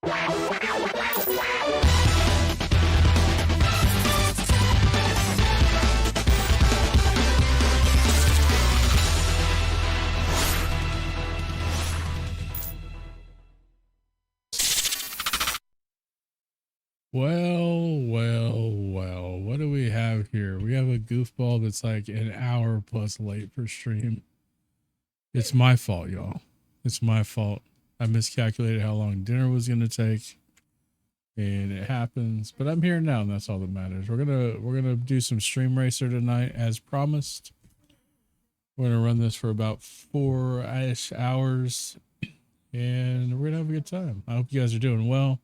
Well, what do we have here? We have a goofball that's like an hour plus late for stream. It's my fault, y'all. It's my fault. I miscalculated how long dinner was going to take, and it happens, but I'm here now, and that's all that matters. We're going to do some Stream Racer tonight as promised. We're going to run this for about 4-ish hours, and we're going to have a good time. I hope you guys are doing well.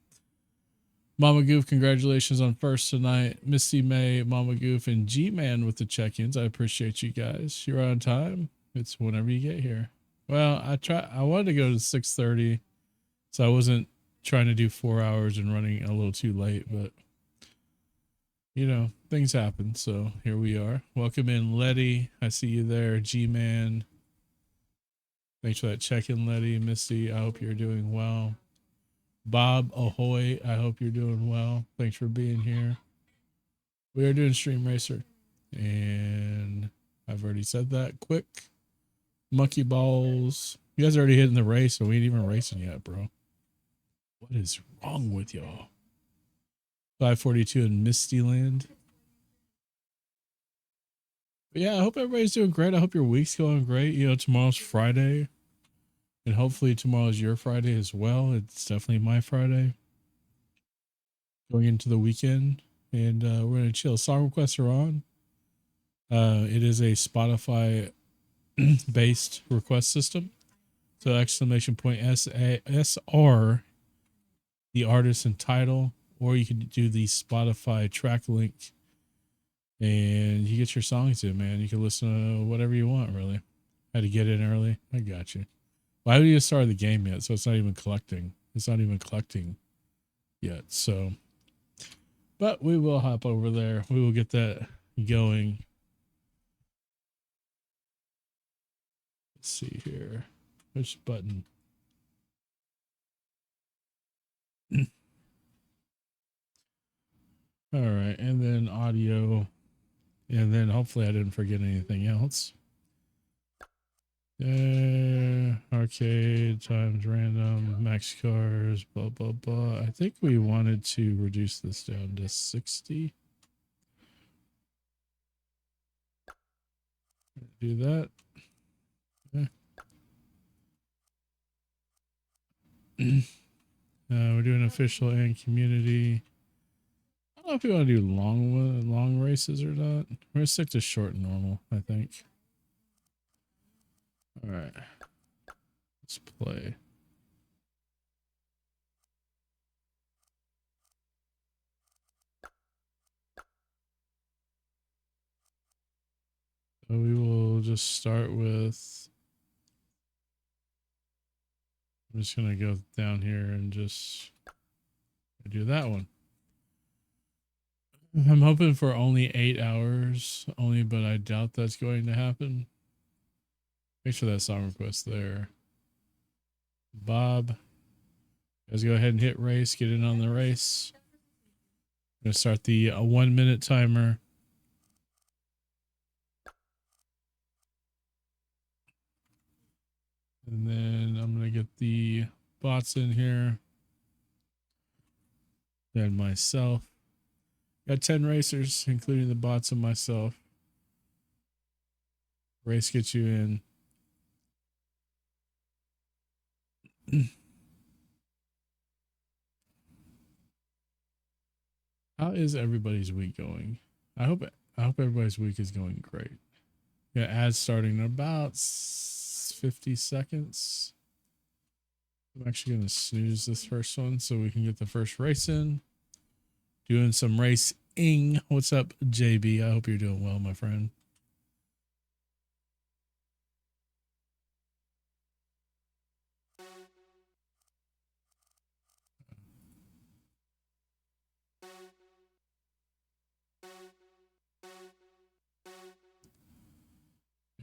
Mama Goof, congratulations on first tonight. Misty May, Mama Goof, and G-Man with the check-ins. I appreciate you guys. You're on time. It's whenever you get here. Well, I wanted to go to 6:30, so I wasn't trying to do 4 hours and running a little too late, but you know, things happen. So here we are. Welcome in, Letty. I see you there. G-Man. Thanks for that check-in, Letty. Misty, I hope you're doing well. Bob Ahoy, I hope you're doing well. Thanks for being here. We are doing Stream Racer, and I've already said that. Quick monkey balls. You guys are already hitting the race, and we ain't even racing yet, bro. What is wrong with y'all? 542 in Misty Land. But yeah, I hope everybody's doing great. I hope your week's going great. You know, tomorrow's Friday. And hopefully tomorrow's your Friday as well. It's definitely my Friday. Going into the weekend. And we're going to chill. Song requests are on. It is a Spotify based request system. So exclamation point SR, the artist and title. Or you can do the Spotify track link. And you get your songs in, man. You can listen to whatever you want, really. Had to get in early. I got you. Well, I haven't even started the game yet, so it's not even collecting. It's not even collecting yet. So, but we will hop over there. We will get that going. Let's see here. Which button? All right, and then audio, and then hopefully I didn't forget anything else. Arcade times random, max cars, blah, blah, blah. I think we wanted to reduce this down to 60. Do that. Okay. We're doing official and community. I don't know if we want to do long races or not. We're going to stick to short and normal, I think. All right, let's play. So we will just start with, I'm just going to go down here and just do that one. I'm hoping for only 8 hours only, but I doubt that's going to happen. Thanks for that song request there, Bob. Guys, go ahead and hit race. Get in on the race. I'm gonna start the 1 minute timer. And then I'm gonna get the bots in here. And myself. Got 10 racers, including the bots and myself. Race gets you in. How is everybody's week going? I hope everybody's week is going great. Yeah, ads starting in about 50 seconds. I'm actually going to snooze this first one so we can get the first race in. Doing some racing. What's up, JB? I hope you're doing well, my friend.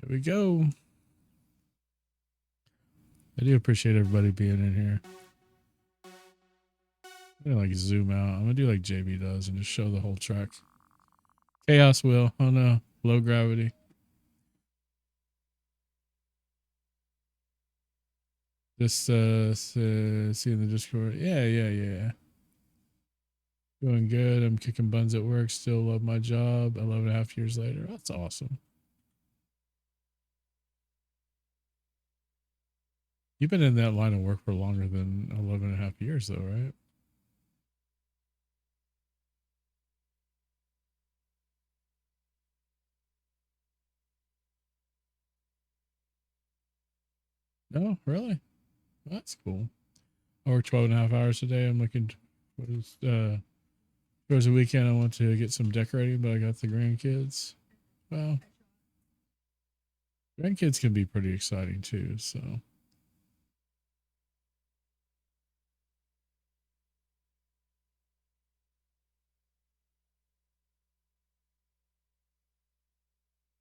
Here we go. I do appreciate everybody being in here. I'm gonna like zoom out. I'm gonna do like JB does and just show the whole track. Chaos wheel. Oh no. Low gravity. Just see in the Discord. Yeah. Doing good. I'm kicking buns at work. Still love my job. 11 and a half years later. That's awesome. You've been in that line of work for longer than 11 and a half years, though, right? No, really? That's cool. I work 12 and a half hours a day. I'm looking towards the weekend. I want to get some decorating, but I got the grandkids. Well, grandkids can be pretty exciting too. So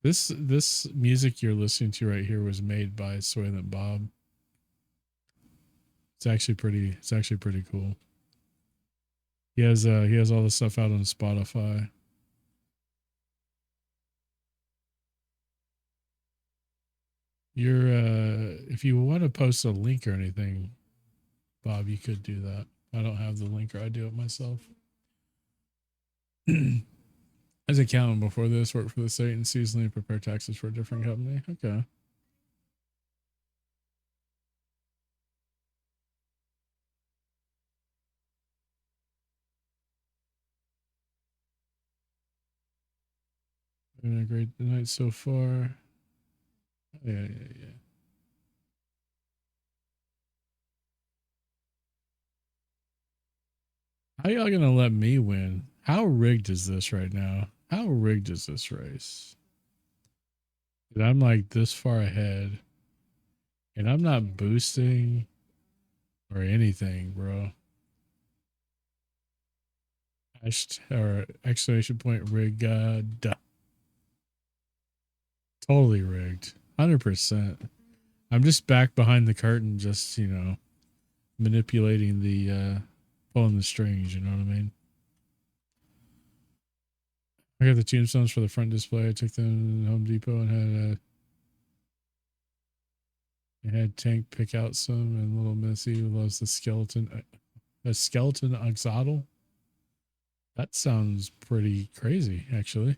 this music you're listening to right here was made by Soylent Bob. It's actually pretty cool. He has all the stuff out on Spotify. You're if you want to post a link or anything, Bob, you could do that. I don't have the link or I do it myself. As an accountant before this, worked for the state and seasonally prepare taxes for a different company. Okay. Having a great night so far. Yeah. How y'all gonna let me win? How rigged is this right now? How rigged is this race? Dude, I'm like this far ahead, and I'm not boosting or anything, bro. Or exclamation point rig. Duh. Totally rigged. 100%. I'm just back behind the curtain, just manipulating the pulling the strings. You know what I mean? I got the tombstones for the front display. I took them to Home Depot and had Tank pick out some, and Little Missy loves the skeleton. A skeleton axolotl. That sounds pretty crazy, actually.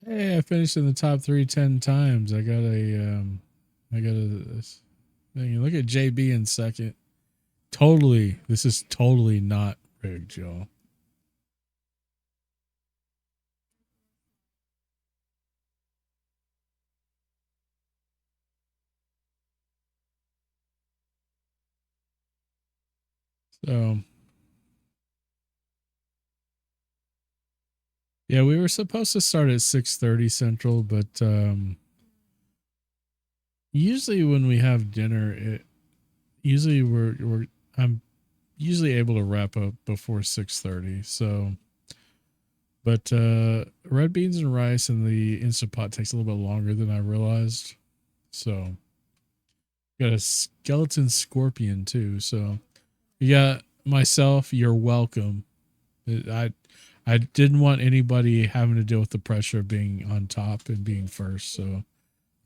Hey, I finished in the top 3 10 times. I got this thing. Look at JB in second. This is totally not rigged, y'all. So, yeah, we were supposed to start at 6:30 Central, but usually when we have dinner, usually I'm usually able to wrap up before 6:30. So, but red beans and rice and the Instant Pot takes a little bit longer than I realized. So, got a skeleton scorpion too. So, you got myself. You're welcome. I didn't want anybody having to deal with the pressure of being on top and being first. So,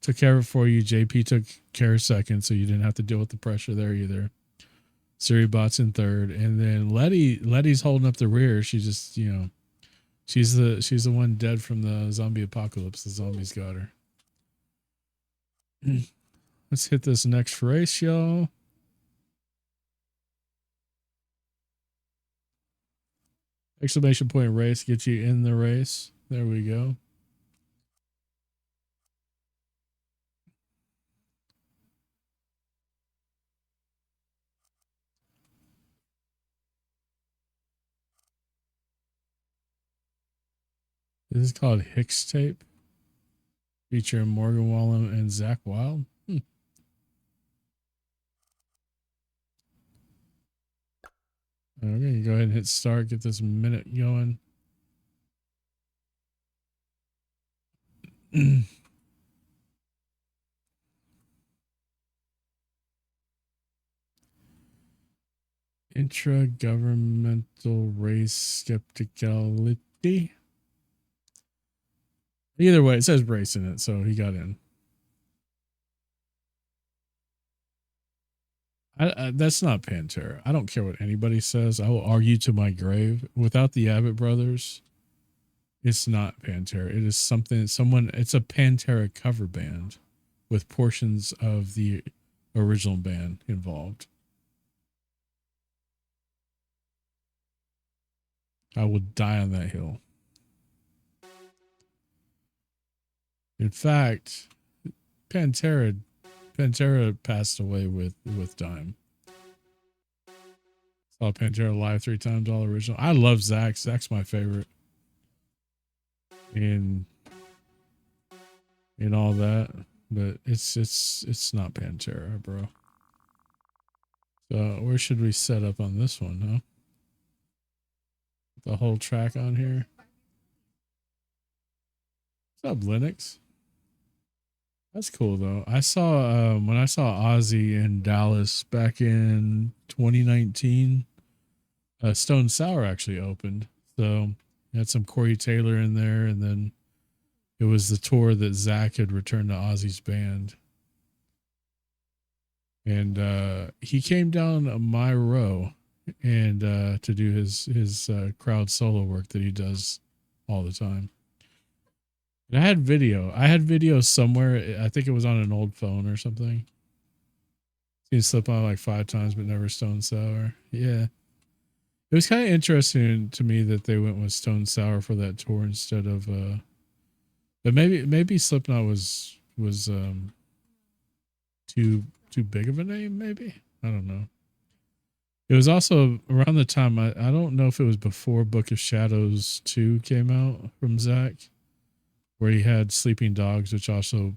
took care of it for you. JP took care of second, so you didn't have to deal with the pressure there either. Siribot's in third, and then Letty's holding up the rear. She just she's the one dead from the zombie apocalypse. The zombies got her. Let's hit this next race, y'all. Exclamation point race gets you in the race. There we go. This is called Hicks tape, featuring Morgan Wallen and Zach Wild. Okay, go ahead and hit start. Get this minute going. Intra-governmental race skepticality. Either way, it says race in it, so he got in. That's not Pantera. I don't care what anybody says. I will argue to my grave. Without the Abbott brothers, it's not Pantera. It is someone. It's a Pantera cover band with portions of the original band involved. I will die on that hill. In fact, Pantera passed away with Dime. Saw Pantera live 3 times, all original. I love Zach. Zach's my favorite. In all that, but it's not Pantera, bro. So where should we set up on this one, huh? The whole track on here. What's up, Linux? That's cool though. I saw when I saw Ozzy in Dallas back in 2019, Stone Sour actually opened. So you had some Corey Taylor in there, and then it was the tour that Zach had returned to Ozzy's band. And he came down my row and to do his crowd solo work that he does all the time. And I had video somewhere. I think it was on an old phone or something. He slipped on like 5 times, but never Stone Sour. Yeah. It was kind of interesting to me that they went with Stone Sour for that tour instead of but maybe Slipknot was too big of a name, maybe. I don't know. It was also around the time I don't know if it was before Book of Shadows 2 came out from Zach, where he had Sleeping Dogs, which also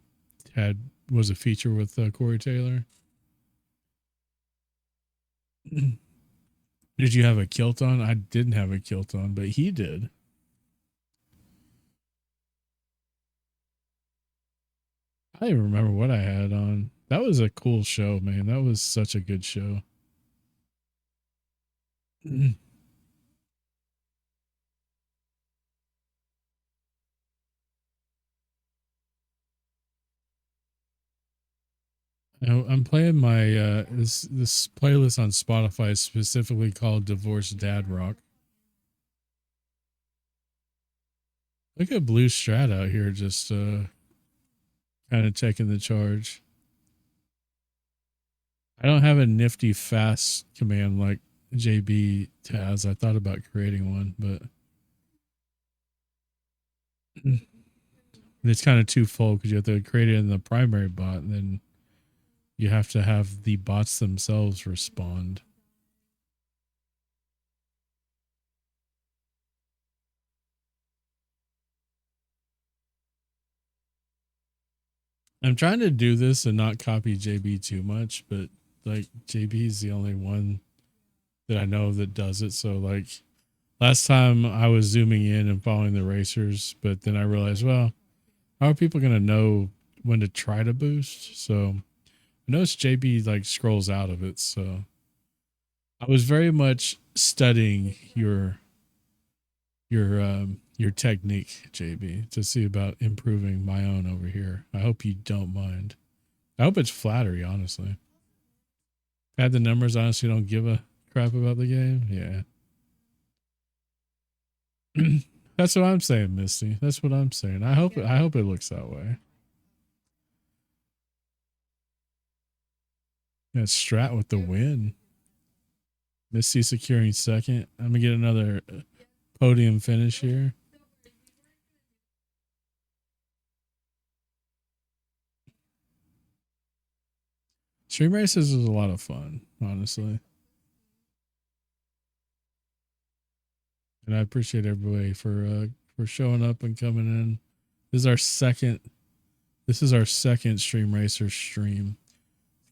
was a feature with Corey Taylor. Did you have a kilt on? I didn't have a kilt on, but he did. I don't even remember what I had on. That was a cool show, man. That was such a good show. I'm playing my this playlist on Spotify specifically called Divorced Dad Rock. Look at Blue Strat out here just kind of taking the charge. I don't have a nifty fast command like JB has. I thought about creating one, but it's kind of twofold because you have to create it in the primary bot, and then you have to have the bots themselves respond. I'm trying to do this and not copy JB too much, but like JB is the only one that I know that does it. So like last time I was zooming in and following the racers, but then I realized, well, how are people going to know when to try to boost? So I noticed JB like scrolls out of it. So I was very much studying your technique, JB, to see about improving my own over here. I hope you don't mind. I hope it's flattery, honestly. Add the numbers, honestly, don't give a crap about the game. Yeah. That's what I'm saying, Misty. That's what I'm saying. I hope it looks that way. Yeah, Strat with the win. Misty securing second. I'm gonna get another podium finish here. Stream races is a lot of fun, honestly. And I appreciate everybody for showing up and coming in. This is our second Stream Racer stream.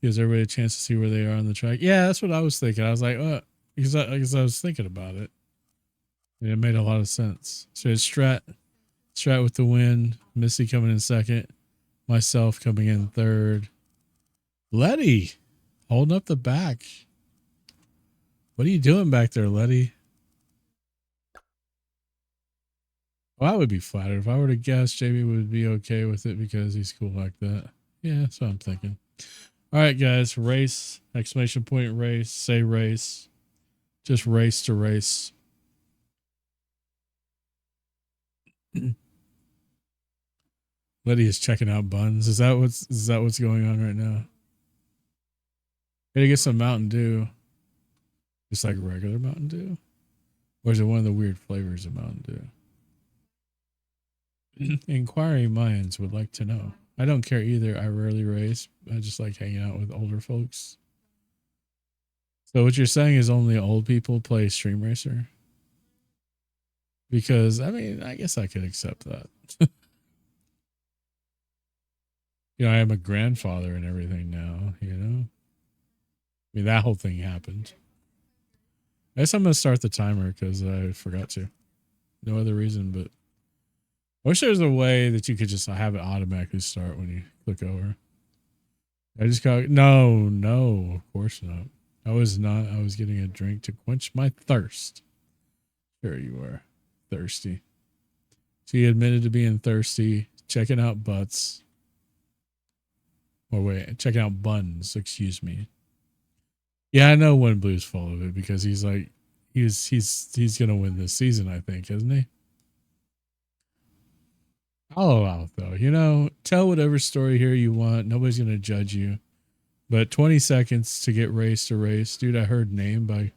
Gives everybody a chance to see where they are on the track. Yeah, that's what I was thinking. I was like, because I was thinking about it. And it made a lot of sense. So it's Strat Strat with the win. Missy coming in second. Myself coming in third. Letty holding up the back. What are you doing back there, Letty? Well, I would be flattered. If I were to guess, JB would be okay with it because he's cool like that. Yeah, that's what I'm thinking. All right, guys. Race. Exclamation point race. Say race. Just race to race. Letty is checking out buns. Is that what's going on right now? Gotta get some Mountain Dew. Just like regular Mountain Dew? Or is it one of the weird flavors of Mountain Dew? Inquiring minds would like to know. I don't care either. I rarely race. I just like hanging out with older folks. So what you're saying is only old people play Stream Racer? Because, I mean, I guess I could accept that. You know, I am a grandfather and everything now, you know? I mean, that whole thing happened. I guess I'm going to start the timer because I forgot to. No other reason, but I wish there was a way that you could just have it automatically start when you click over. I just got, no, of course not. I was not. I was getting a drink to quench my thirst. Sure you are. Thirsty. So you admitted to being thirsty, checking out butts. Or wait, checking out buns, excuse me. Yeah, I know One Blue's full of it because he's like, he's gonna win this season, I think, isn't he? I'll allow it though. You know, tell whatever story here you want. Nobody's gonna judge you. But 20 seconds to get race to race. Dude, I heard Name by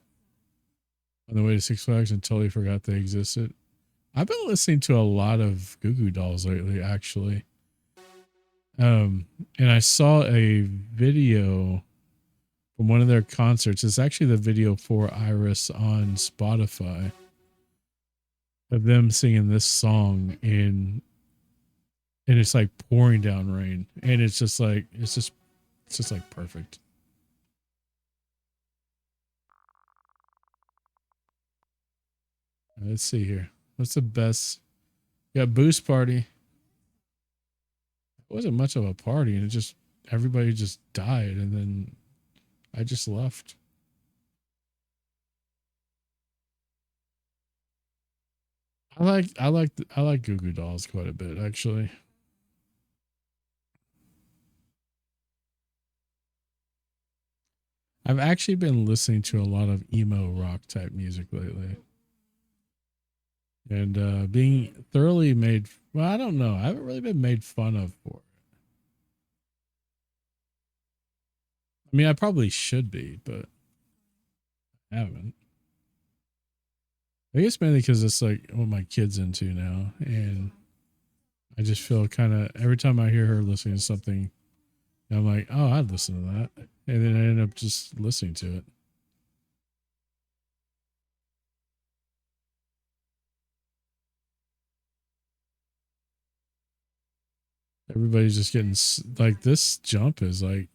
On the Way to Six Flags and totally forgot they existed. I've been listening to a lot of Goo Goo Dolls lately, actually. And I saw a video from one of their concerts. It's actually the video for Iris on Spotify of them singing this song and it's like pouring down rain. And it's just like perfect. Let's see here. What's the best? Yeah, Boost Party. It wasn't much of a party, and it just everybody just died, and then I just left. I like Goo Goo Dolls quite a bit, actually. I've actually been listening to a lot of emo rock type music lately. And being thoroughly made, well, I don't know. I haven't really been made fun of for it. I mean, I probably should be, but I haven't. I guess mainly because it's like what my kid's into now. And I just feel kind of, every time I hear her listening to something, I'm like, oh, I'd listen to that. And then I end up just listening to it. Everybody's just getting, like, this jump is like,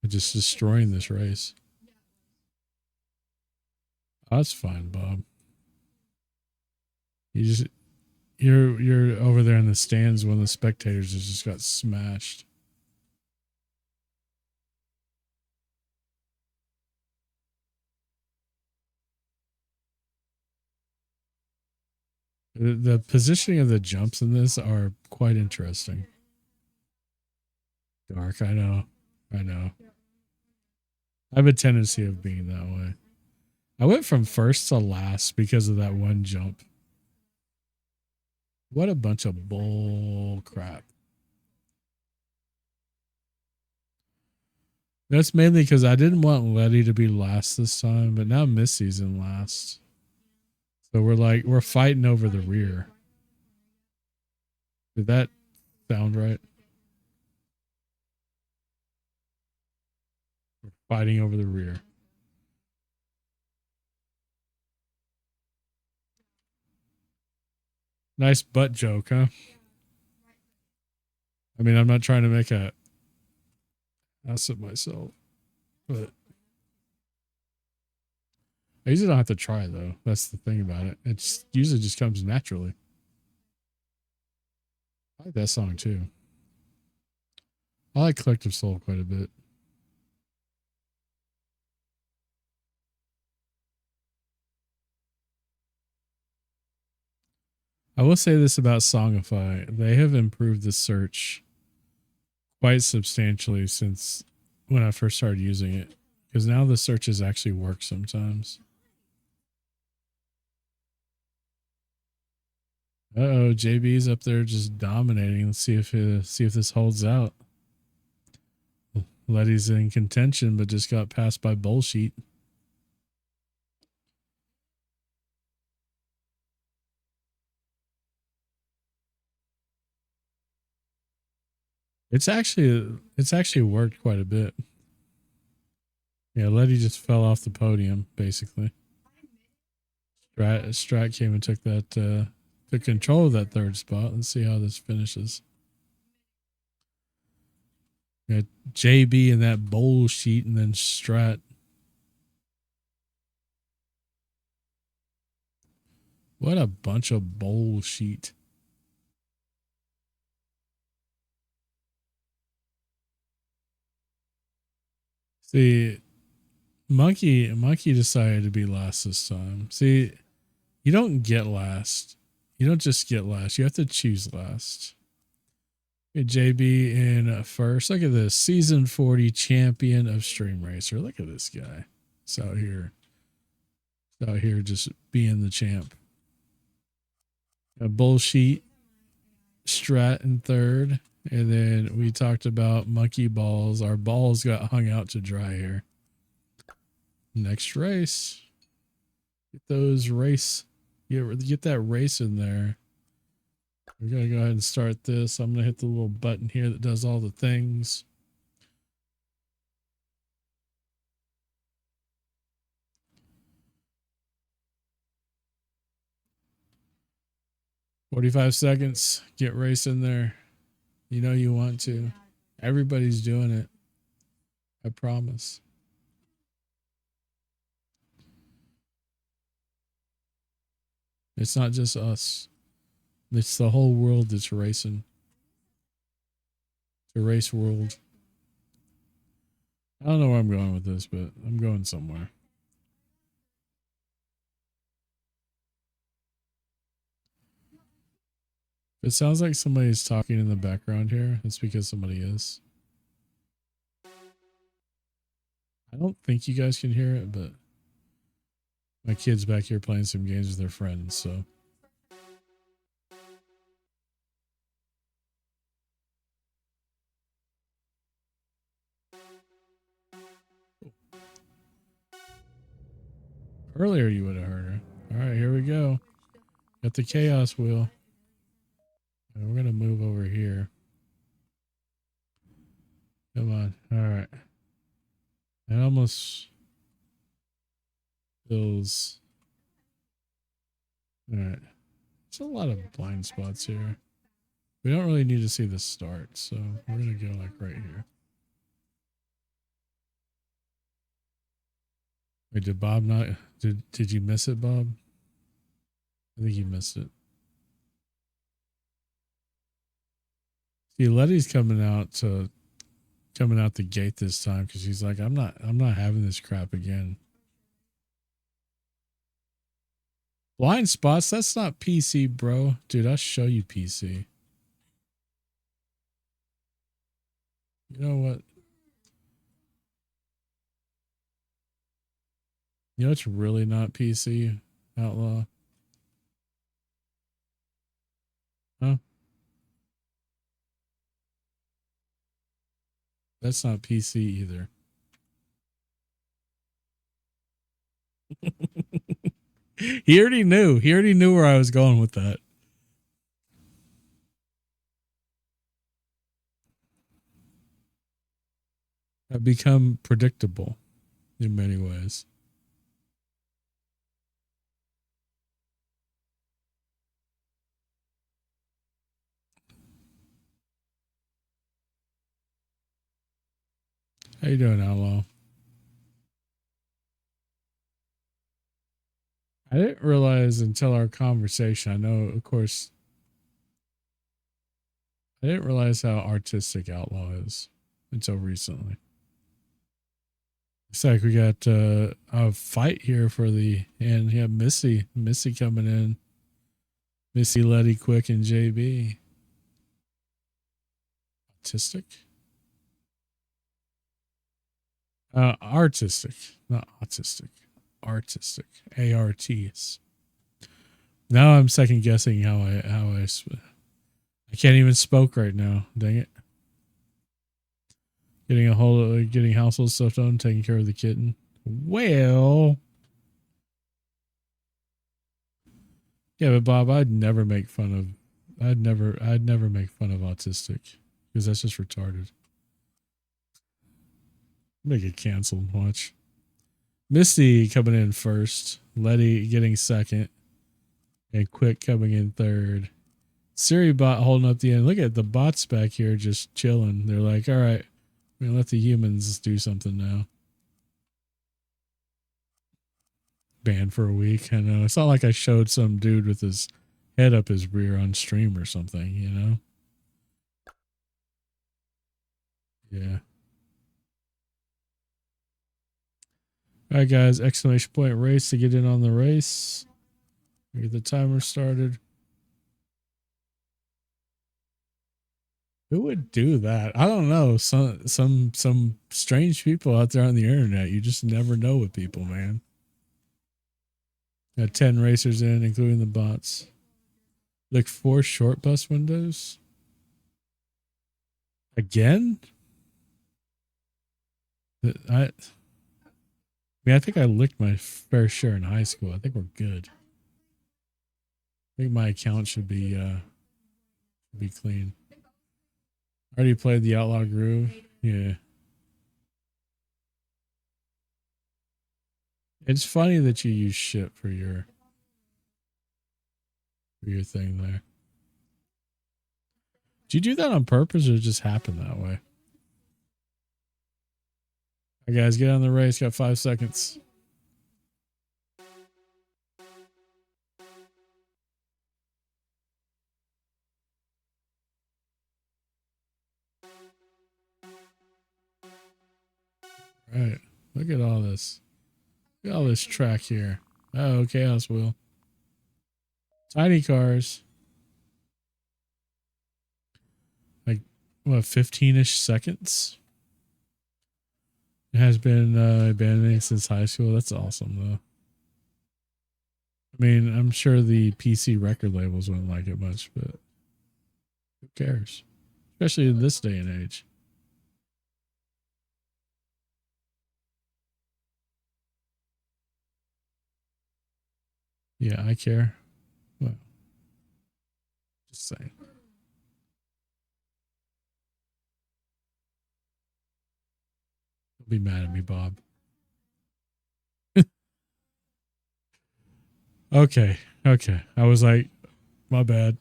just destroying this race. Oh, that's fine, Bob. You're over there in the stands when the spectators just got smashed. The positioning of the jumps in this are quite interesting. Dark, I know. I have a tendency of being that way. I went from first to last because of that one jump. What a bunch of bull crap. That's mainly because I didn't want Letty to be last this time, but now Missy's in last. So we're fighting over the rear. Did that sound right? We're fighting over the rear. Nice butt joke, huh? I mean, I'm not trying to make a ass of myself, but I usually don't have to try though. That's the thing about it. It's usually just comes naturally. I like that song too. I like Collective Soul quite a bit. I will say this about Songify. They have improved the search quite substantially since when I first started using it. Because now the searches actually work sometimes. Uh-oh, JB's up there just dominating. Let's see if this holds out. Letty's in contention, but just got passed by Bullshit. It's actually worked quite a bit. Yeah, Letty just fell off the podium, basically. Strat came and took control of that third spot. Let's see how this finishes. We got JB and that Bullshit, and then Strat. What a bunch of bullshit. See, Monkey decided to be last this time. See, you don't get last. You don't just get last. You have to choose last. Get JB in first. Look at this. Season 40 champion of Stream Racer. Look at this guy. It's out here. It's out here just being the champ. A Bullshit, Strat in third. And then we talked about Monkey Balls. Our balls got hung out to dry here. Next race. Get those race. Get that race in there. We're going to go ahead and start this. I'm going to hit the little button here that does all the things. "45 seconds. Get race in there. You know you want to. Everybody's doing it. I promise." It's not just us. It's the whole world that's racing. It's a race world. I don't know where I'm going with this, but I'm going somewhere. If it sounds like somebody's talking in the background here, it's because somebody is. I don't think you guys can hear it, but my kid's back here playing some games with their friends, so. Earlier you would have heard her. All right, here we go. Got the chaos wheel. And we're going to move over here. Come on. All right. It almost feels. All right. There's a lot of blind spots here. We don't really need to see the start, so we're going to go like right here. Wait, did Bob not? Did you miss it, Bob? I think you missed it. See, Letty's coming out the gate this time because he's like, I'm not having this crap again. Blind spots, that's not PC, bro. Dude, I'll show you PC. You know what? You know it's really not PC, Outlaw? Huh? That's not PC either. He already knew. He already knew where I was going with that. I've become predictable in many ways. How you doing, Outlaw? I didn't realize until our conversation. I know, of course, I didn't realize how artistic Outlaw is until recently. Looks like we got a fight here for the and yeah, Missy coming in. Missy, Letty, Quick, and JB. Artistic? Artistic, not autistic. Artistic. ARTs. Now I'm second guessing how I can't even spoke right now. Dang it. Getting household stuff done, taking care of the kitten. Well, yeah, but Bob, I'd never make fun of autistic because that's just retarded. Make it canceled. Watch. Misty coming in first. Letty getting second. And Quick coming in third. Siri bot holding up the end. Look at the bots back here just chilling. They're like, all right, we're going to let the humans do something now. Banned for a week. I know. It's not like I showed some dude with his head up his rear on stream or something, you know? Yeah. All right, guys. Exclamation point race to get in on the race. We get the timer started. Who would do that? I don't know. Some strange people out there on the internet. You just never know with people, man. Got 10 racers in, including the bots. Look, 4 short bus windows. Again? I think I licked my fair share in high school. I think we're good. I think my account should be clean. Already played the Outlaw Groove. Yeah. It's funny that you use shit for your thing there. Did you do that on purpose or it just happened that way? All right, guys, get on the race. Got 5 seconds. All right. Look at all this. Look at all this track here. Oh, Chaos Wheel. Tiny cars. Like, what, 15-ish seconds? It has been abandoning since high school. That's awesome, though. I mean, I'm sure the PC record labels wouldn't like it much, but who cares? Especially in this day and age. Yeah, I care. Well, just saying. Don't be mad at me, Bob. Okay. I was like, my bad.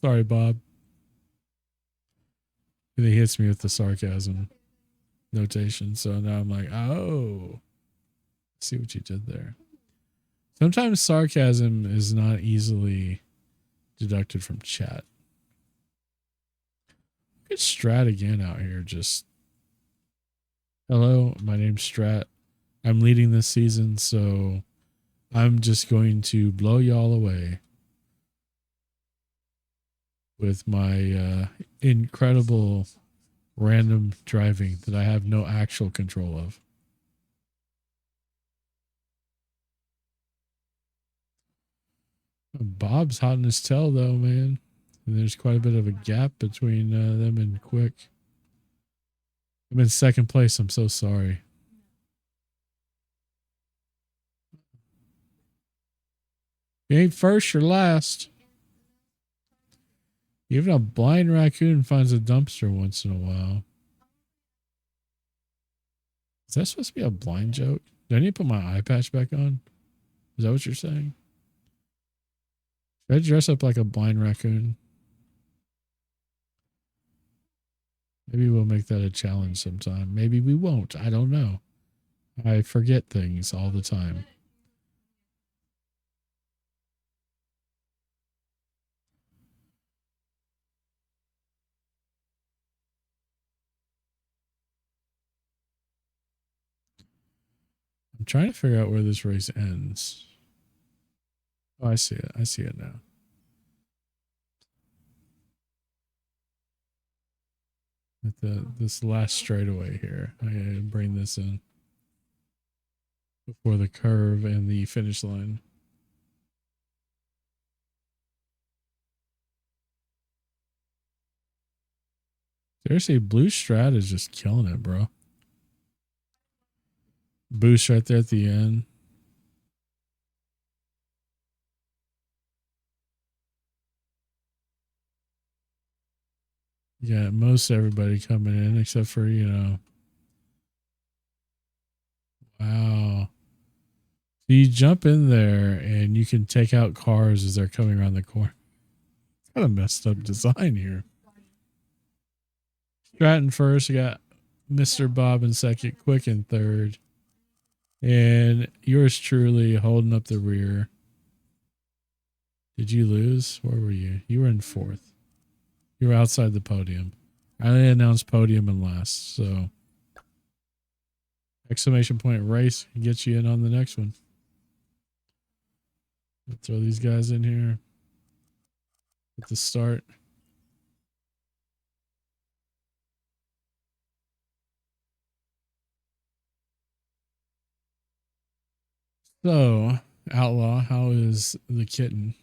Sorry, Bob. And he hits me with the sarcasm notation. So now I'm like, oh, see what you did there. Sometimes sarcasm is not easily deducted from chat. Look at Strat again out here. Just, hello, my name's Strat. I'm leading this season, so I'm just going to blow y'all away with my incredible random driving that I have no actual control of. Bob's hot in his tail, though, man. And there's quite a bit of a gap between them and Quick. I'm in second place. I'm so sorry. You ain't first, you're last. Even a blind raccoon finds a dumpster once in a while. Is that supposed to be a blind joke? Do I need to put my eye patch back on? Is that what you're saying? Should I dress up like a blind raccoon? Maybe we'll make that a challenge sometime. Maybe we won't. I don't know. I forget things all the time. I'm trying to figure out where this race ends. Oh, I see it. I see it now. At this last straightaway here. I gotta bring this in before the curve and the finish line. Seriously, Blue Strat is just killing it, bro. Boost right there at the end. Yeah, most everybody coming in except for, you know. Wow. So you jump in there and you can take out cars as they're coming around the corner. It's kind of messed up design here. Stratton first, you got Mr. Bob in second, Quick in third. And yours truly holding up the rear. Did you lose? Where were you? You were in fourth. You were outside the podium. I announced podium and last, so exclamation point race gets you in on the next one. Let's throw these guys in here at the start. So, Outlaw, how is the kitten?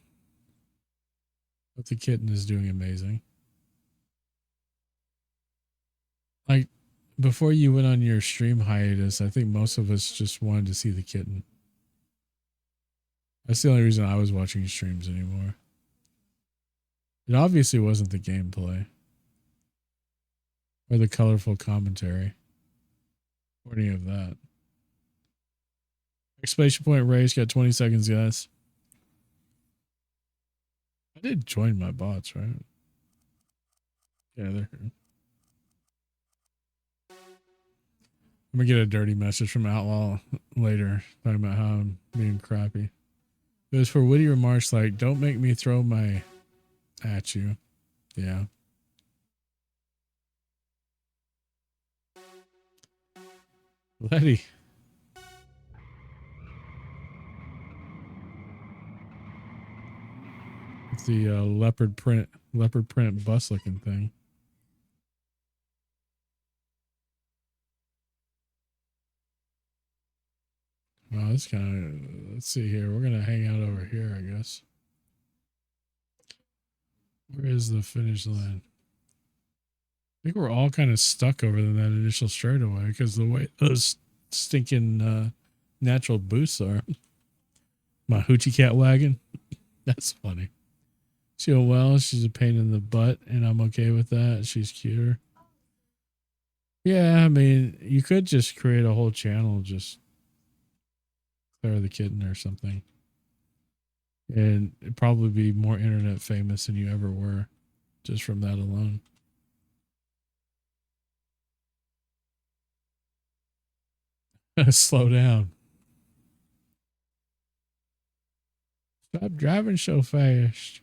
But the kitten is doing amazing. Like, before you went on your stream hiatus, I think most of us just wanted to see the kitten. That's the only reason I was watching streams anymore. It obviously wasn't the gameplay or the colorful commentary or any of that. Exclamation point race, got 20 seconds, guys. I did join my bots, right? Yeah, they're here. I'm gonna get a dirty message from Outlaw later talking about how I'm being crappy. It was for witty remarks like, don't make me throw my at you. Yeah. Letty. It's the leopard print bus looking thing. Wow, this kind of, let's see here. We're going to hang out over here, I guess. Where is the finish line? I think we're all kind of stuck over in that initial straightaway because the way those stinking natural boosts are. My hoochie cat wagon. That's funny. She's well, she's a pain in the butt, and I'm okay with that. She's cuter. Yeah, I mean, you could just create a whole channel, just Clara the Kitten or something. And it'd probably be more internet famous than you ever were, just from that alone. Slow down. Stop driving so fast.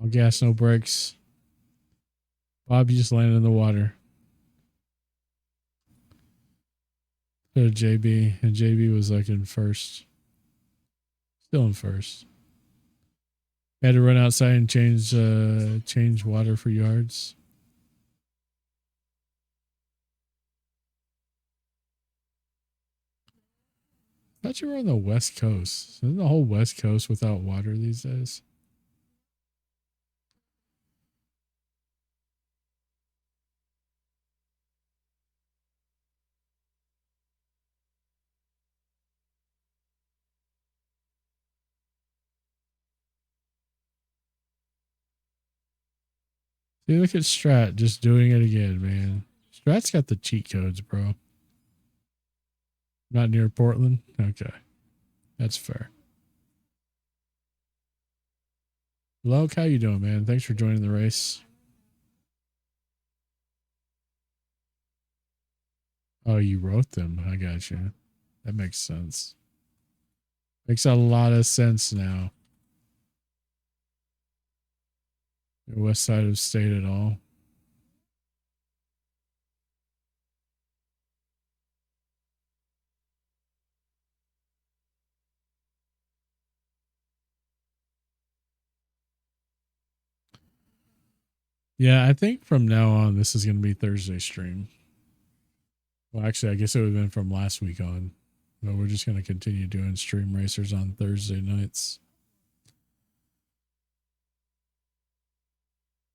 All gas, no brakes. Bob, you just landed in the water. So JB, and JB was like in first. Still in first. Had to run outside and change water for yards. I thought you were on the West Coast. Isn't the whole West Coast without water these days? See, look at Strat just doing it again, man. Strat's got the cheat codes, bro. Not near Portland? Okay. That's fair. Loke, how you doing, man? Thanks for joining the race. Oh, you wrote them. I got you. That makes sense. Makes a lot of sense now. The west side of state at all. Yeah, I think from now on, this is going to be Thursday stream. Well, actually, I guess it would have been from last week on. But we're just going to continue doing stream racers on Thursday nights.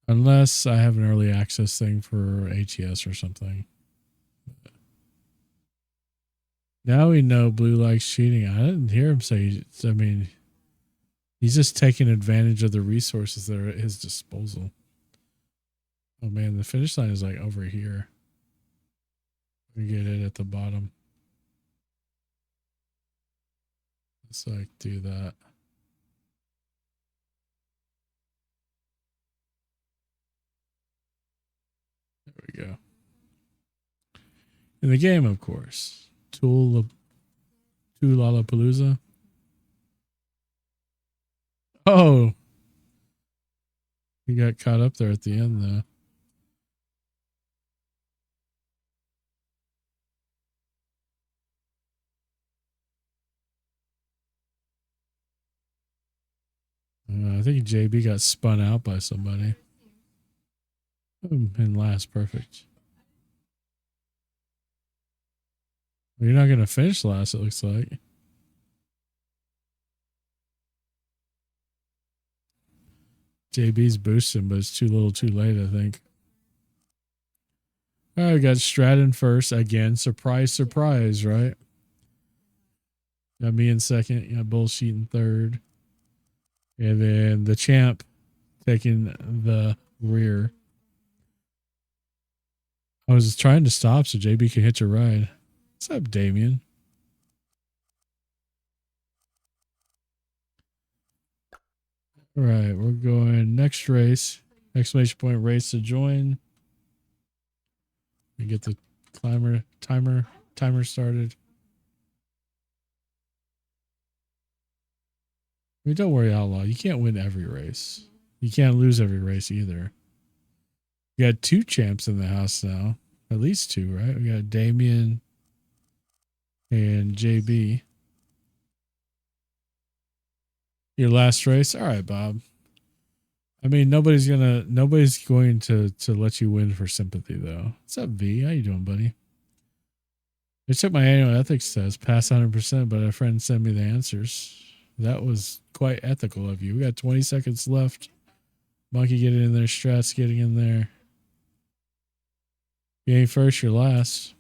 Unless I have an early access thing for ATS or something. Now we know Blue likes cheating. I didn't hear him say, I mean, he's just taking advantage of the resources that are at his disposal. Oh man, the finish line is like over here. We get it at the bottom. Let's like do that. There we go. In the game, of course. Lollapalooza. Oh. He got caught up there at the end, though. I think JB got spun out by somebody. In last, perfect. Well, you're not going to finish last, it looks like. JB's boosting, but it's too little too late, I think. All right, we got Stratton first. Again, surprise, surprise, right? Got me in second. Got Bullshit in third. And then the champ taking the rear. I was trying to stop so JB could hitch a ride. What's up, Damien? All right, we're going next race. Exclamation point race to join. We get the timer started. I mean, don't worry, Outlaw. You can't win every race. You can't lose every race either. We got 2 champs in the house now. At least 2, right? We got Damien and JB. Your last race? All right, Bob. I mean, nobody's going to let you win for sympathy, though. What's up, V? How you doing, buddy? I took my annual ethics test, passed 100%, but a friend sent me the answers. That was quite ethical of you. We got 20 seconds left. Monkey getting in there. Strats getting in there. You ain't first, you're last.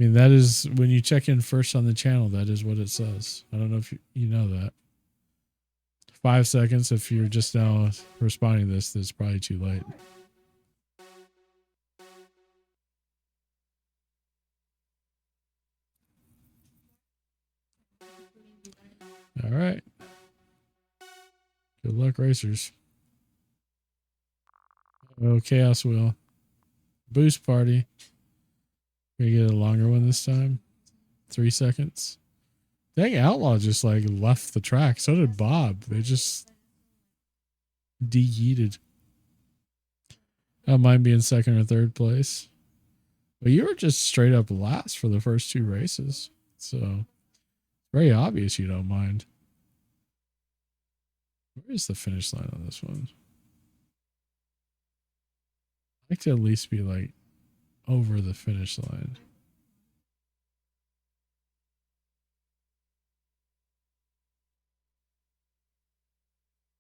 I mean, that is when you check in first on the channel. That is what it says. I don't know if you know that. 5 seconds. If you're just now responding to this, it's probably too late. All right. Good luck, racers. Oh, Chaos Wheel. Boost Party. We get a longer one this time. 3 seconds. Dang, Outlaw just like left the track. So did Bob. They just de-yeeted. I don't mind being second or third place. But you were just straight up last for the first 2 races. So very obvious you don't mind. Where is the finish line on this one? I'd like to at least be like over the finish line.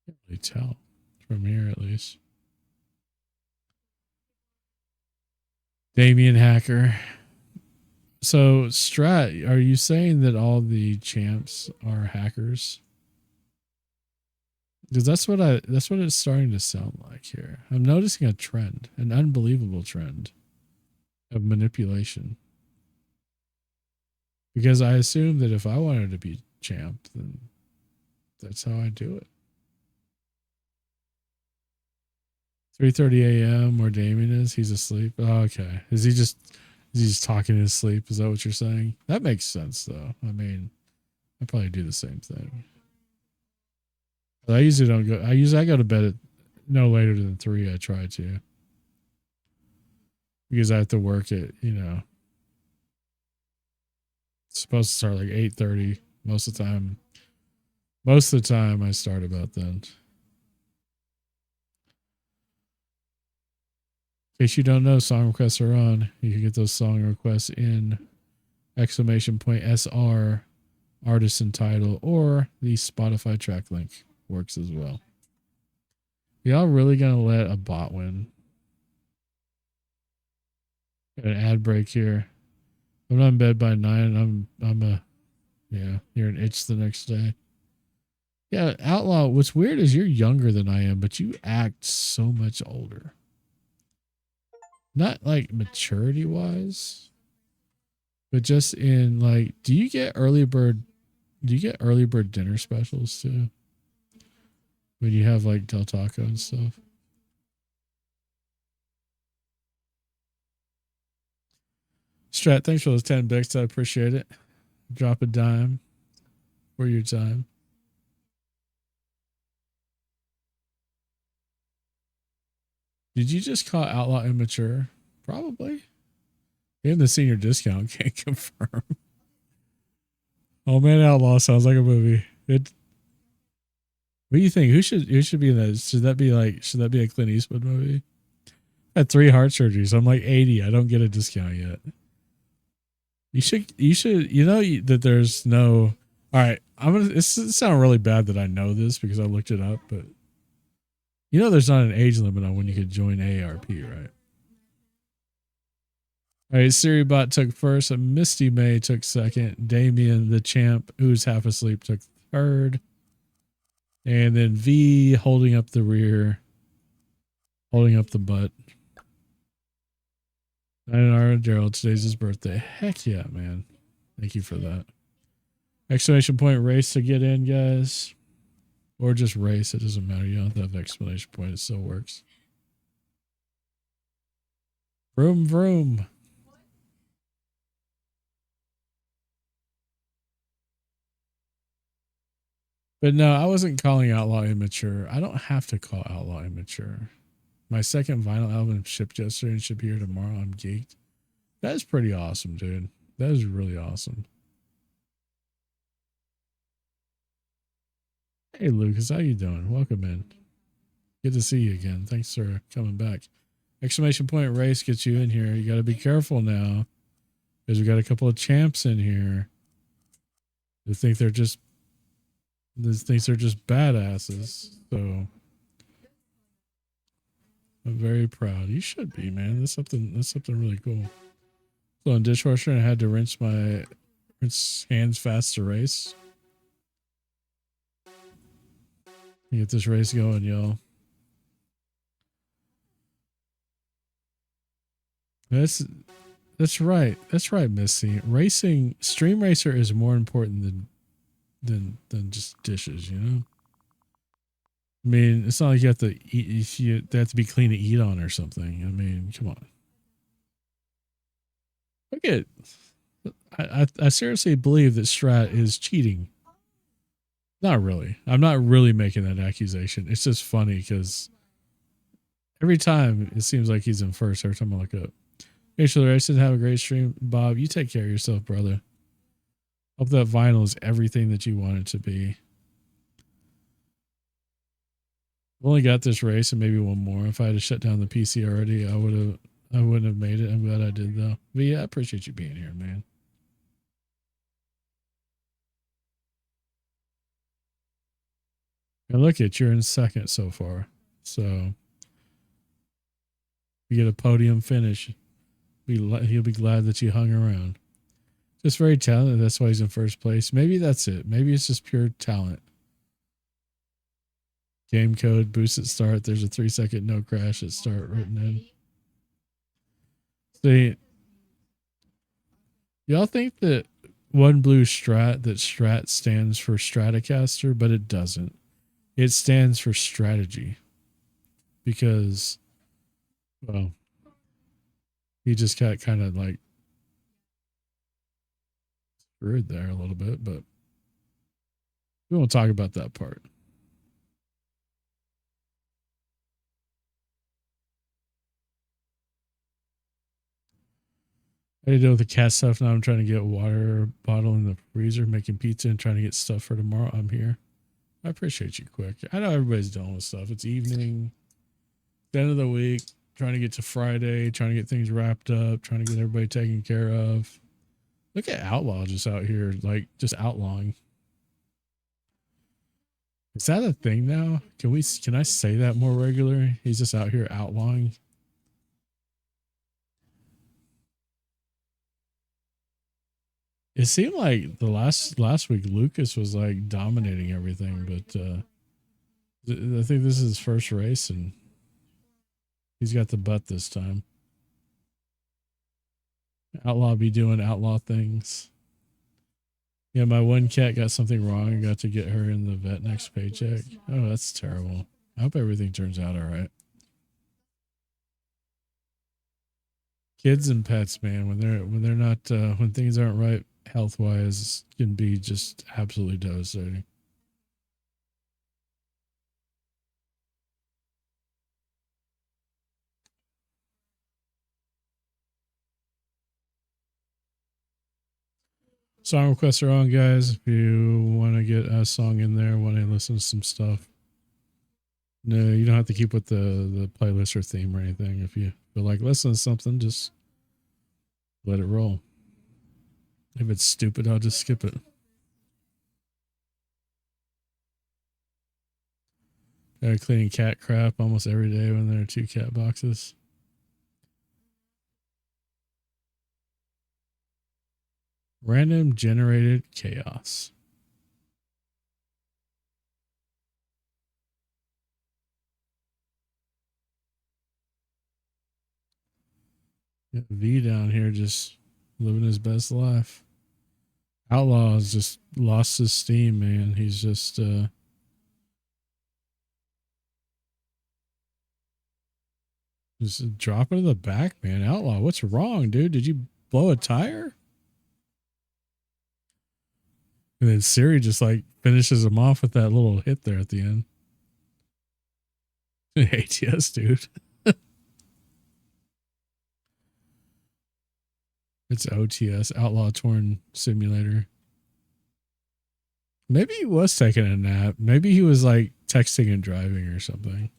Can't really tell from here, at least. Damien Hacker. So, Strat, are you saying that all the champs are hackers? Because that's what it's starting to sound like here. I'm noticing a trend, an unbelievable trend of manipulation. Because I assume that if I wanted to be champ, then that's how I do it. 3:30 a.m. where Damien is. He's asleep. Oh, okay. Is he just talking in his sleep? Is that what you're saying? That makes sense, though. I mean, I probably do the same thing. But I usually don't go. I go to bed at no later than 3. I try to, because I have to work at, it's supposed to start like 8:30 most of the time. Most of the time I start about then. In case you don't know, song requests are on. You can get those song requests in !SR artist and title, or the Spotify track link works as well. Y'all really gonna let a bot win? Got an ad break here. I'm not in bed by 9. Yeah, you're an itch the next day. Yeah, Outlaw, what's weird is you're younger than I am, but you act so much older. Not like maturity wise, but just in like, do you get early bird dinner specials too? When you have like Del Taco and stuff. Strat, thanks for those 10 bits. I appreciate it. Drop a dime for your time. Did you just call Outlaw immature? Probably. Even the senior discount can't confirm. Oh man, Outlaw sounds like a movie. What do you think? Who should be in that? Should that be a Clint Eastwood movie? I had 3 heart surgeries. I'm like 80. I don't get a discount yet. You should that there's no. All right, it's sound really bad that I know this because I looked it up, but there's not an age limit on when you could join AARP, right? All right, Siribot took first, and Misty May took second. Damien, the champ, who's half asleep, took third. And then V holding up the rear, holding up the butt. Sayonara, Daryl, today's his birthday. Heck yeah, man. Thank you for that. Exclamation point race to get in, guys. Or just race. It doesn't matter. You don't have to have an exclamation point. It still works. Vroom, vroom. But no, I wasn't calling Outlaw immature. I don't have to call Outlaw immature. My second vinyl album shipped yesterday and should be here tomorrow. I'm geeked. That is pretty awesome, dude. That is really awesome. Hey, Lucas, how you doing? Welcome in. Good to see you again. Thanks for coming back. Exclamation point race gets you in here. You got to be careful now because we got a couple of champs in here who think they're just badasses. So I'm very proud. You should be, man. That's something really cool. So in dishwasher, I had to rinse hands fast to race. Get this race going, y'all. That's right. That's right, Missy. Racing, Stream Racer is more important than just dishes, I mean, it's not like you have to eat. They have to be clean to eat on or something. I mean, come on. Look at. I seriously believe that Strat is cheating. Not really. I'm not really making that accusation. It's just funny because every time it seems like he's in first every time I look up. Hey, Shiller Racing, have a great stream. Bob, you take care of yourself, brother. Hope that vinyl is everything that you want it to be. I've only got this race and maybe one more. If I had to shut down the PC already, I wouldn't have made it. I'm glad I did though. But yeah, I appreciate you being here, man. And look at you're in second so far. So you get a podium finish. He'll be glad that you hung around. Just very talented. That's why he's in first place. Maybe that's it. Maybe it's just pure talent. Game code, boost at start. There's a 3-second no crash at start written in. See, y'all think that One Blue Strat stands for Stratocaster, but it doesn't. It stands for strategy. Because, well, he just got kind of like screwed there a little bit, but we won't talk about that part. I had to deal with the cat stuff. Now I'm trying to get a water bottle in the freezer, making pizza and trying to get stuff for tomorrow. I'm here. I appreciate you, Quick. I know everybody's dealing with stuff. It's evening, the end of the week. Trying to get to Friday, trying to get things wrapped up, trying to get everybody taken care of. Look at Outlaw just out here, like just outlawing. Is that a thing now? Can I say that more regular? He's just out here outlawing. It seemed like the last week Lucas was like dominating everything, but I think this is his first race and he's got the butt this time. Outlaw be doing outlaw things. Yeah, my one cat got something wrong and got to get her in the vet next paycheck. Oh, that's terrible. I hope everything turns out all right. Kids and pets, man, when they're not when things aren't right health wise, can be just absolutely devastating. Song requests are on, guys. If you want to get a song in there, want to listen to some stuff. No, you don't have to keep with the playlist or theme or anything. If you feel like listening to something, just let it roll. If it's stupid, I'll just skip it. Cleaning cat crap almost every day when there are 2 cat boxes. Random generated chaos. V down here just living his best life. Outlaw has just lost his steam, man. He's just dropping to the back, man. Outlaw, what's wrong, dude? Did you blow a tire? And then Siri just like finishes him off with that little hit there at the end. ATS, dude. It's OTS, Outlaw Torn Simulator. Maybe he was taking a nap. Maybe he was like texting and driving or something.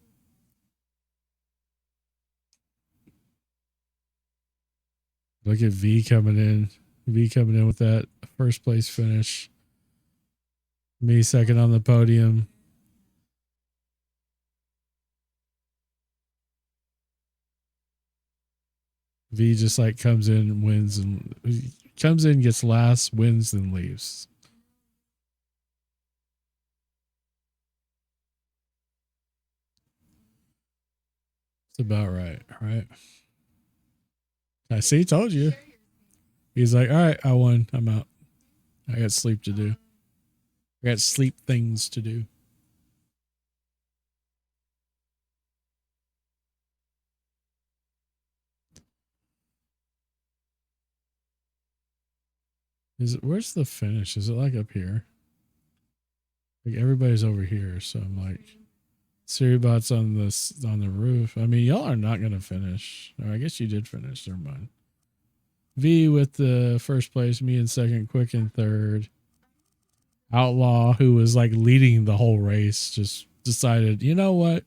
Look at V coming in. V coming in with that first place finish. Me second on the podium. V just like comes in, wins, and comes in, gets last, wins, then leaves. It's about right, right? I see, told you. He's like, all right, I won. I'm out. I got sleep to do. I got sleep things to do. Where's the finish? Is it like up here? Like everybody's over here, so I'm like, Siribot's on the roof. I mean, y'all are not gonna finish. Or I guess you did finish. Never mind. V with the first place, me in second, Quick in third. Outlaw, who was like leading the whole race, just decided, you know what?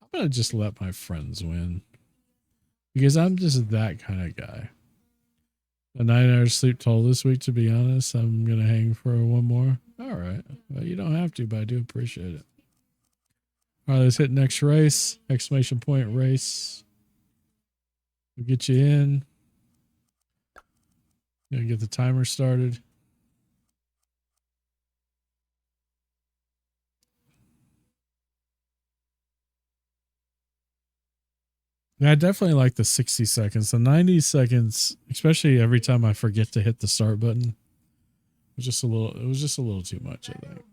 I'm gonna just let my friends win. Because I'm just that kind of guy. A 9-hour sleep toll this week, to be honest. I'm gonna hang for one more. All right. Well, you don't have to, but I do appreciate it. All right, let's hit next race. Exclamation point race. We'll get you in. Gonna get the timer started. Yeah, I definitely like the 60 seconds. The 90 seconds, especially every time I forget to hit the start button, it was just a little too much, I think.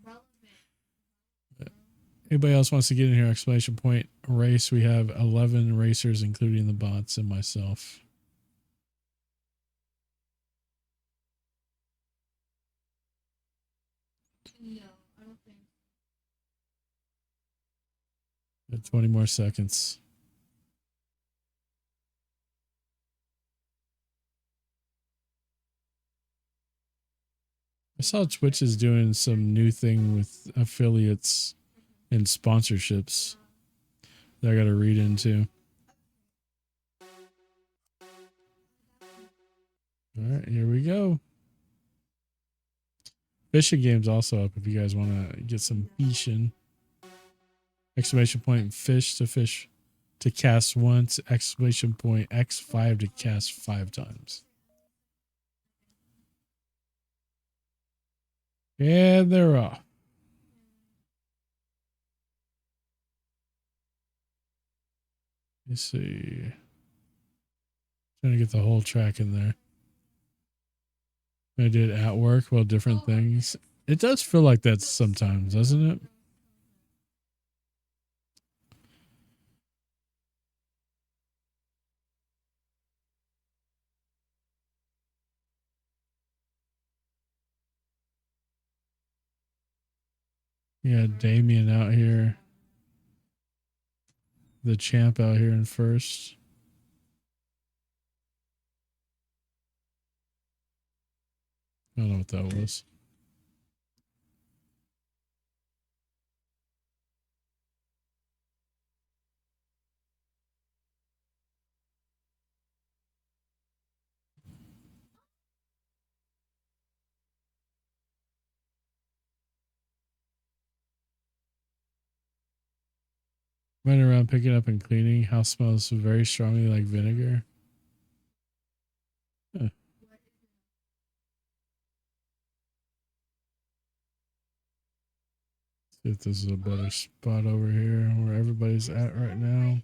Anybody else wants to get in here? Exclamation point race. We have 11 racers, including the bots and myself. No, I don't think. 20 more seconds. I saw Twitch is doing some new thing with affiliates and sponsorships that I got to read into. All right, here we go. Fishing game's also up if you guys want to get some fishing. Exclamation point fish to cast once. Exclamation point X5 to cast 5 times. And they're off. Let's see. Trying to get the whole track in there. I did at work, well, different things. It does feel like that sometimes, doesn't it? Yeah, Damien out here. The champ out here in first. I don't know what that was. Running around picking up and cleaning. House smells very strongly like vinegar. Huh. See if this is a better spot over here where everybody's at right now.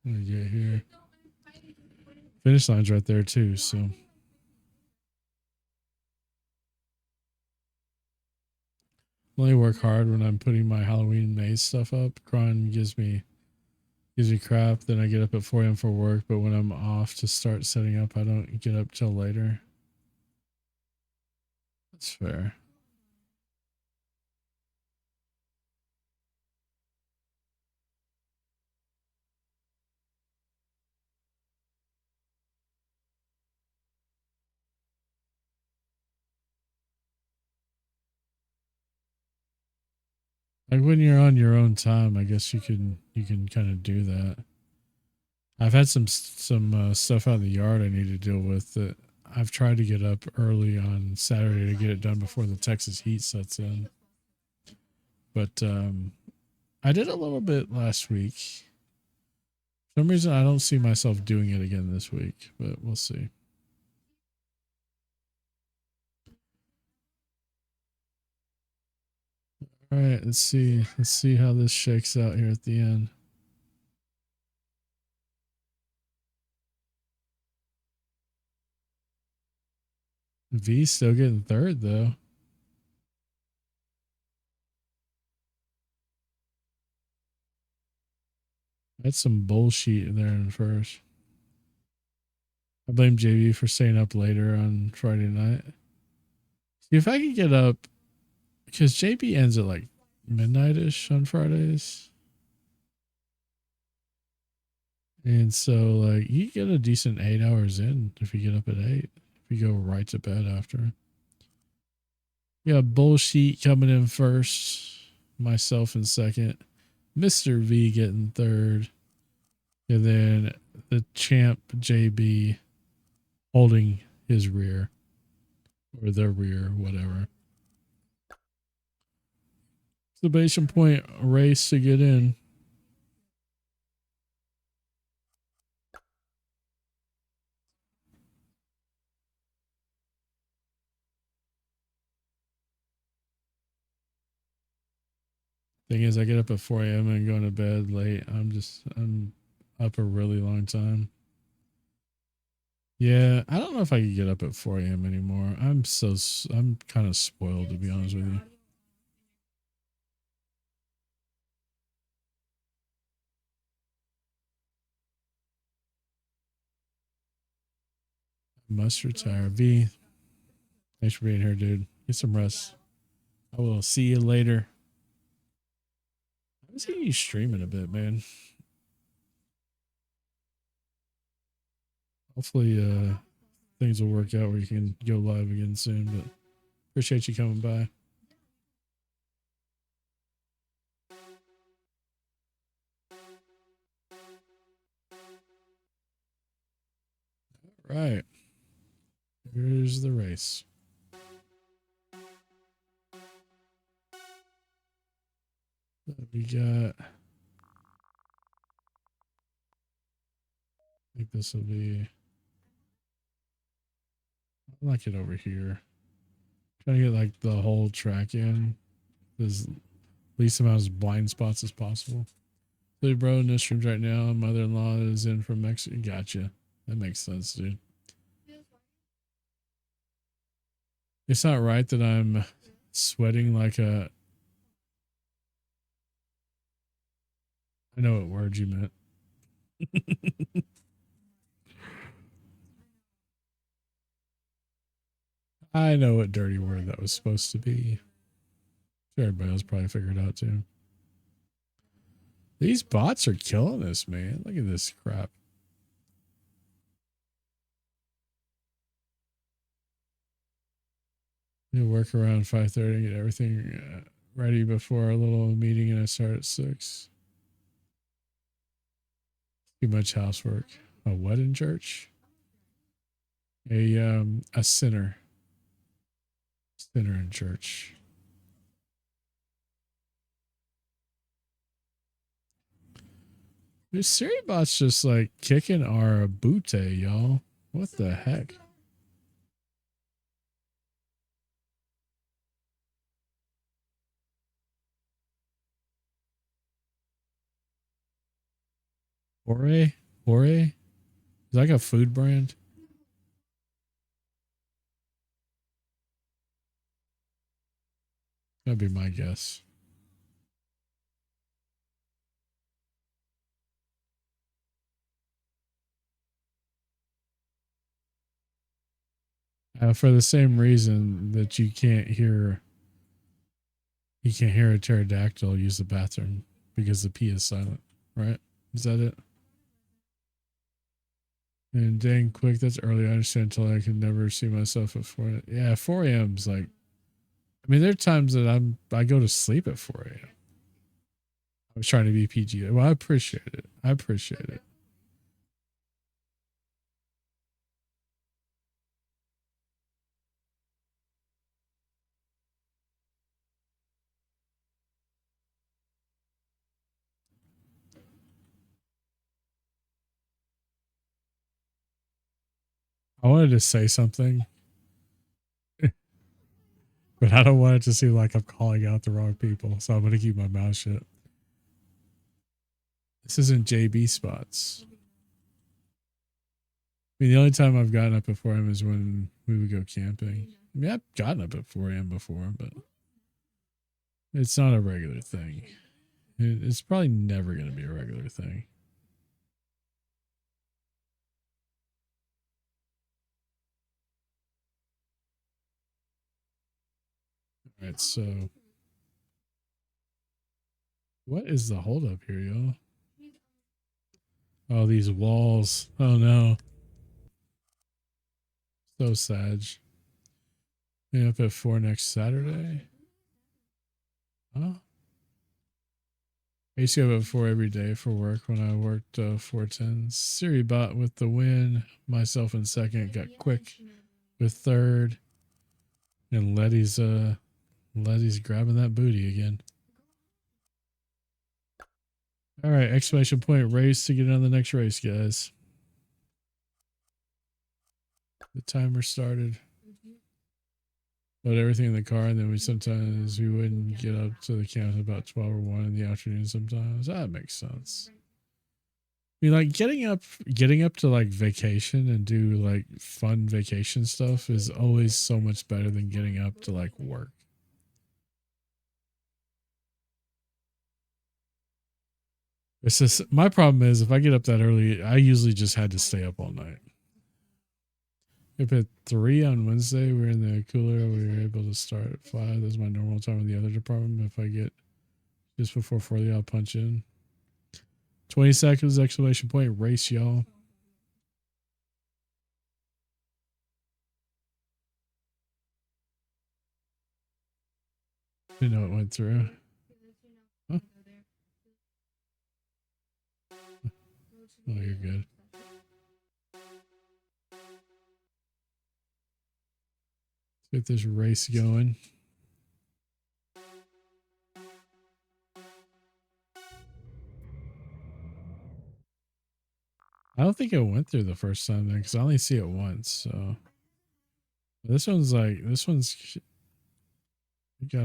I'm gonna get here. Finish line's right there too, so only work hard when I'm putting my Halloween maze stuff up. Cron gives me crap. Then I get up at 4 a.m. for work, but when I'm off to start setting up, I don't get up till later. That's fair. Like when you're on your own time, I guess you can kind of do that. I've had some stuff out in the yard I need to deal with that I've tried to get up early on Saturday to get it done before the Texas heat sets in. But I did a little bit last week. For some reason I don't see myself doing it again this week, but we'll see. All right, let's see how this shakes out here at the end. V still getting third though. That's some bullshit in there in first. I blame JB for staying up later on Friday night. See if I could get up, because JB ends at like midnight-ish on Fridays. And so like you get a decent 8 hours in if you get up at 8. If you go right to bed after. We got bullshit coming in first. Myself in second. Mr. V getting third. And then the champ JB holding his rear. Or their rear, whatever. Exclamation point race to get in. Thing is, I get up at 4 a.m. and go to bed late. I'm up a really long time. Yeah, I don't know if I could get up at 4 a.m. anymore. I'm kind of spoiled, to be honest with you. Must retire. V, thanks for being here, dude. Get some rest. I will see you later. I haven't seen you streaming a bit, man. Hopefully, things will work out where you can go live again soon, but appreciate you coming by. right. Here's the race. We got, I think this will be, I like it over here. Trying to get like the whole track in. There's least amount of blind spots as possible. So, bro, no streams right now. Mother-in-law is in from Mexico. Gotcha. That makes sense, dude. It's not right that I'm sweating like a... I know what word you meant. I know what dirty word that was supposed to be. Sure, everybody else probably figured out too. These bots are killing us, man. Look at this crap. You work around 5:30 and get everything ready before our little meeting, and I start at 6. Too much housework. A what in church? A sinner. Sinner in church. This Siri bot's just like kicking our booty, y'all. What the heck? Ore? Ore? Is that like a food brand? That'd be my guess. For the same reason that you can't hear a pterodactyl use the bathroom because the P is silent, right? Is that it? And dang quick, that's early. I understand until I can never see myself at 4. Yeah, 4 a.m.'s like, I mean, there are times that I go to sleep at 4 a.m. I was trying to be PG. Well, I appreciate it. I appreciate it. I wanted to say something, but I don't want it to seem like I'm calling out the wrong people. So I'm going to keep my mouth shut. This isn't JB spots. I mean, the only time I've gotten up at 4 a.m. is when we would go camping. I mean, I've gotten up at 4 a.m. before, but it's not a regular thing. It's probably never going to be a regular thing. All right, so what is the holdup here, y'all? Oh, these walls. Oh no. So sad. Being up at 4 next Saturday. Huh? I used to go up at 4 every day for work when I worked 410. Siri bot with the win. Myself in second. Got quick with third. And Letty's grabbing that booty again. All right, exclamation point race to get on the next race, guys. The timer started. Load everything in the car, and then we wouldn't get up to the camp until about 12 or 1 in the afternoon sometimes. That makes sense. I mean, like getting up to like vacation and do like fun vacation stuff is always so much better than getting up to like work. It's just my problem is if I get up that early, I usually just had to stay up all night. Up at 3 on Wednesday, we were in the cooler. We were able to start at 5. That's my normal time in the other department. If I get just before 40, I'll punch in. 20 seconds, exclamation point, race, y'all. Didn't know it went through. Huh? Oh, you're good. Get this race going. I don't think it went through the first time then because I only see it once. So this one's got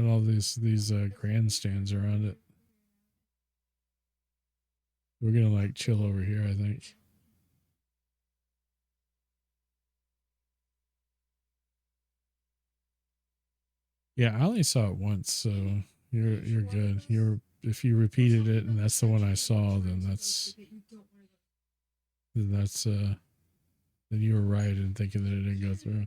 all these grandstands around it. We're gonna like chill over here, I think. Yeah, I only saw it once, so you're good. If you repeated it and that's the one I saw, then then you were right in thinking that it didn't go through.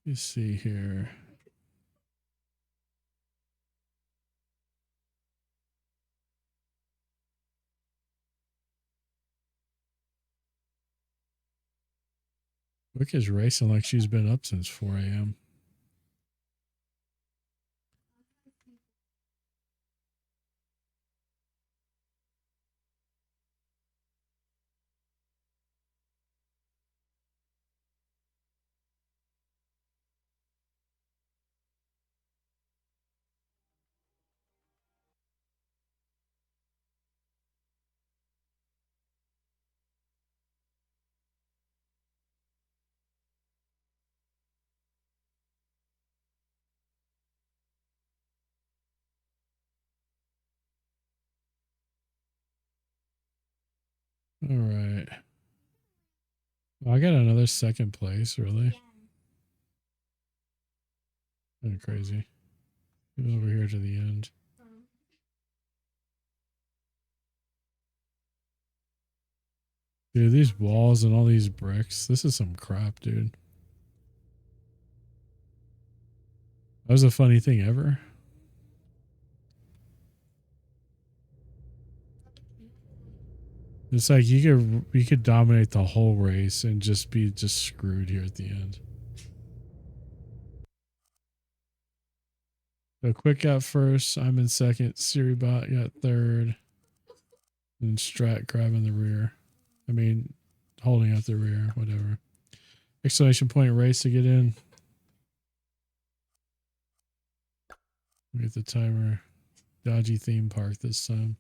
You see here. Wick is racing like she's been up since 4 a.m. All right. Well, I got another second place, really. Kind of crazy. Over here to the end. Dude, these walls and all these bricks. This is some crap, dude. That was the funny thing ever. It's like you could dominate the whole race and just be screwed here at the end. So Quick got first. I'm in second. Siribot got third. And Strat grabbing the rear. I mean, holding up the rear, whatever. Exclamation point race to get in. Get the timer. Dodgy theme park this time.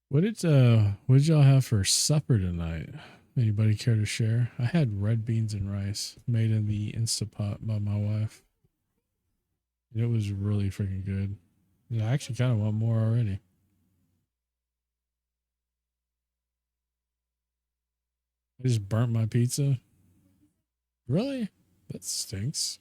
What did y'all have for supper tonight? Anybody care to share? I had red beans and rice made in the Instapot by my wife. It was really freaking good. I actually kind of want more already. I just burnt my pizza. Really? That stinks.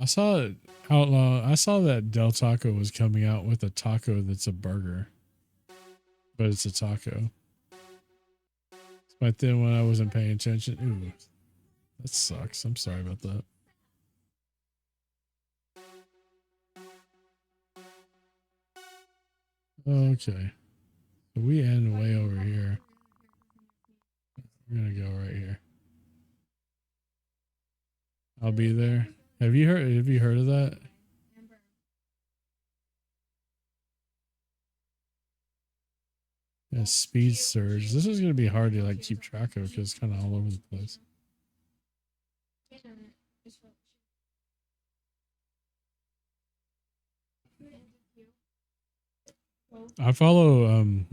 I saw it outlaw. I saw that Del Taco was coming out with a taco that's a burger, but it's a taco. But then when I wasn't paying attention, ooh, that sucks. I'm sorry about that. Okay. So we end way over here. We're gonna go right here. I'll be there. Have you heard of that? Yeah, speed surge. This is gonna be hard to like keep track of because it's kind of all over the place. I follow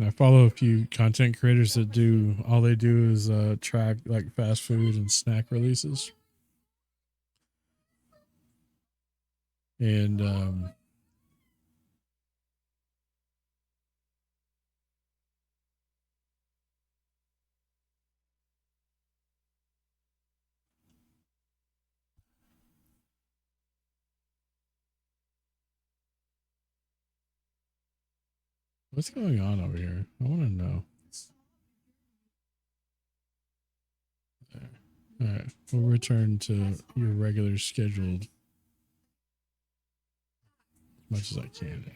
a few content creators that do all they do is track like fast food and snack releases. And what's going on over here? I want to know. There. All right, we'll return to your regular scheduled as much as I can.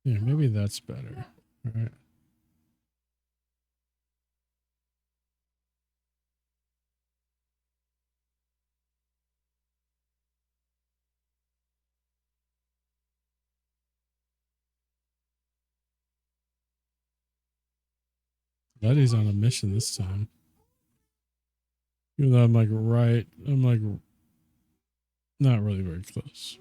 Yeah, maybe that's better. All right. Letty's on a mission this time. Even though I'm like not really very close.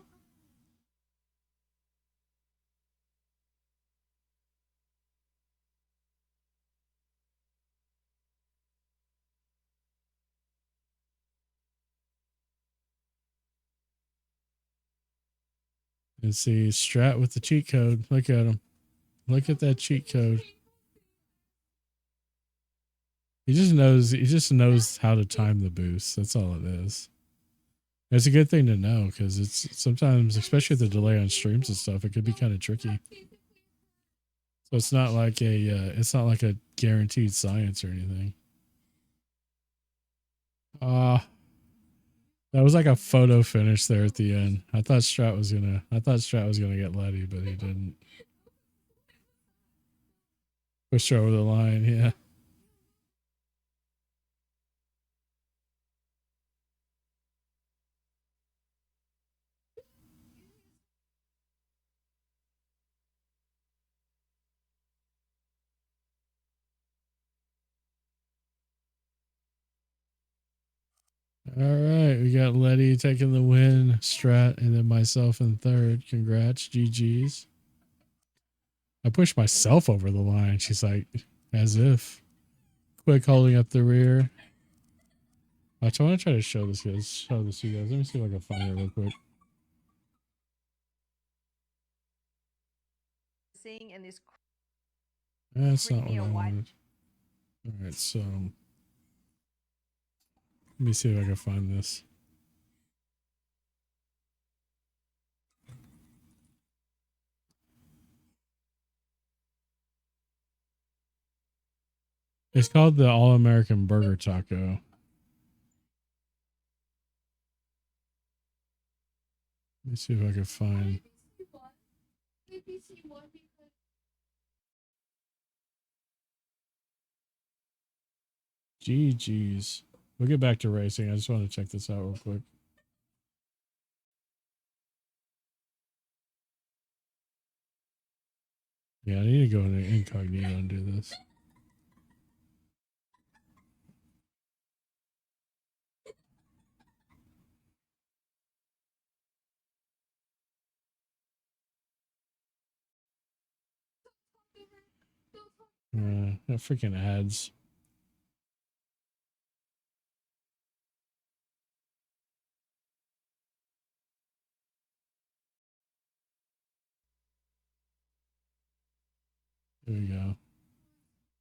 And see Strat with the cheat code. Look at him. Look at that cheat code. He just knows how to time the boost. That's all it is. It's a good thing to know because it's sometimes, especially the delay on streams and stuff, it could be kind of tricky. So it's not like a guaranteed science or anything. That was like a photo finish there at the end. I thought Strat was gonna get Letty, but he didn't. Pushed her over the line, yeah. All right, we got Letty taking the win, Strat, and then myself in third. Congrats, GG's. I pushed myself over the line. She's like, as if. Quick holding up the rear. I want to try to show this to you guys. Let me see if I can find it real quick. Seeing in this. That's not what I wanted. All right, so let me see if I can find this. It's called the All-American Burger Taco. Let me see if I can find. GG's. We'll get back to racing. I just want to check this out real quick. Yeah, I need to go into incognito and do this. That freaking ads. There we go.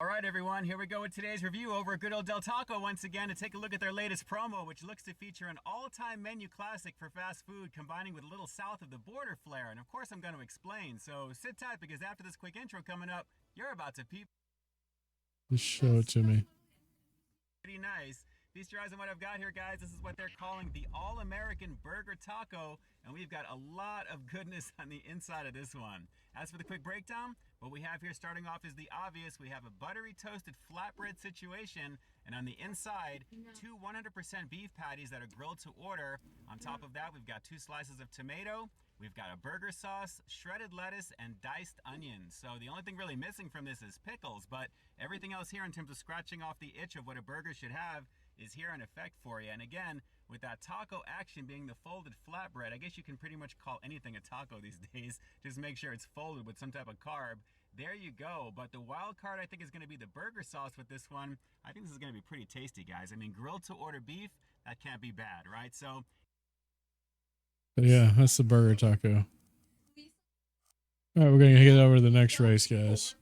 All right, everyone, here we go with today's review over at good old Del Taco once again to take a look at their latest promo, which looks to feature an all-time menu classic for fast food combining with a little south of the border flair. And of course, I'm going to explain. So sit tight because after this quick intro coming up, you're about to peep. Just show it to me. Pretty nice. Feast your eyes on what I've got here, guys. This is what they're calling the All-American Burger Taco, and we've got a lot of goodness on the inside of this one. As for the quick breakdown, what we have here starting off is the obvious. We have a buttery toasted flatbread situation, and on the inside, two 100% beef patties that are grilled to order. On top of that, we've got 2 slices of tomato. We've got a burger sauce, shredded lettuce, and diced onions. So the only thing really missing from this is pickles, but everything else here in terms of scratching off the itch of what a burger should have is here in effect for you. And again, with that taco action being the folded flatbread, I guess you can pretty much call anything a taco these days. Just make sure it's folded with some type of carb. There you go. But the wild card, I think, is going to be the burger sauce with this one. I think this is going to be pretty tasty, guys. I mean, grilled to order beef, that can't be bad, right? So But yeah, that's the burger taco. All right, we're going to get over to the next race, guys.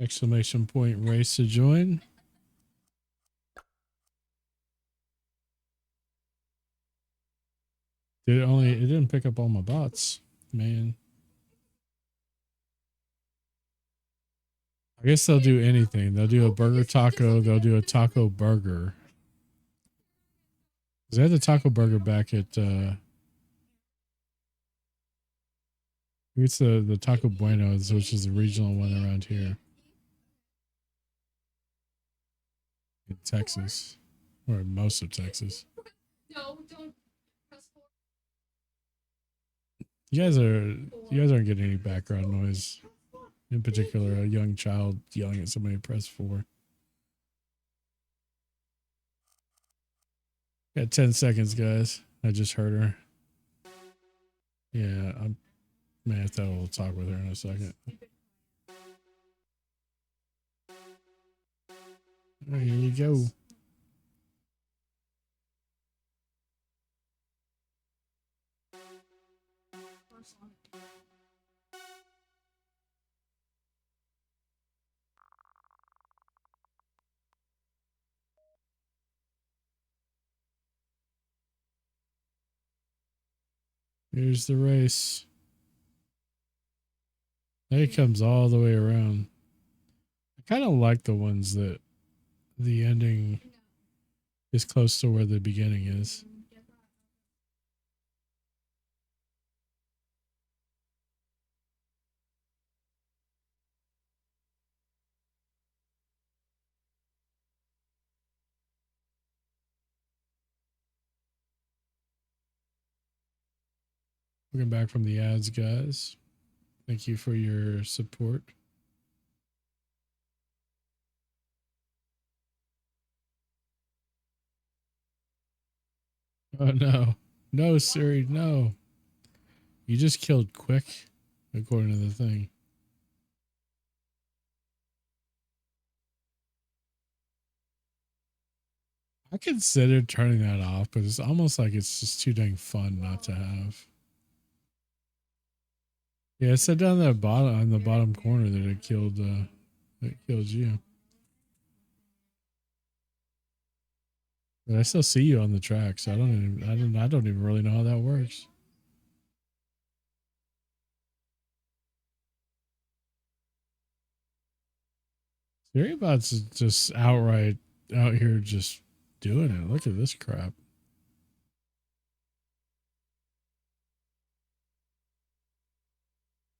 Exclamation point race to join. It didn't pick up all my bots, man. I guess they'll do anything. They'll do a burger taco. They'll do a taco burger. They had the taco burger back at it's the Taco Buenos, which is the regional one around here in Texas, or most of Texas. You guys aren't getting any background noise. In particular, a young child yelling at somebody press 4. Got 10 seconds, guys. I just heard her. Yeah, I may have to have a little talk with her in a second. There you go. Here's the race. It comes all the way around. I kind of like the ones that the ending is close to where the beginning is. Welcome back from the ads, guys. Thank you for your support. Oh no. No, Siri, no. You just killed Quick, according to the thing. I considered turning that off, but it's almost like it's just too dang fun not to have. Yeah, it said down there bottom on the bottom corner that it killed you. But I still see you on the track, so I don't even really know how that works. SiriBot's just outright out here just doing it. Look at this crap.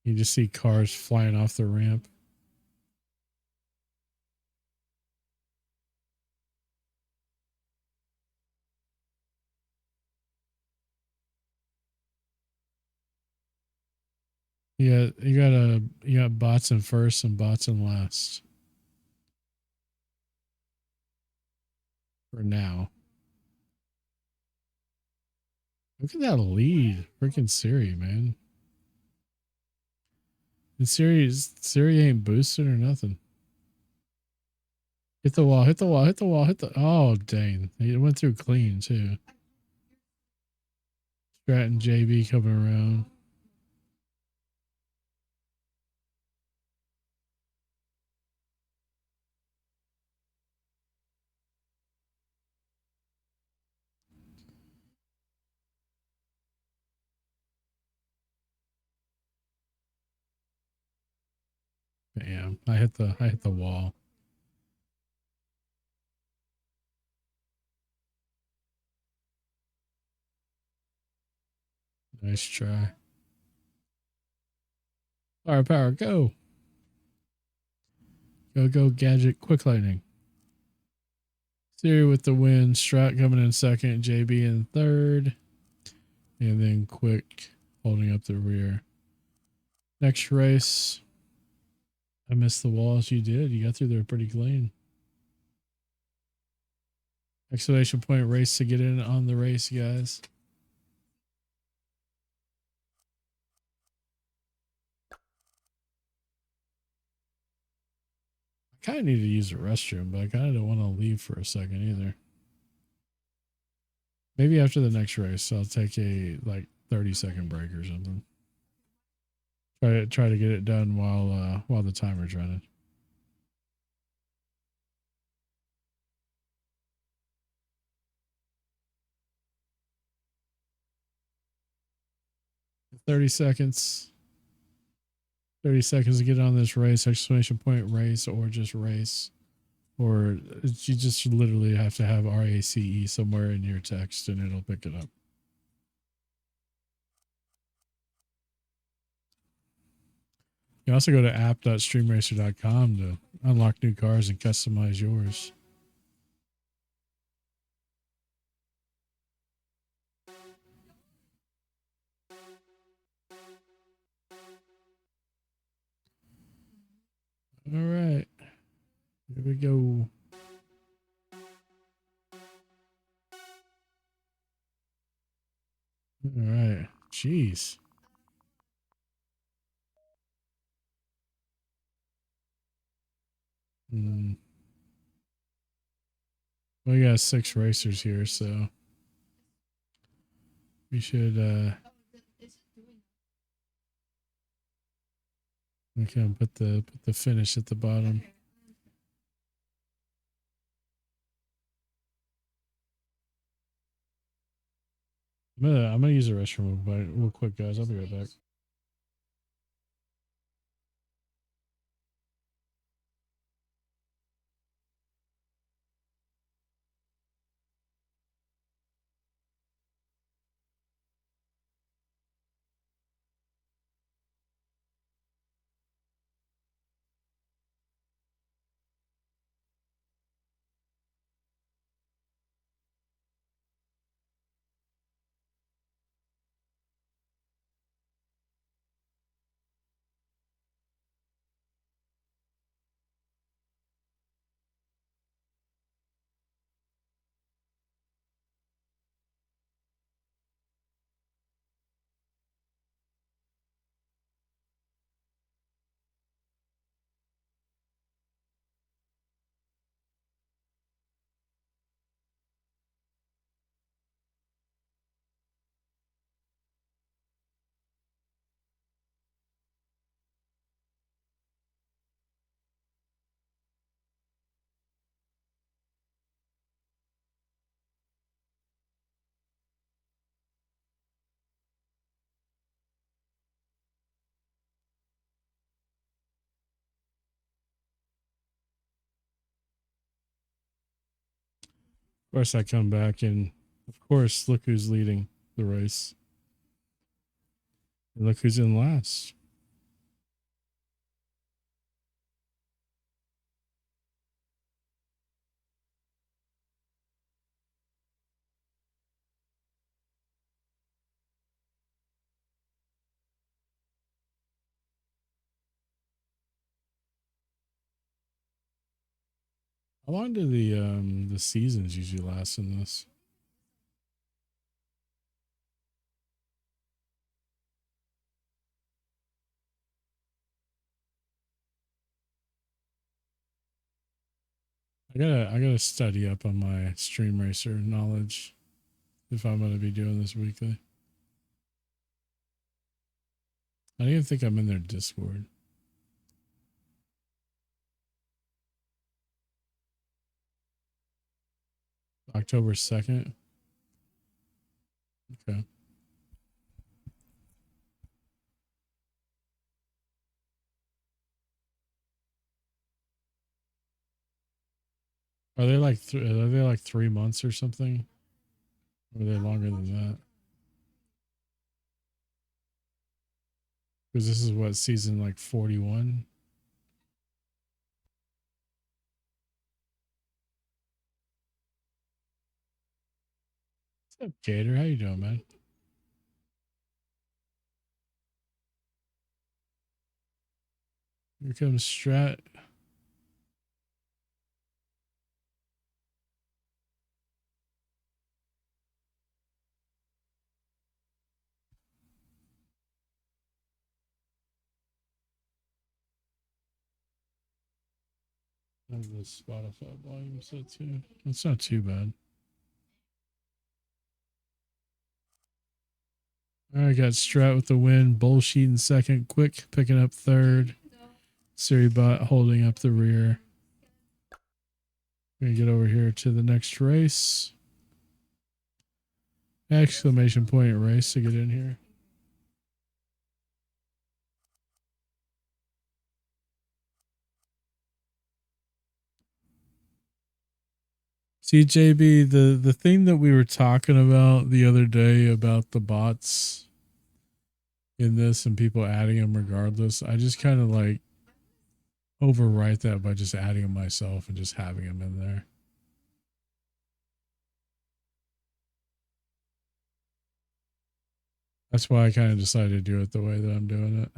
You just see cars flying off the ramp. Yeah, you got bots in first and bots in last. For now. Look at that lead. Freaking Siri, man. And Siri ain't boosted or nothing. Hit the wall, hit the wall, hit the wall, hit the oh dang. It went through clean too. Strat and JB coming around. Bam. I hit the wall. Nice try. Firepower, go. Go, go, gadget, quick lightning. Siri with the win. Strat coming in second. JB in third. And then Quick holding up the rear. Next race. I missed the walls. You did. You got through there pretty clean. Exclamation point race to get in on the race, guys. I kind of need to use the restroom, but I kind of don't want to leave for a second either. Maybe after the next race, I'll take a like 30-second break or something. Try to get it done while the timer's running. $30 seconds. 30 seconds to get on this race, exclamation point race, or just race. Or you just literally have to have RACE somewhere in your text and it'll pick it up. You also go to app.streamracer.com to unlock new cars and customize yours. All right. Here we go. All right. Jeez. We got 6 racers here, so we should we can put the finish at the bottom. I'm gonna use the restroom real quick, guys. I'll be right back. Of course, I come back and, of course, look who's leading the race. And look who's in last. How long do the seasons usually last in this? I gotta study up on my Stream Racer knowledge if I'm gonna be doing this weekly. I don't even think I'm in their Discord. October 2nd. Okay. Are they like 3 months or something? Or are they longer than that? Because this is what, season like 41? What's up, Gator? How you doing, man? Here comes Strat. I have the Spotify volume set too. It's not too bad. All right, got Strat with the win. Bullshit in second. Quick picking up third. Suribot holding up the rear. Gonna get over here to the next race. Exclamation point race to get in here. See, JB, the thing that we were talking about the other day about the bots in this and people adding them regardless, I just kind of like overwrite that by just adding them myself and just having them in there. That's why I kind of decided to do it the way that I'm doing it.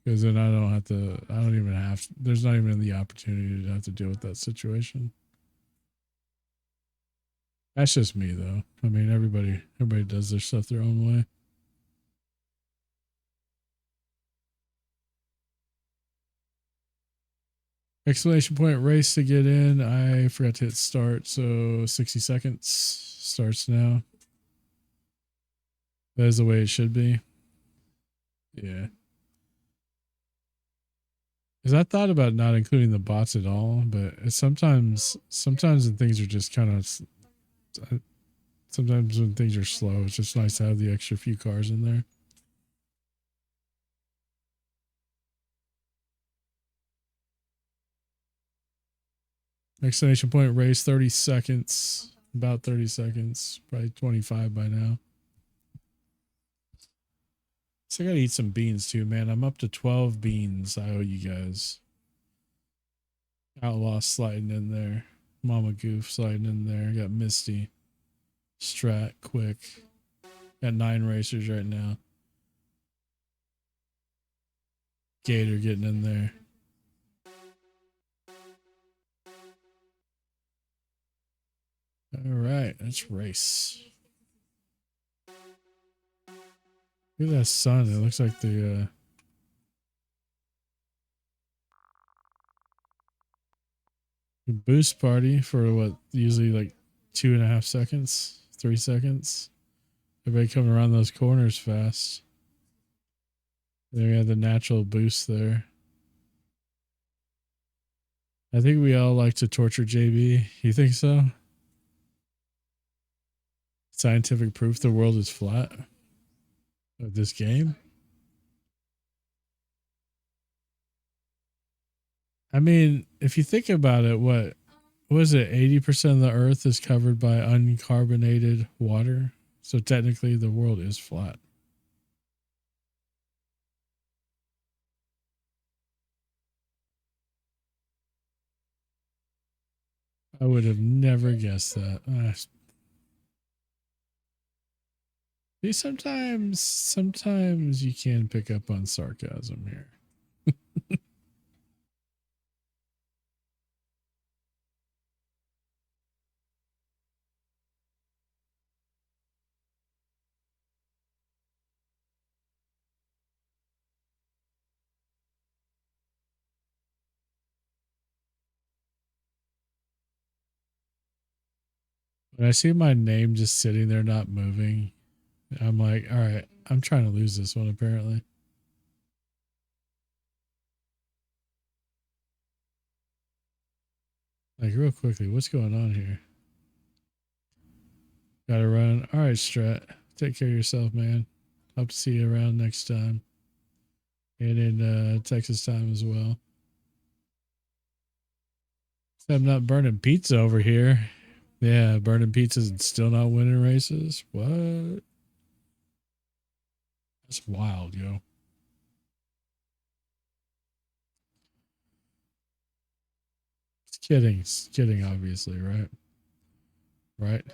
Because then I don't even have, there's not even the opportunity to have to deal with that situation. That's just me though. I mean, everybody does their stuff their own way. Exclamation point race to get in. I forgot to hit start, so 60 seconds starts now. That is the way it should be. Yeah. Because I thought about not including the bots at all, but it's sometimes when things are just kind of, sometimes when things are slow, it's just nice to have the extra few cars in there. Exclamation point race, 30 seconds. About 30 seconds. Probably 25 by now. So I gotta eat some beans too, man. I'm up to 12 beans. I owe you guys. Outlaw sliding in there. Mama Goof sliding in there. Got Misty. Strat, Quick. Got 9 racers right now. Gator getting in there. All right, let's race. Look at that sun. It looks like the boost party for what, usually like 2.5 seconds, 3 seconds. Everybody coming around those corners fast. Then we have the natural boost there. I think we all like to torture JB. You think so? Scientific proof the world is flat of this game? I mean, if you think about it, what was it? 80% of the earth is covered by uncarbonated water. So technically the world is flat. I would have never guessed that. See, sometimes you can pick up on sarcasm here. When I see my name just sitting there not moving, I'm like, all right, I'm trying to lose this one apparently. Like real quickly, what's going on here? Gotta run. All right, Strat. Take care of yourself, man. Hope to see you around next time. And in Texas time as well. I'm not burning pizza over here. Yeah, burning pizzas and still not winning races. What? That's wild, yo. It's kidding, obviously, right? Right.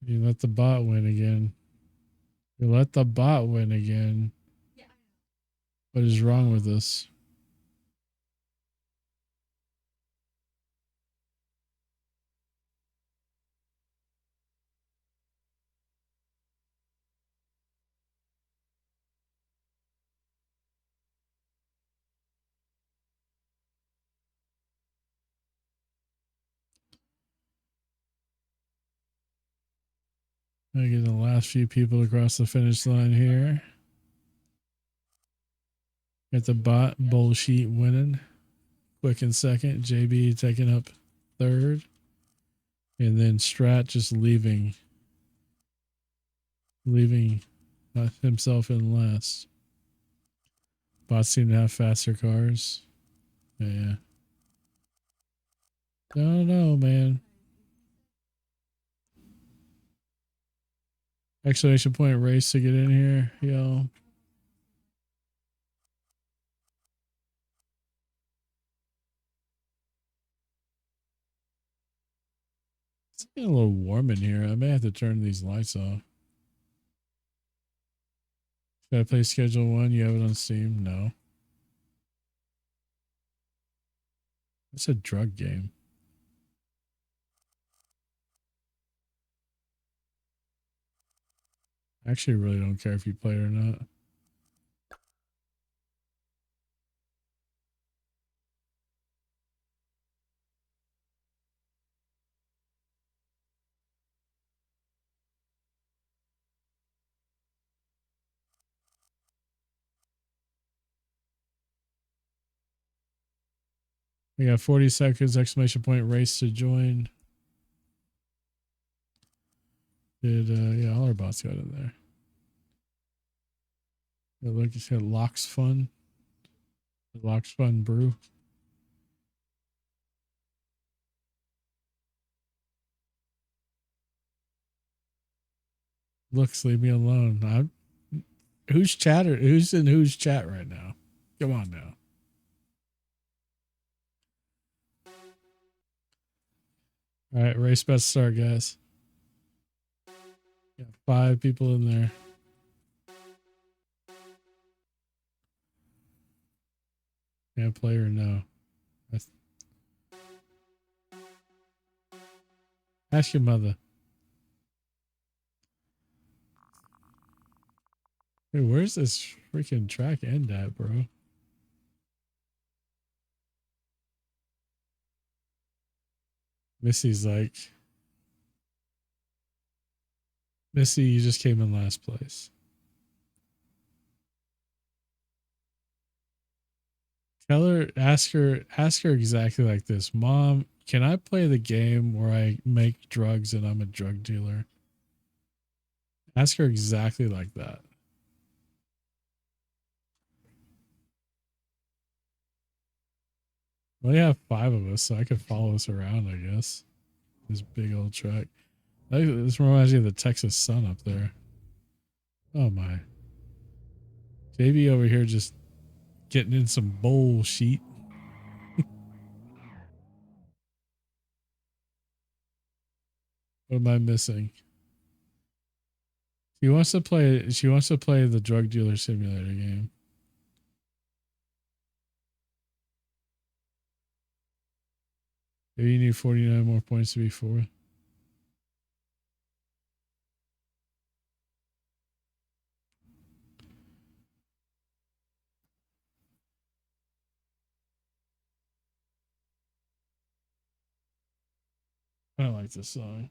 You let the bot win again. You let the bot win again. What is wrong with this? I get the last few people across the finish line here. Got the bot bullshit winning. Quick in second. JB taking up third. And then Strat just leaving himself in last. Bots seem to have faster cars. Yeah. Don't know, man. Exclamation point race to get in here, yo. It's getting a little warm in here. I may have to turn these lights off. Should I play Schedule 1? You have it on Steam? No. It's a drug game. I actually really don't care if you play it or not. We got 40 seconds, exclamation point race to join. Yeah, all our bots got in there. Look, it said Locks Fun. Locks Fun Brew. Looks, leave me alone. Who's in whose chat right now? Come on now. All right, race about to start, guys. Got 5 people in there. Can't play or no? Ask your mother. Hey, where's this freaking track end at, bro? Missy's like, Missy, you just came in last place. Tell her, ask her exactly like this. Mom, can I play the game where I make drugs and I'm a drug dealer? Ask her exactly like that. Well, you have 5 of us, so I could follow us around, I guess. This big old truck. This reminds me of the Texas sun up there. Oh my. JB over here just getting in some bullshit. What am I missing? She wants to play the drug dealer simulator game. Maybe you need 49 more points to be 4. I don't like this song.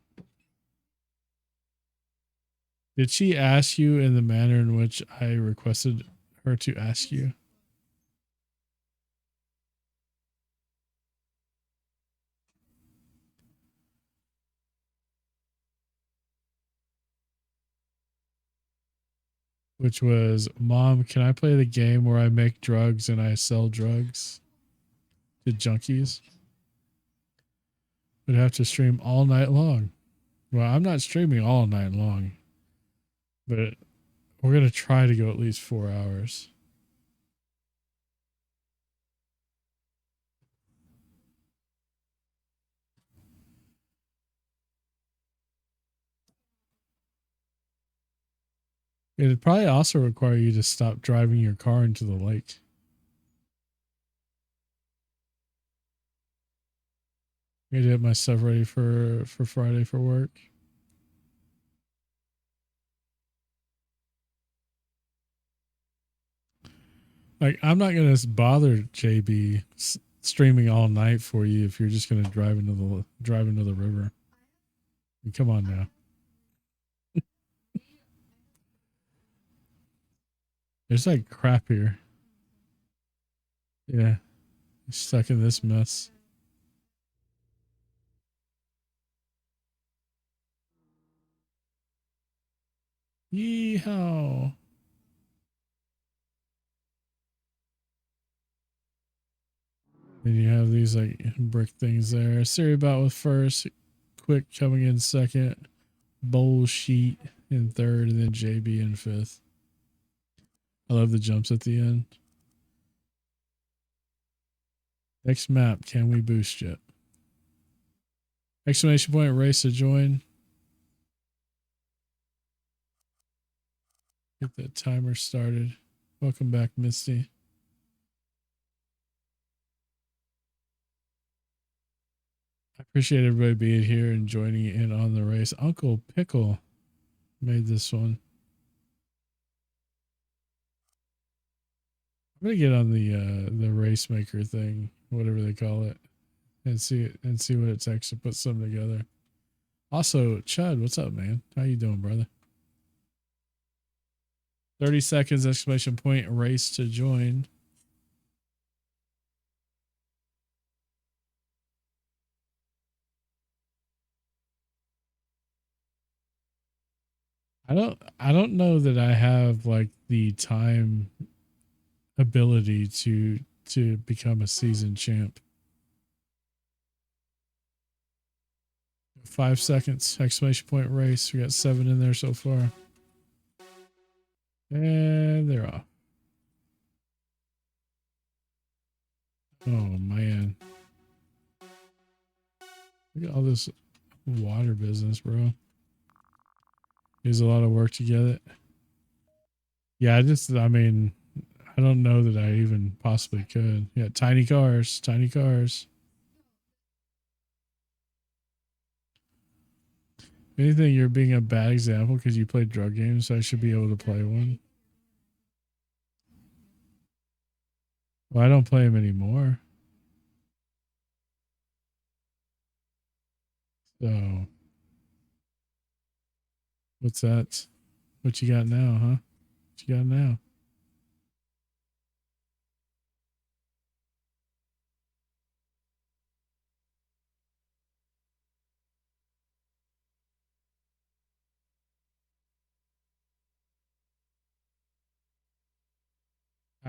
Did she ask you in the manner in which I requested her to ask you? Which was, Mom, can I play the game where I make drugs and I sell drugs to junkies? Would have to stream all night long. Well, I'm not streaming all night long, but we're going to try to go at least 4 hours. It'd probably also require you to stop driving your car into the lake. I gotta get my stuff ready for Friday for work. Like, I'm not gonna bother JB streaming all night for you if you're just gonna drive into the river. I mean, come on now. There's like crap here. Yeah, he's stuck in this mess. Yeehaw. And you have these like brick things there. Seriebot with first, Quick coming in second, Bowl Sheet in third, and then JB in fifth. I love the jumps at the end. Next map, can we boost yet? Exclamation point, race to join. Get that timer started. Welcome back, Misty. I appreciate everybody being here and joining in on the race. Uncle Pickle made this one. I'm gonna get on the race maker thing, whatever they call it, and see what it takes to put something together. Also, Chud, what's up, man? How you doing, brother? 30 seconds, exclamation point, race to join. I don't know that I have like the time ability to become a seasoned champ. 5 seconds, exclamation point, race. We got 7 in there so far. And they're off. Oh man. Look at all this water business, bro. There's a lot of work to get it. Yeah, I mean, I don't know that I even possibly could. Yeah, tiny cars, tiny cars. If anything, you're being a bad example because you play drug games, so I should be able to play one. Well, I don't play them anymore. So, what's that? What you got now, huh? What you got now?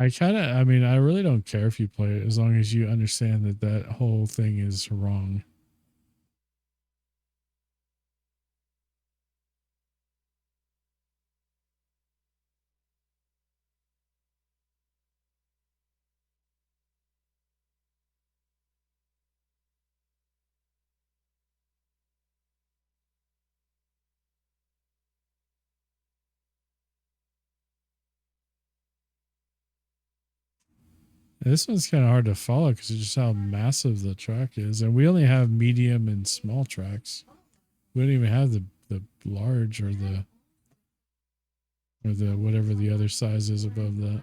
I mean, I really don't care if you play it as long as you understand that that whole thing is wrong. This one's kind of hard to follow because of just how massive the track is. And we only have medium and small tracks. We don't even have the large or the whatever the other size is above that.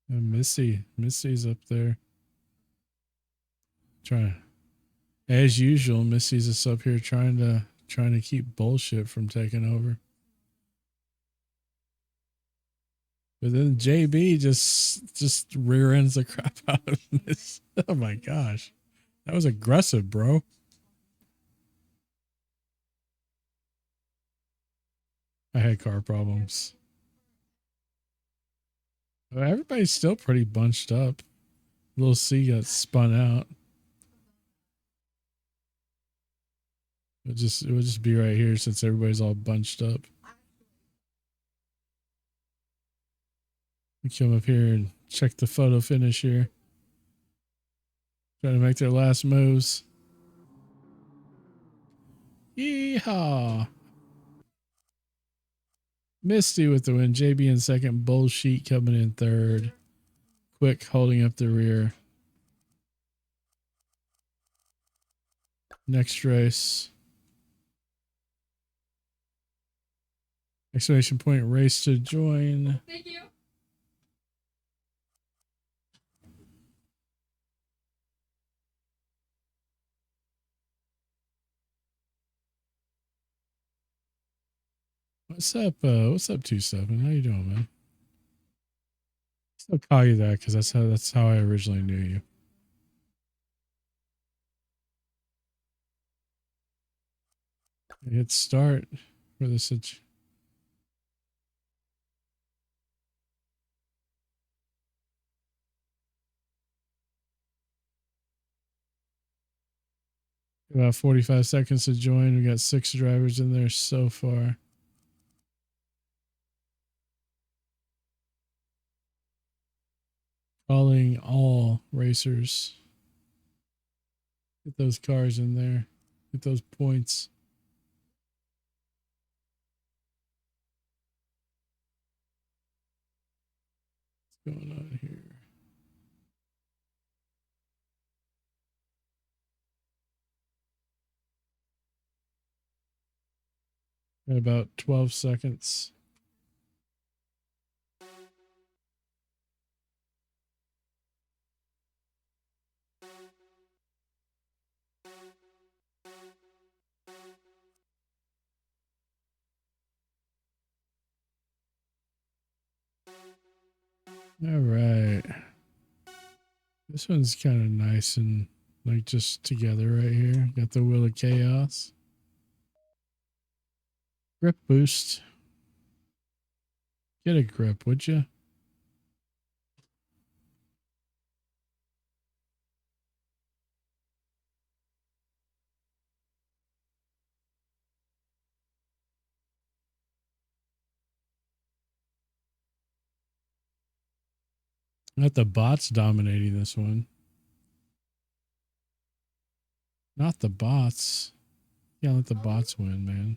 And Missy's up there. Trying, as usual, Missy's just up here trying to keep bullshit from taking over. But then JB just rear ends the crap out of this. Oh my gosh. That was aggressive, bro. I had car problems. Everybody's still pretty bunched up. Little C got spun out. It will just be right here since everybody's all bunched up. We come up here and check the photo finish here. Trying to make their last moves. Yeehaw! Misty with the win. JB in second. Bullshit coming in third. Quick holding up the rear. Next race. Exclamation point, race to join. Thank you. What's up? What's up, 27? How you doing, man? I'll call you that because that's how I originally knew you. Hit start for the about 45 seconds to join. We got 6 drivers in there so far. Calling all racers. Get those cars in there. Get those points. What's going on here? Got about 12 seconds. All right. This one's kind of nice and like just together right here. Got the Wheel of Chaos. Grip boost. Get a grip, would you? Not the bots dominating this one. Not the bots. Can't let the bots win, man.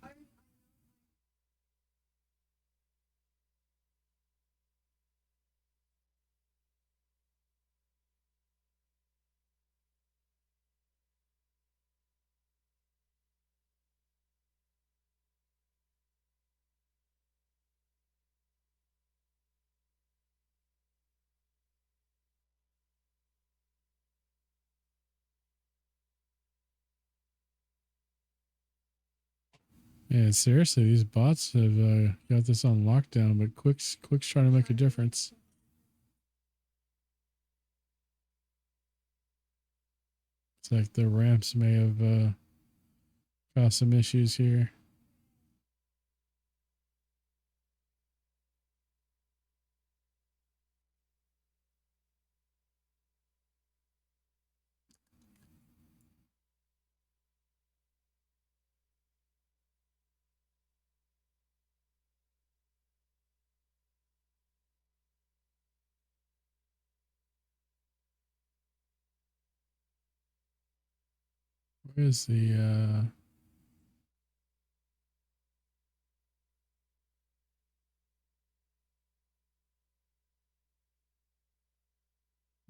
Yeah, seriously, these bots have got this on lockdown, but Quick's trying to make a difference. It's like the ramps may have caused some issues here. Where's the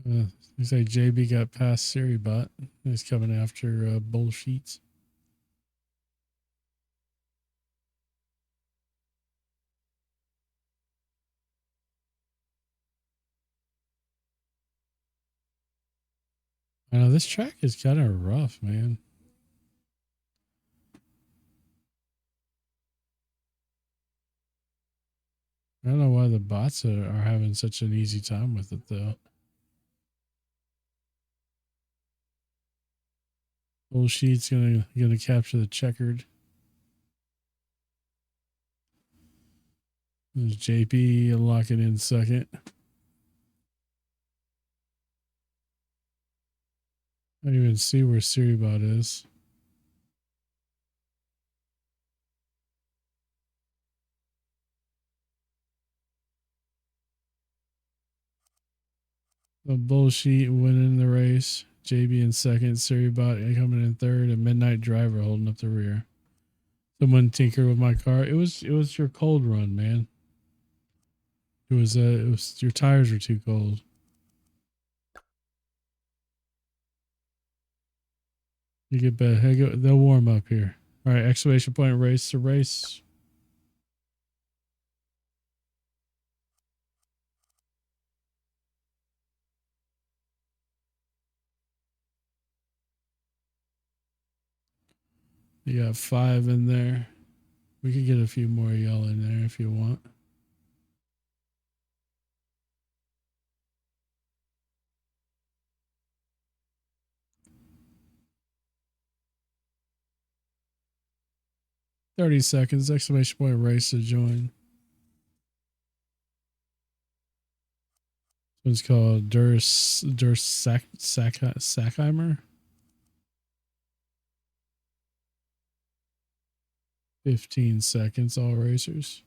looks like JB got past Siribot. He's coming after bullsheets. I know this track is kind of rough, man. I don't know why the bots are having such an easy time with it, though. Bullshit's gonna capture the checkered. There's JP locking in second. I don't even see where Siribot is. The bullshit winning the race. JB in second, Siribot coming in third, and Midnight Driver holding up the rear. Someone tinkered with my car. It was your cold run, man. It was your tires were too cold. You get better. Hey, they'll warm up here. All right, exclamation point race to race. You got 5 in there. We could get a few more of y'all in there if you want. $30 seconds, exclamation point race to join. It's called Sackheimer. 15 seconds, all racers.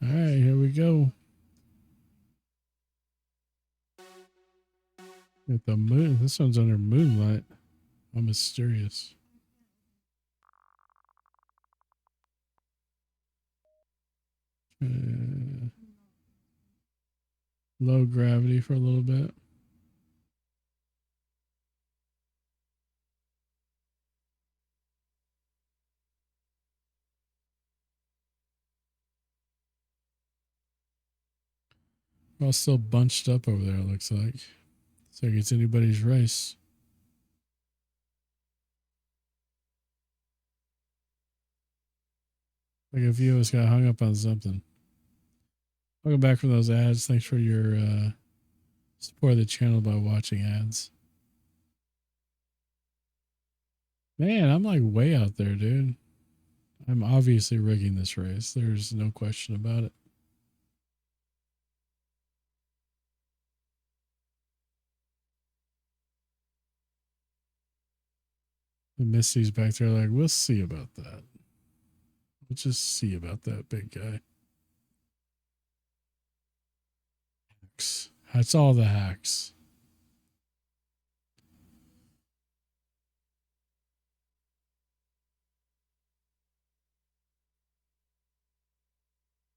All right, here we go. At the moon. This one's under moonlight. How mysterious. Low gravity for a little bit. We're all still bunched up over there, it looks like. It's like it's anybody's race. Like a few of us got hung up on something. Welcome back from those ads. Thanks for your support of the channel by watching ads. Man, I'm like way out there, dude. I'm obviously rigging this race. There's no question about it. The Misty's back there like, we'll see about that. We'll just see about that big guy. Hacks. That's all the hacks.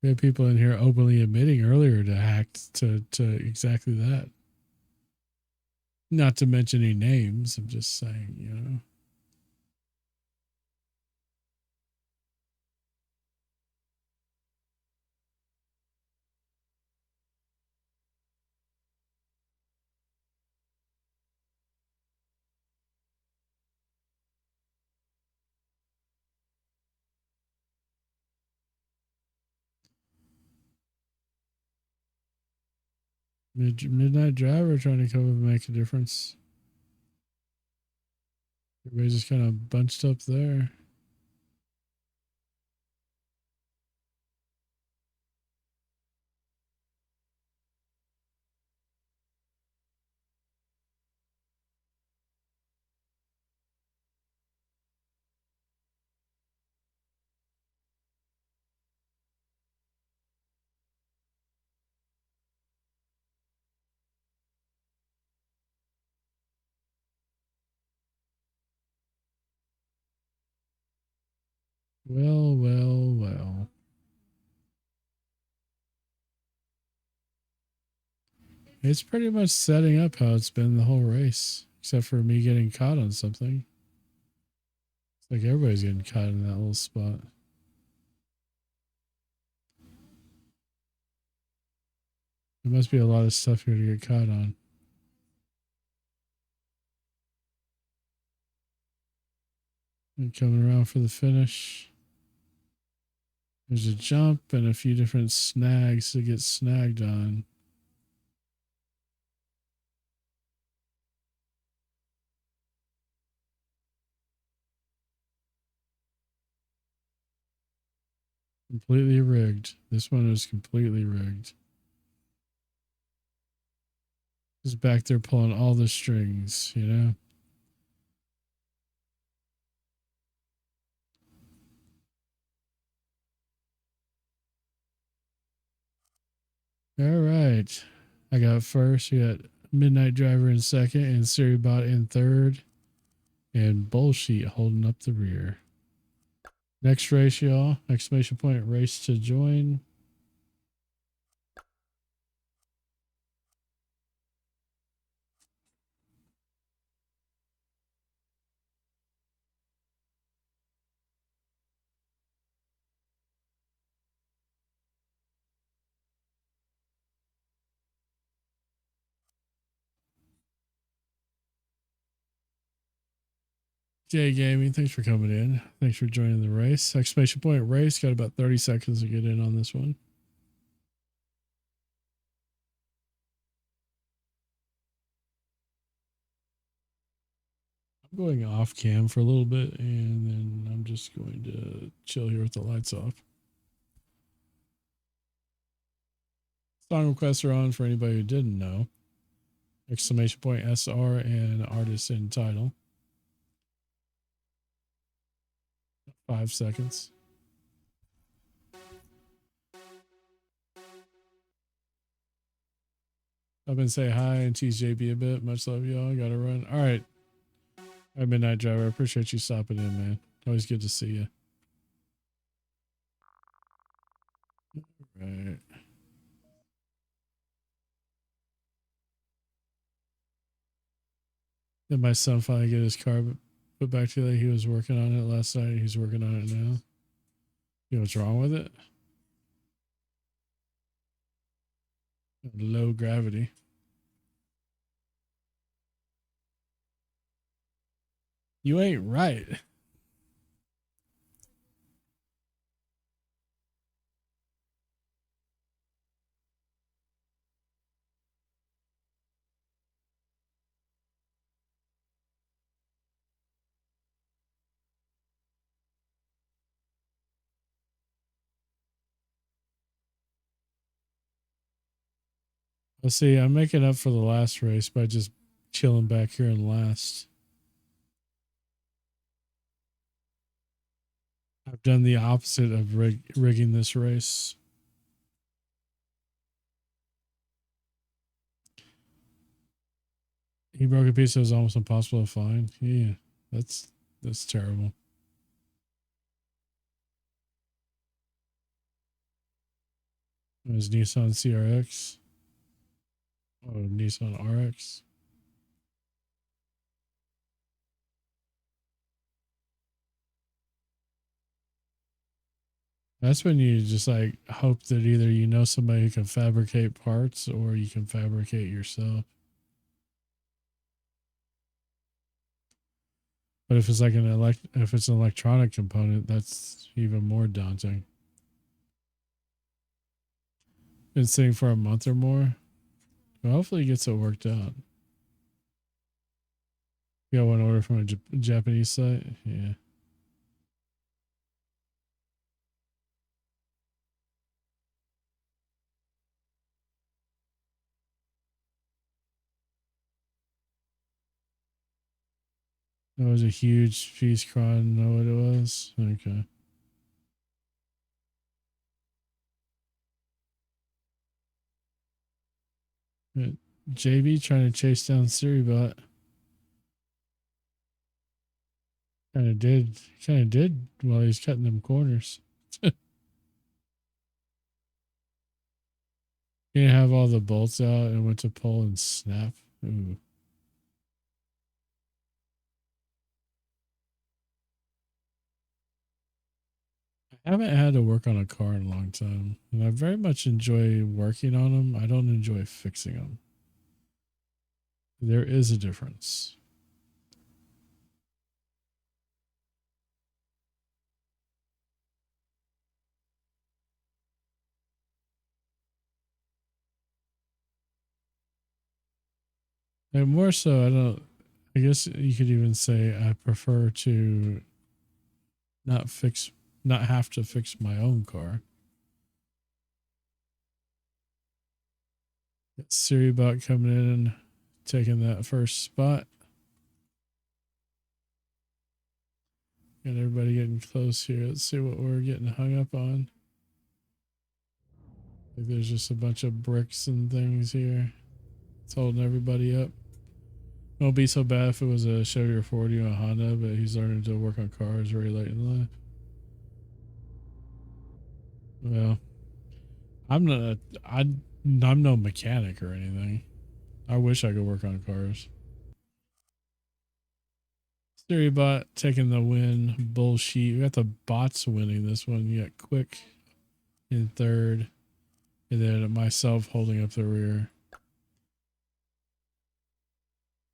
We had people in here openly admitting earlier to hack to exactly that. Not to mention any names. I'm just saying, you know. Midnight Driver trying to come up and make a difference. Everybody's just kind of bunched up there. Well, well, well. It's pretty much setting up how it's been the whole race, except for me getting caught on something. It's like everybody's getting caught in that little spot. There must be a lot of stuff here to get caught on. And coming around for the finish. There's a jump and a few different snags to get snagged on. Completely rigged. This one is completely rigged. Just back there pulling all the strings, you know? All right. I got first. You got Midnight Driver in second and Seribot in third. And Bullshit holding up the rear. Next race, y'all. Exclamation point race to join. Jay Gaming, thanks for coming in. Thanks for joining the race. Exclamation point race. Got about 30 seconds to get in on this one. I'm going off cam for a little bit, and then I'm just going to chill here with the lights off. Song requests are on for anybody who didn't know. Exclamation point SR and artist and title. 5 seconds. Up and say hi and tease JB a bit. Much love, y'all. Gotta run. All right. All right, Midnight Driver. I appreciate you stopping in, man. Always good to see you. All right. Did my son finally get his car put back together? He was working on it last night. He's working on it now. You know what's wrong with it? Low gravity. You ain't right. Let's see. I'm making up for the last race by just chilling back here in last. I've done the opposite of rigging this race. He broke a piece that was almost impossible to find. Yeah, that's terrible. It was Nissan CRX. Oh, Nissan RX. That's when you just like hope that either you know somebody who can fabricate parts or you can fabricate yourself. But if it's like if it's an electronic component, that's even more daunting. Been sitting for a month or more. Well, hopefully, it gets it worked out. You got one order from a Japanese site, yeah. That was a huge piece. Cron. Know what it was? Okay. JB trying to chase down Siribot. Kind of did while he's cutting them corners. He didn't have all the bolts out and went to pull and snap. Ooh. I haven't had to work on a car in a long time, and I very much enjoy working on them. I don't enjoy fixing them. There is a difference. And more so, I guess you could even say I prefer to not have to fix my own car. Siribot coming in and taking that first spot. Got everybody getting close here. Let's see what we're getting hung up on. Like there's just a bunch of bricks and things here. It's holding everybody up. It won't be so bad if it was a Chevy or Ford or a Honda, but he's learning to work on cars very late in life. Well, I'm no mechanic or anything. I wish I could work on cars. Siribot taking the win. Bullshit. We got the bots winning this one. You got Quick in third. And then myself holding up the rear.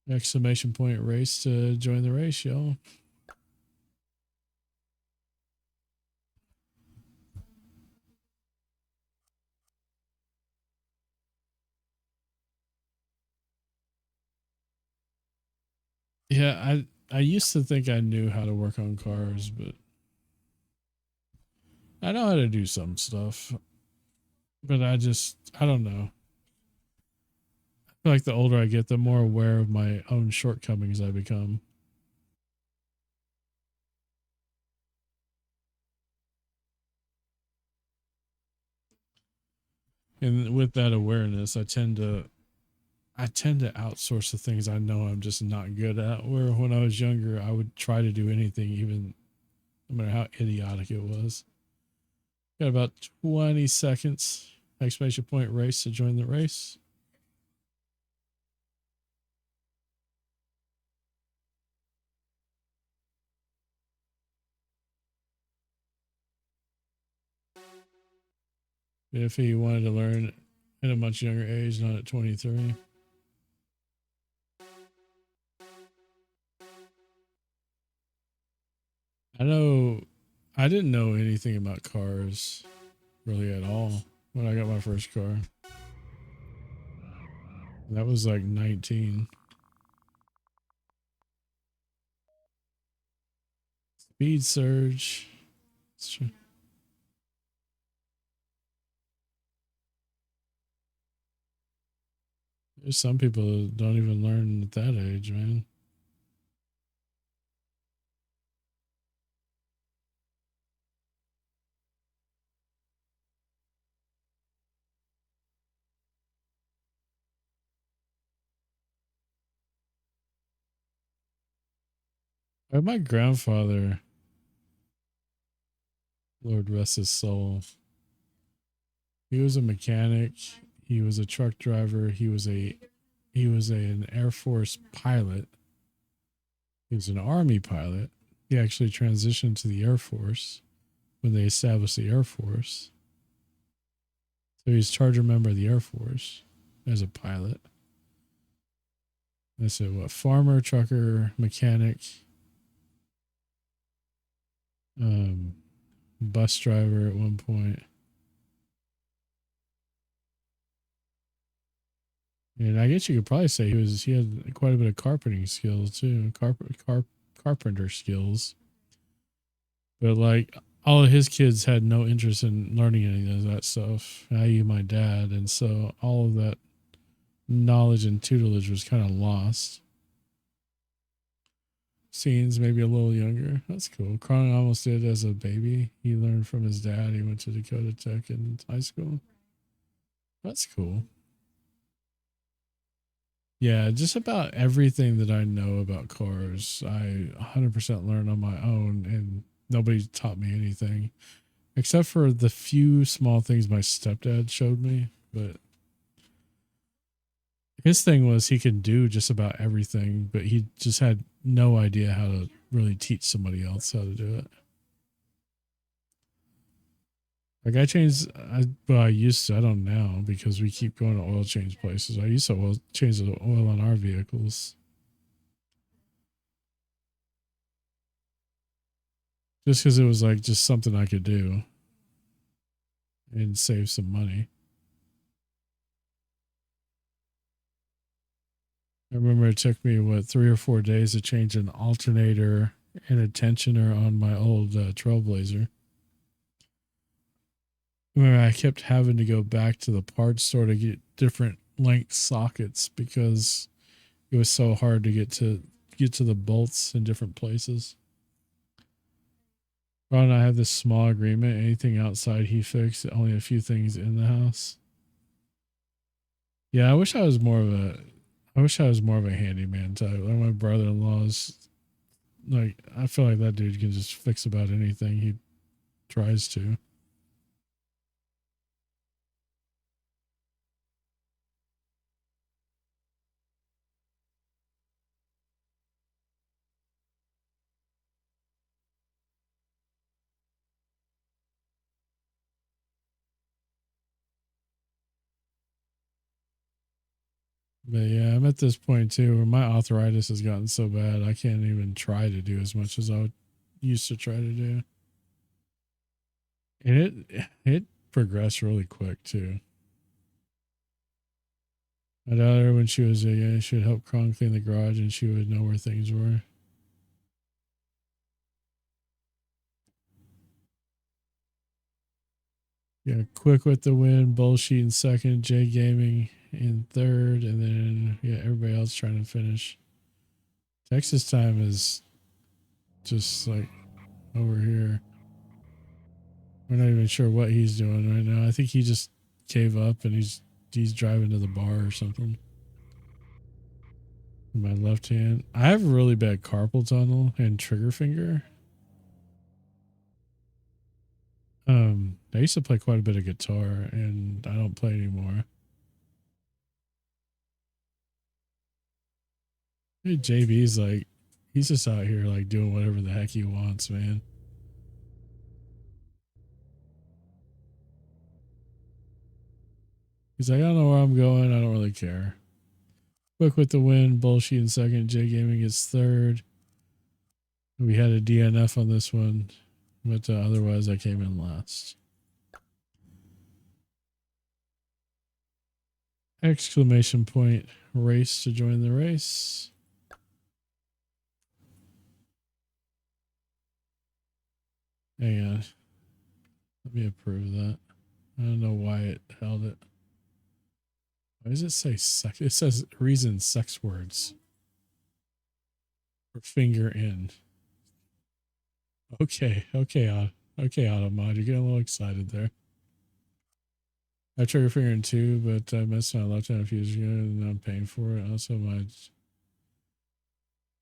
Exclamation point race to join the race, y'all. Yeah, I used to think I knew how to work on cars, but I know how to do some stuff. But I don't know. I feel like the older I get, the more aware of my own shortcomings I become. And with that awareness, I tend to outsource the things I know I'm just not good at. Where when I was younger, I would try to do anything, even no matter how idiotic it was. Got about 20 seconds. Exclamation point race to join the race. If he wanted to learn at a much younger age, not at 23. I know I didn't know anything about cars really at all when I got my first car. That was like 19. Speed surge. There's some people that don't even learn at that age, man. My grandfather, Lord rest his soul, he was a mechanic. He was a truck driver. An Air Force pilot. He was an Army pilot. He actually transitioned to the Air Force when they established the Air Force. So he's charger member of the Air Force as a pilot. I said, what? Farmer, trucker, mechanic, bus driver at one point. And I guess you could probably say he had quite a bit of carpenting skills too, carpenter skills. But like all of his kids had no interest in learning any of that stuff, i.e. my dad, and so all of that knowledge and tutelage was kind of lost. Scenes maybe a little younger. That's cool. Cronin almost did as a baby. He learned from his dad. He went to Dakota Tech in high school. That's cool. Yeah, just about everything that I know about cars, I 100% learned on my own, and nobody taught me anything except for the few small things my stepdad showed me. But his thing was he could do just about everything, but he just had no idea how to really teach somebody else how to do it. Like I used to, I don't now because we keep going to oil change places. I used to change the oil on our vehicles just because it was like just something I could do and save some money. I remember it took me 3 or 4 days to change an alternator and a tensioner on my old Trailblazer. Remember, I kept having to go back to the parts store to get different length sockets because it was so hard to get to the bolts in different places. Ron and I have this small agreement. Anything outside he fixed, only a few things in the house. Yeah, I wish I was more of a handyman type. Like my brother-in-law's like I feel like that dude can just fix about anything he tries to. But yeah, I'm at this point too where my arthritis has gotten so bad I can't even try to do as much as used to try to do. And it progressed really quick too. I doubt her when she was a she would help Kron clean the garage and she would know where things were. Yeah, Quick with the win, Bullshit in second, J Gaming in third, and then yeah, everybody else trying to finish. Texas time is just like over here. We're not even sure what he's doing right now. I think he just gave up and he's driving to the bar or something. In my left hand. I have really bad carpal tunnel and trigger finger. I used to play quite a bit of guitar and I don't play anymore. Hey, JB's like, he's just out here like doing whatever the heck he wants, man. He's like, I don't know where I'm going. I don't really care. Quick with the win. Bullshit in second. J Gaming is third. We had a DNF on this one, but otherwise I came in last. Exclamation point race to join the race. Hang on. Let me approve that. I don't know why it held it. Why does it say sex? It says reason sex words. Or finger in. Okay, Automod. You're getting a little excited there. I trigger finger in two, but I messed my left hand a few years ago and I'm paying for it. Also,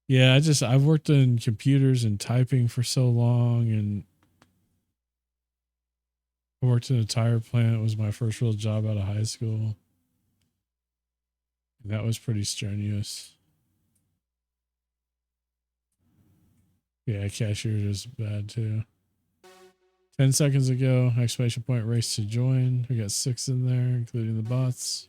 yeah, I've worked in computers and typing for so long, and I worked in a tire plant. It was my first real job out of high school. And that was pretty strenuous. Yeah, cashier is bad too. 10 seconds ago, exclamation point race to join. We got 6 in there, including the bots.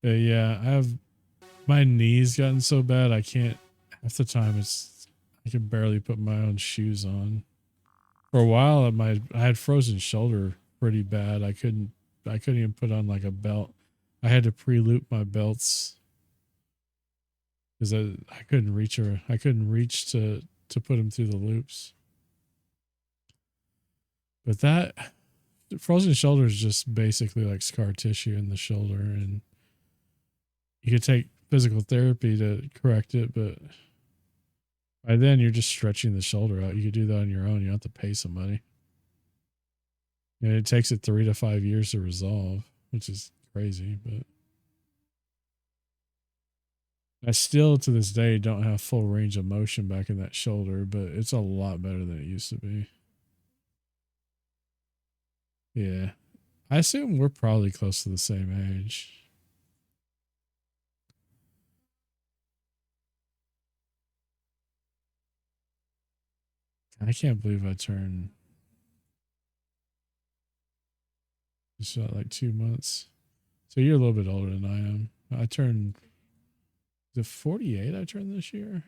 But yeah, I have my knees gotten so bad I can't half the time I can barely put my own shoes on. For a while I had frozen shoulder pretty bad. I couldn't even put on like a belt. I had to pre-loop my belts because I couldn't reach to put them through the loops. But that frozen shoulder is just basically like scar tissue in the shoulder, and you could take physical therapy to correct it, but by then you're just stretching the shoulder out. You could do that on your own. You don't have to pay somebody. And it takes it 3 to 5 years to resolve, which is crazy, but I still to this day don't have full range of motion back in that shoulder, but it's a lot better than it used to be. Yeah. I assume we're probably close to the same age. I can't believe I turned just like 2 months. So you're a little bit older than I am. I turned the 48 I turned this year.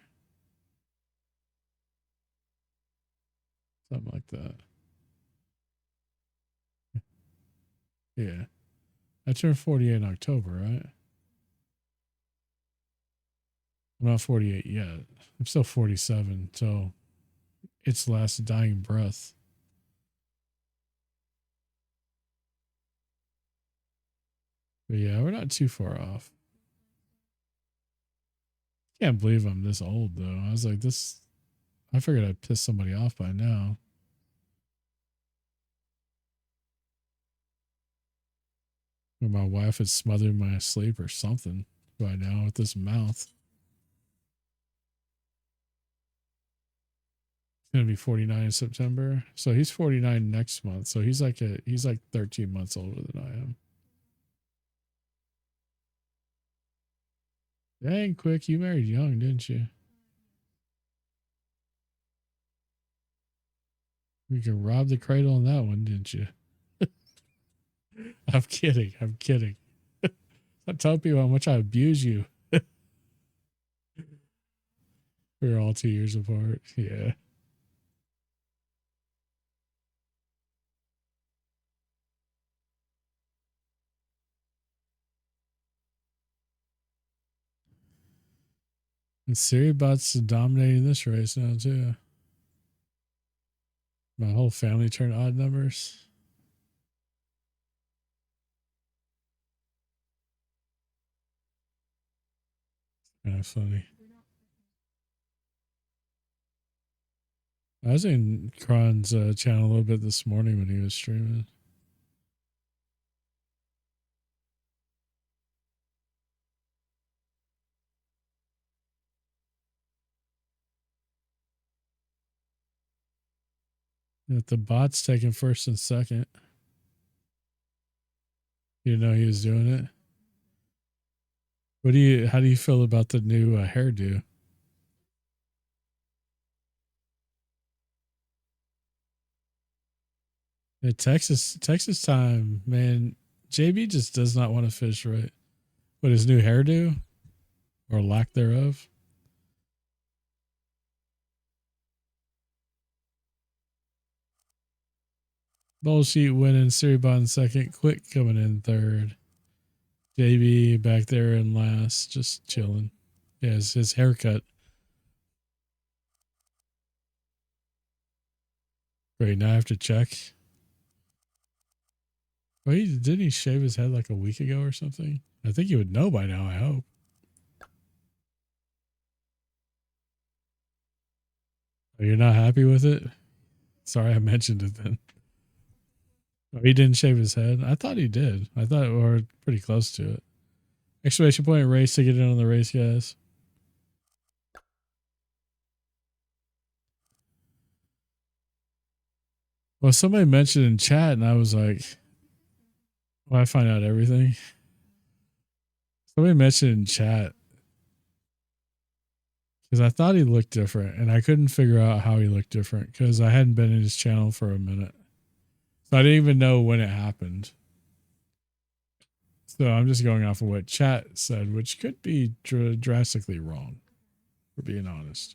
Something like that. Yeah. I turned 48 in October, right? I'm not 48 yet. I'm still 47 till its last dying breath. But yeah, we're not too far off. Can't believe I'm this old though. I was like, I figured I'd piss somebody off by now. Or my wife had smothered my sleep or something by now with this mouth. It's gonna be 49 in September. So he's 49 next month. So he's like 13 months older than I am. Dang, Quick, you married young, didn't you? You can rob the cradle on that one, didn't you? I'm kidding. I'm kidding. I tell people how much I abuse you. We're all 2 years apart. Yeah. And Siri bots dominating this race now too. My whole family turned odd numbers. Kind of funny. I was in Kron's channel a little bit this morning when he was streaming. If the bot's taking first and second. You didn't know he was doing it? How do you feel about the new hairdo? At Texas time, man, JB just does not want to fish right. What, his new hairdo? Or lack thereof? Bullshit winning, Siribot in second, Quick coming in third. JB back there in last, just chilling. Yeah, his haircut. Great, now I have to check. Well, didn't he shave his head like a week ago or something? I think you would know by now, I hope. Oh, you're not happy with it? Sorry I mentioned it then. Oh, he didn't shave his head? I thought he did. I thought we were pretty close to it. Exclamation point race to get in on the race, guys. Well, somebody mentioned in chat, and I was like, well, I find out everything. Somebody mentioned in chat because I thought he looked different, and I couldn't figure out how he looked different because I hadn't been in his channel for a minute. So I didn't even know when it happened. So I'm just going off of what chat said, which could be drastically wrong, for being honest.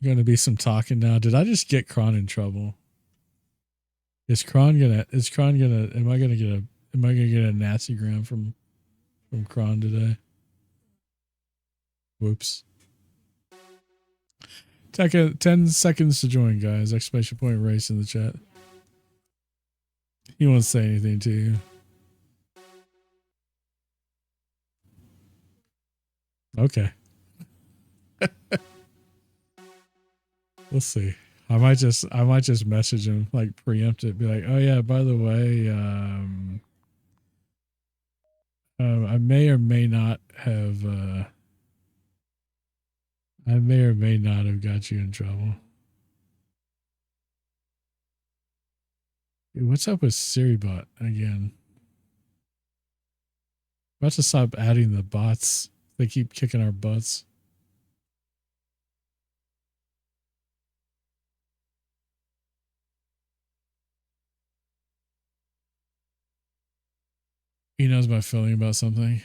Going to be some talking now. Did I just get Kron in trouble? Am I gonna get a nasty gram from Kron today? Whoops. 10 seconds to join, guys. Exclamation point race in the chat. He won't say anything to you. Okay. We'll see. I might just message him, like preempt it, be like, oh yeah, by the way, I may or may not have got you in trouble. Dude, what's up with SiriBot again? About to stop adding the bots. They keep kicking our butts. He knows my feeling about something.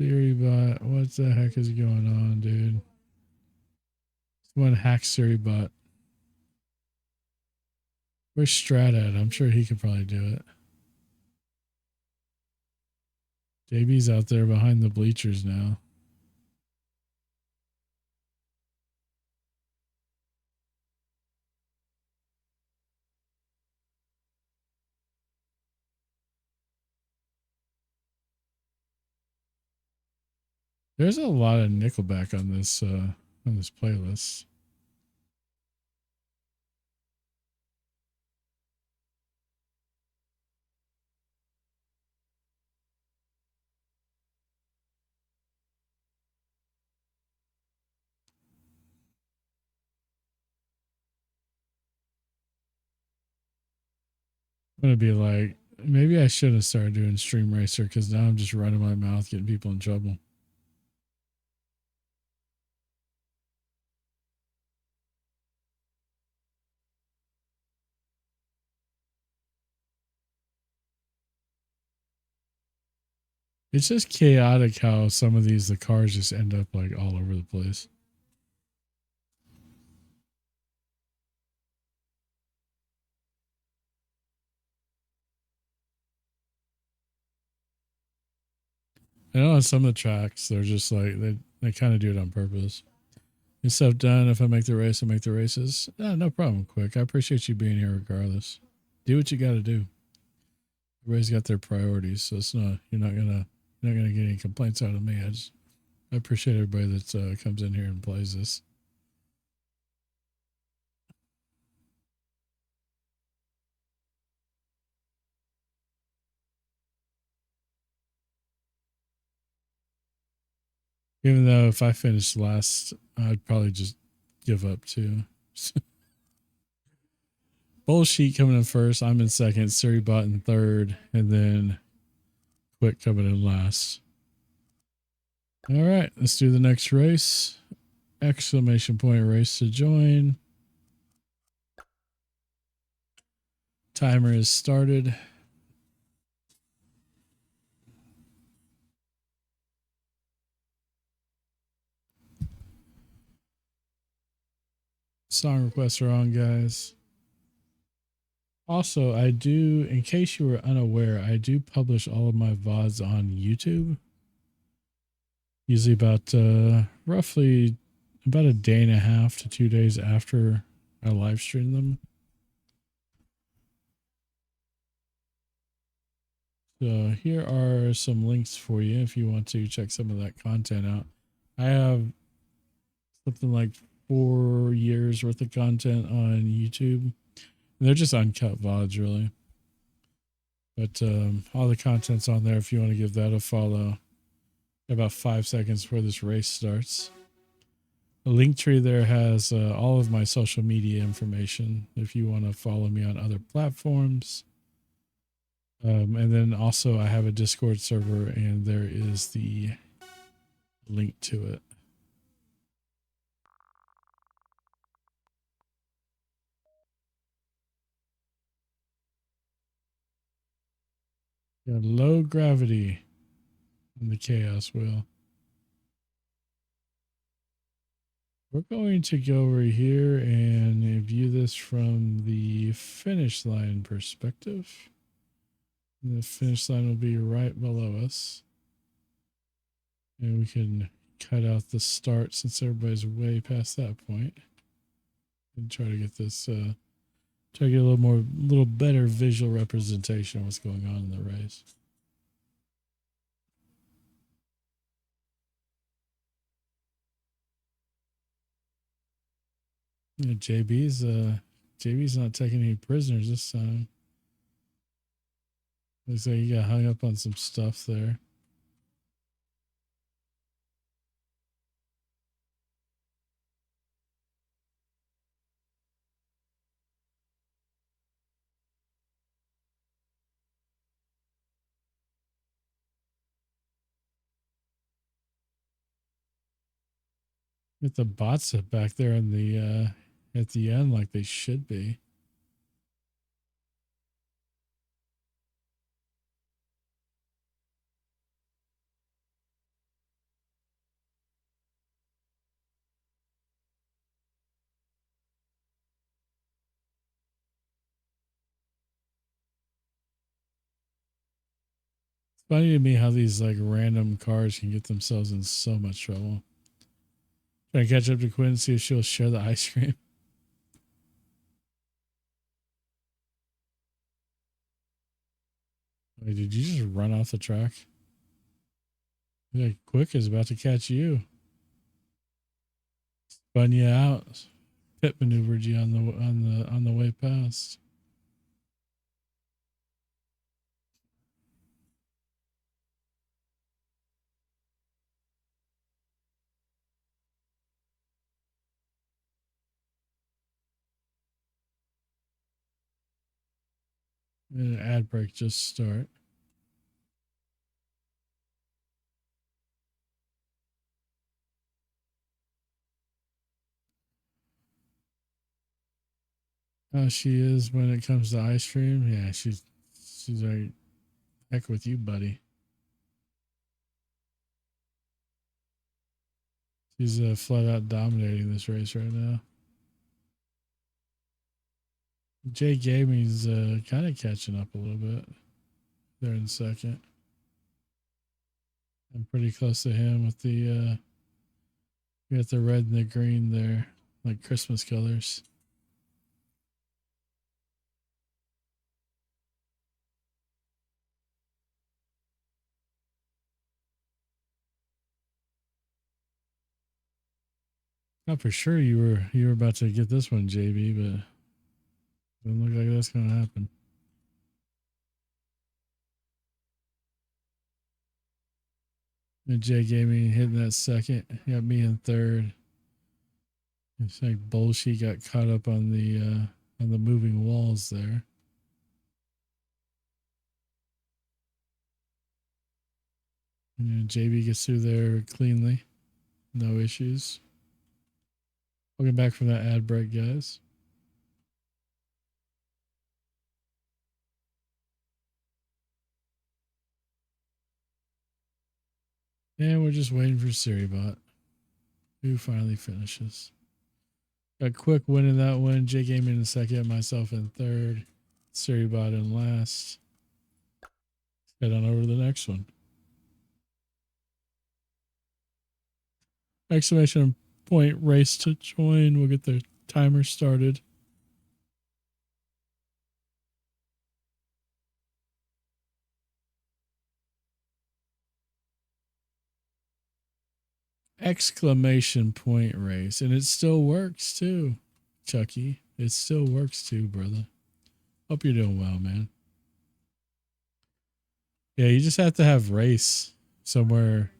SiriBot, what the heck is going on, dude? Someone hack SiriBot. Where's Strat at? I'm sure he could probably do it. JB's out there behind the bleachers now. There's a lot of Nickelback on this playlist. I'm gonna be like, maybe I should have started doing Stream Racer because now I'm just running my mouth, getting people in trouble. It's just chaotic how some of the cars just end up like all over the place. I know on some of the tracks, they're just like, they kind of do it on purpose. Get stuff done. If I make the race, I make the races. No problem, Quick. I appreciate you being here regardless. Do what you got to do. Everybody's got their priorities, so it's not, you're not gonna get any complaints out of me. I appreciate everybody that comes in here and plays this. Even though if I finished last, I'd probably just give up too. Bullshit coming in first. I'm in second. Surrybot in third, and then Quick coming in last. All right, let's do the next race. Exclamation point race to join. Timer is started. Song requests are on, guys. Also, I do, in case you were unaware, I do publish all of my VODs on YouTube. Usually about roughly about a day and a half to 2 days after I live stream them. So here are some links for you if you want to check some of that content out. I have something like 4 years worth of content on YouTube. They're just uncut VODs, really. But all the content's on there if you want to give that a follow. About 5 seconds before this race starts. The link tree there has all of my social media information if you want to follow me on other platforms. And then also I have a Discord server and there is the link to it. Got low gravity in the chaos wheel. We're going to go over here and view this from the finish line perspective. And the finish line will be right below us. And we can cut out the start since everybody's way past that point. And try to get this, try to get a little better visual representation of what's going on in the race. Yeah, JB's not taking any prisoners this time. Looks like he got hung up on some stuff there. Get the bots back there in the at the end like they should be. It's funny to me how these like random cars can get themselves in so much trouble. Trying to catch up to Quinn and see if she'll share the ice cream. Wait, did you just run off the track? Yeah, Quick is about to catch you. Spun you out. Pit maneuvered you on the way past. And an ad break just start. How she is when it comes to ice cream. Yeah, she's like, heck with you, buddy. She's flat out dominating this race right now. Jay Gaming's kind of catching up a little bit. They're in second. I'm pretty close to him with the we got the red and the green there, like Christmas colors. Not for sure you were about to get this one, JB, but doesn't look like that's gonna happen. And Jay Gaming hitting that second. Got me in third. It's like bullshit got caught up on the moving walls there. And JB gets through there cleanly. No issues. Welcome back from that ad break, guys. And we're just waiting for Siribot, who finally finishes. Got quick win in that one. Jay Gaming in second, myself in third, Siribot in last. Head on over to the next one. Exclamation point race to join. We'll get the timer started. Exclamation point race. And it still works too, Chucky. It still works too, brother. Hope you're doing well, man. Yeah, you just have to have race somewhere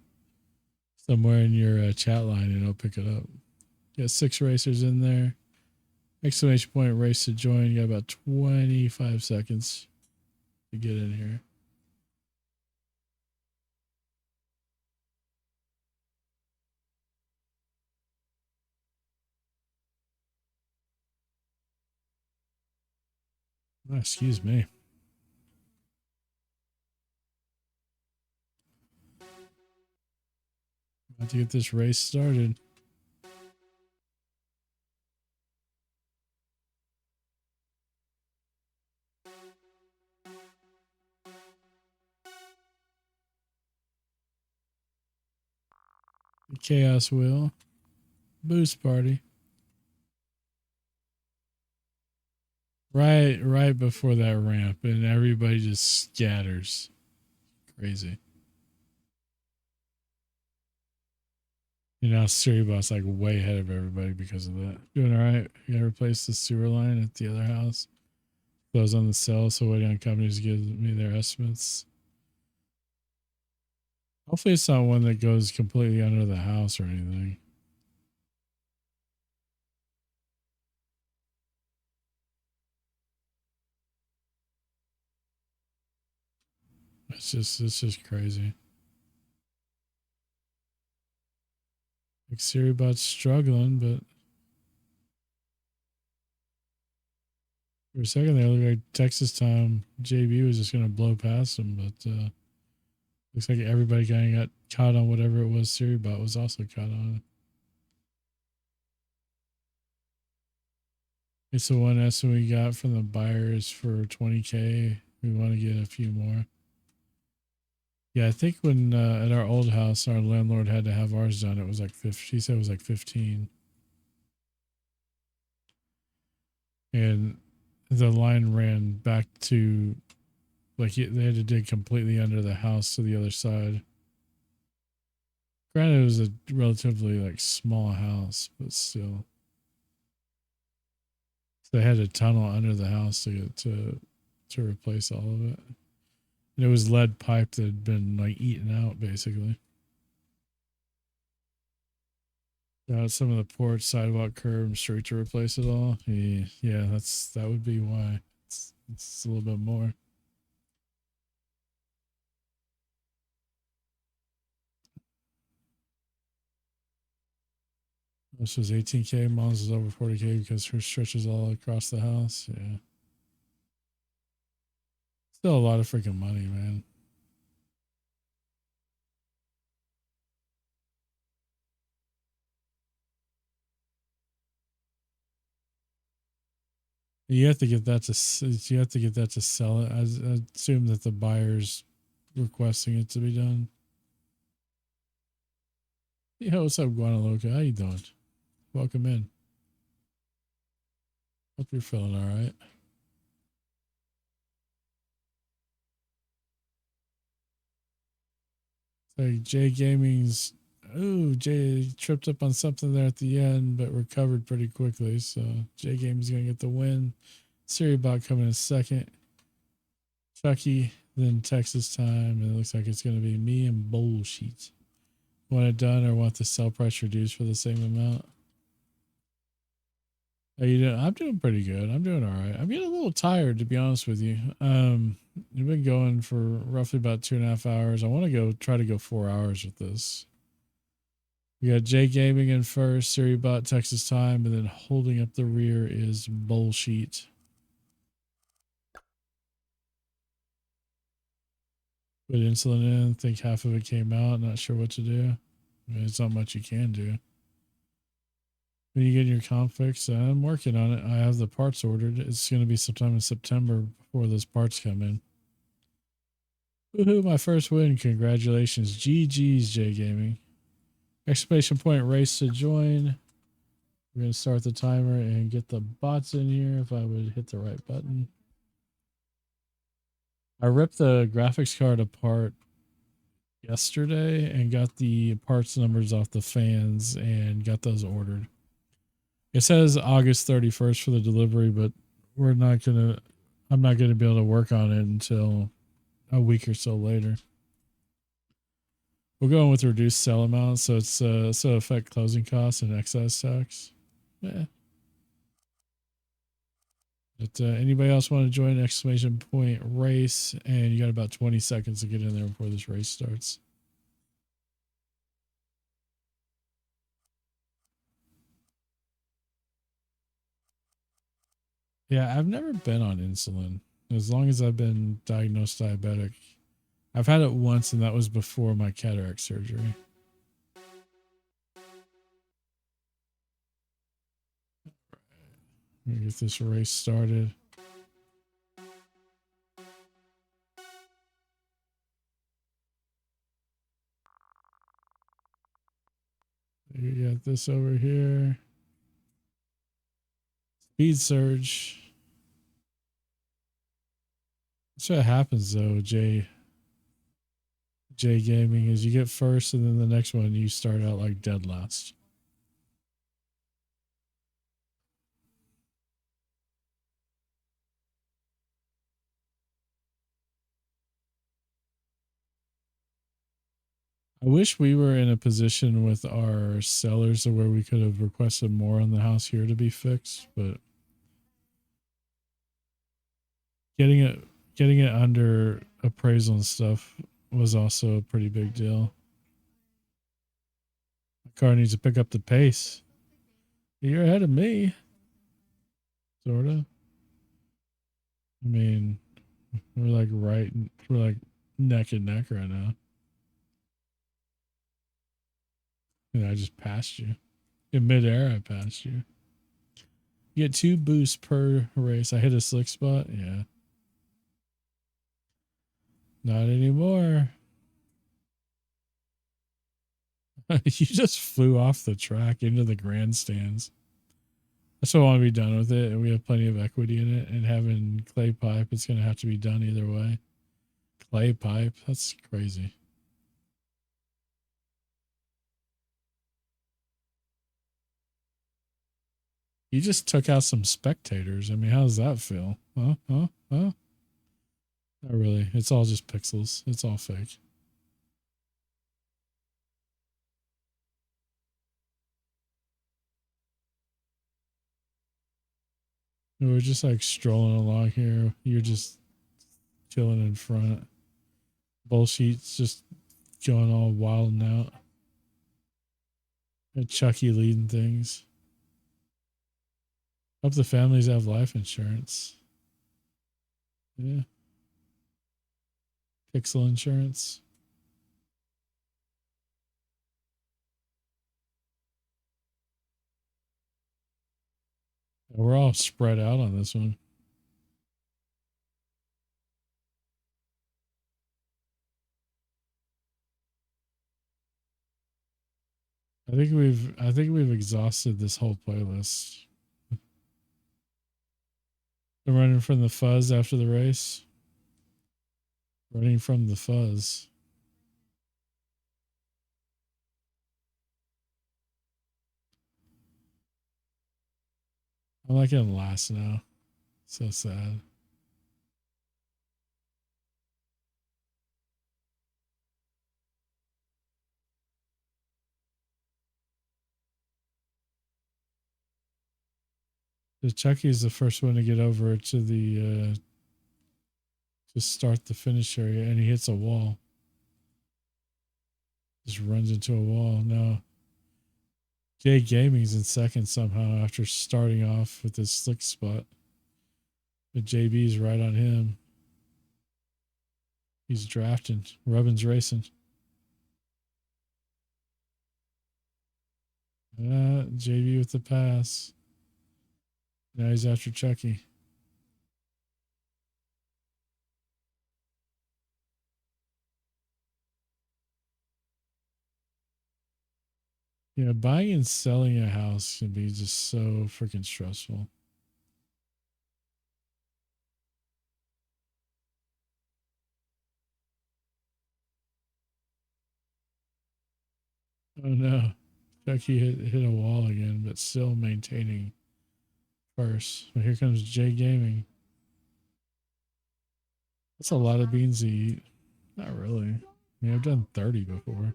in your chat line and it'll pick it up. You got 6 racers in there. Exclamation point race to join. You got about 25 seconds to get in here. Oh, excuse me. About to get this race started. The Chaos Wheel. Boost Party. Right before that ramp, and everybody just scatters. Crazy. You know, Siribot's like way ahead of everybody because of that. Doing all right. You gotta replace the sewer line at the other house. Close on the cell, so waiting on companies to give me their estimates. Hopefully it's not one that goes completely under the house or anything. It's just crazy. Like Siribot's struggling, but for a second there, it looked like Texas time JB was just gonna blow past him, but looks like everybody kind of got caught on whatever it was Siribot was also caught on. It's the one estimate we got from the buyers for 20K. We want to get a few more. Yeah, I think when at our old house, our landlord had to have ours done. It was like 50. She said it was like 15. And the line ran back to, like, they had to dig completely under the house to the other side. Granted, it was a relatively like small house, but still. So they had a tunnel under the house to get to replace all of it. And it was lead pipe that had been like eaten out basically. Some of the porch, sidewalk, curb, and street to replace it all. Yeah, that would be why. It's a little bit more. This was 18K. Mom's is over 40K because her stretches all across the house. Yeah. Still a lot of freaking money, man. You have to get that you have to get that to sell it. I assume that the buyer's requesting it to be done. Yo, what's up, Guanaloca? How you doing? Welcome in. Hope you're feeling all right. Like Jay Gaming's. Ooh, Jay tripped up on something there at the end, but recovered pretty quickly. So Jay Gaming's gonna get the win. Seriebot coming in second. Trucky, then Texas time. And it looks like it's gonna be me and Bullshit. Want it done or want the sell price reduced for the same amount? How you doing? I'm doing pretty good. I'm doing all right. I'm getting a little tired, to be honest with you. We've been going for roughly about 2.5 hours. I want to try to go 4 hours with this. We got Jay Gaming in first, Seriebot Texas time, and then holding up the rear is Bullshit. Put insulin in. Think half of it came out. Not sure what to do. I mean, it's not much you can do. When you get your comp fix, I'm working on it. I have the parts ordered. It's going to be sometime in September before those parts come in. Woohoo, my first win. Congratulations. GG's, J Gaming. Exclamation point race to join. We're going to start the timer and get the bots in here if I would hit the right button. I ripped the graphics card apart yesterday and got the parts numbers off the fans and got those ordered. It says August 31st for the delivery, but I'm not going to be able to work on it until a week or so later. We're going with reduced sell amount, so it's so affect closing costs and excise tax. Yeah. But anybody else want to join exclamation point race? And you got about 20 seconds to get in there before this race starts. Yeah, I've never been on insulin. As long as I've been diagnosed diabetic. I've had it once, and that was before my cataract surgery. Let me get this race started. You got this over here. Speed surge. That's what happens though, J Gaming, is you get first and then the next one you start out like dead last. I wish we were in a position with our sellers where we could have requested more on the house here to be fixed, but getting it under appraisal and stuff was also a pretty big deal. The car needs to pick up the pace. You're ahead of me. Sorta. I mean, we're like neck and neck right now. And I just passed you. In midair, I passed you. You get 2 boosts per race. I hit a slick spot. Yeah. Not anymore. You just flew off the track into the grandstands. That's what I want to be done with it. And we have plenty of equity in it. And having clay pipe, it's going to have to be done either way. Clay pipe? That's crazy. You just took out some spectators. I mean, how does that feel? Huh? Not really. It's all just pixels. It's all fake. We're just like strolling along here. You're just chilling in front. Bullshit's just going all wild and out. And Chucky leading things. Hope the families have life insurance. Yeah. Pixel insurance. We're all spread out on this one. I think we've exhausted this whole playlist. I'm running from the fuzz after the race. Running from the fuzz. I'm like in last now. So sad. The Chucky's the first one to get over to the to start the finish area, and he hits a wall. Just runs into a wall. No. Jay Gaming's in second somehow after starting off with his slick spot. But JB's right on him. He's drafting. Rubbin's racing. JB with the pass. Now he's after Chucky. Yeah, buying and selling a house can be just so freaking stressful. Oh no. Chucky hit a wall again, but still maintaining first. But here comes Jay Gaming. That's a lot of beans to eat. Not really. I mean, I've done 30 before.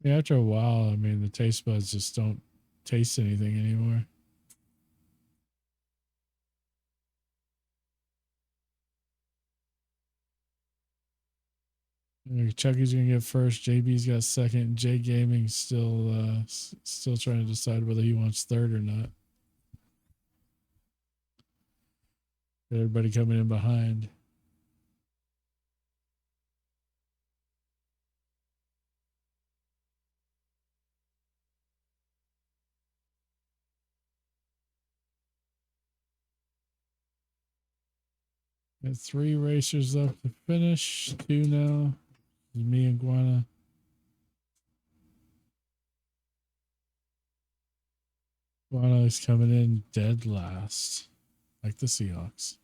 Yeah, after a while, I mean, the taste buds just don't taste anything anymore. Chucky's gonna get first. JB's got second. Jay Gaming still trying to decide whether he wants third or not. Everybody coming in behind. Got 3 racers left to finish. 2 now. It's me and Guana. Guana is coming in dead last, like the Seahawks.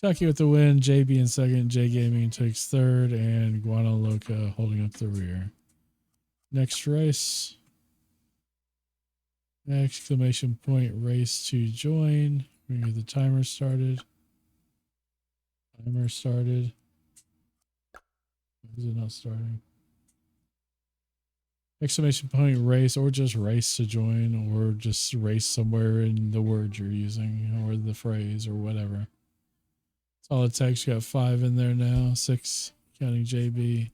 Chucky with the win. JB in second. J Gaming takes third, and Guana Loca holding up the rear. Next race. Exclamation point race to join. We get the timer started. Timer started. Is it not starting? Exclamation point race, or just race to join, or just race somewhere in the word you're using, or the phrase, or whatever. That's all it takes. You got 5 in there now. 6 counting JB.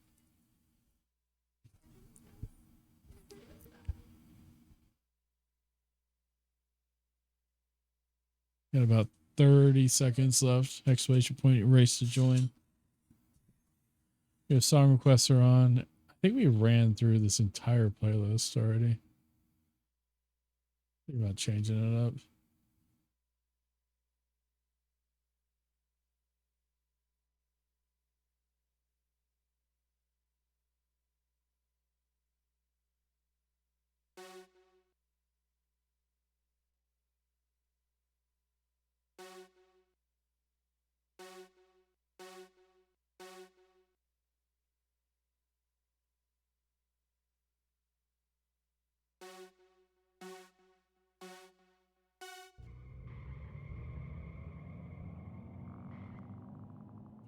Got about 30 seconds left. Exclamation point race to join. We have song requests are on. I think we ran through this entire playlist already. Think about changing it up.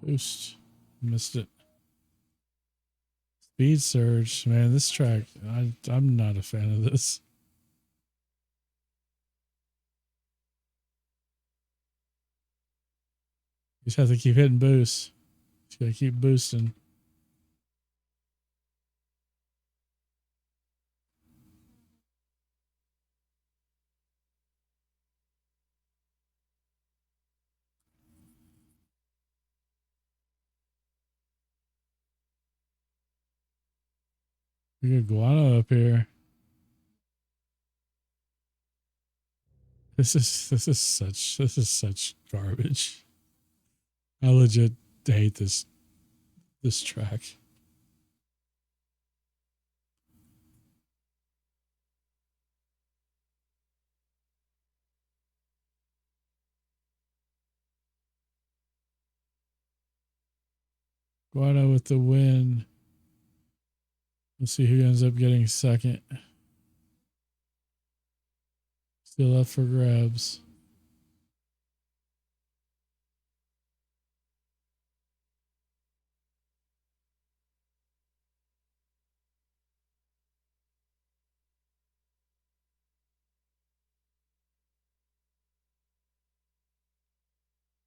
Boost. Missed it. Speed surge. Man, this track, I'm not a fan of this. You just have to keep hitting boosts. You gotta keep boosting. We got guano up here. This is such garbage. I legit hate this track. Guano with the win. Let's see who ends up getting second. Still up for grabs.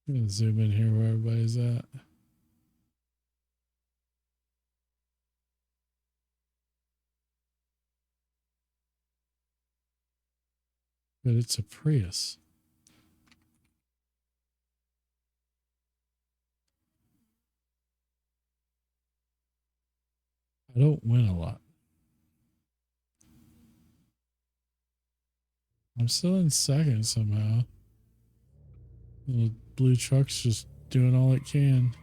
I'm gonna zoom in here where everybody's at. But it's a Prius. I don't win a lot. I'm still in second somehow. The blue truck's just doing all it can.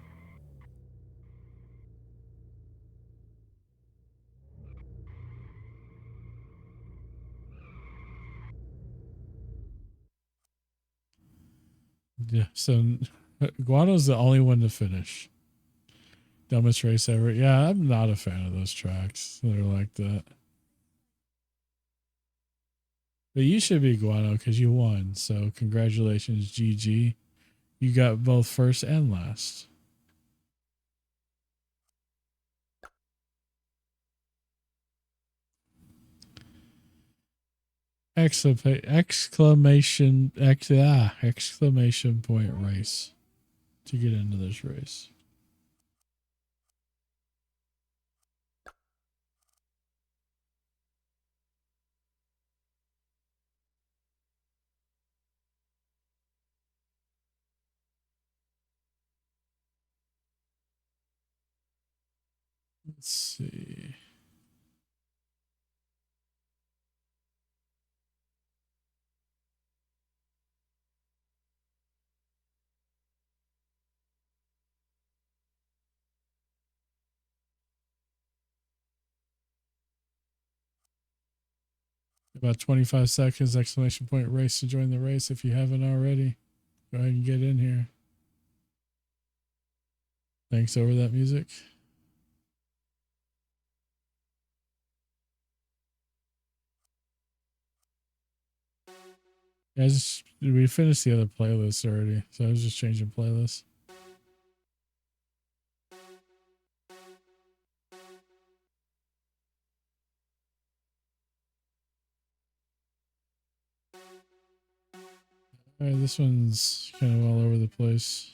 Yeah, so Guano's the only one to finish. Dumbest race ever. Yeah, I'm not a fan of those tracks that are like that. But you should be Guano because you won. So congratulations, GG. You got both first and last. Exclamation point race to get into this race. Let's see. About 25 seconds, exclamation point race to join the race if you haven't already. Go ahead and get in here. Thanks over that music. Yeah, we finished the other playlist already, so I was just changing playlists. All right, this one's kind of all over the place.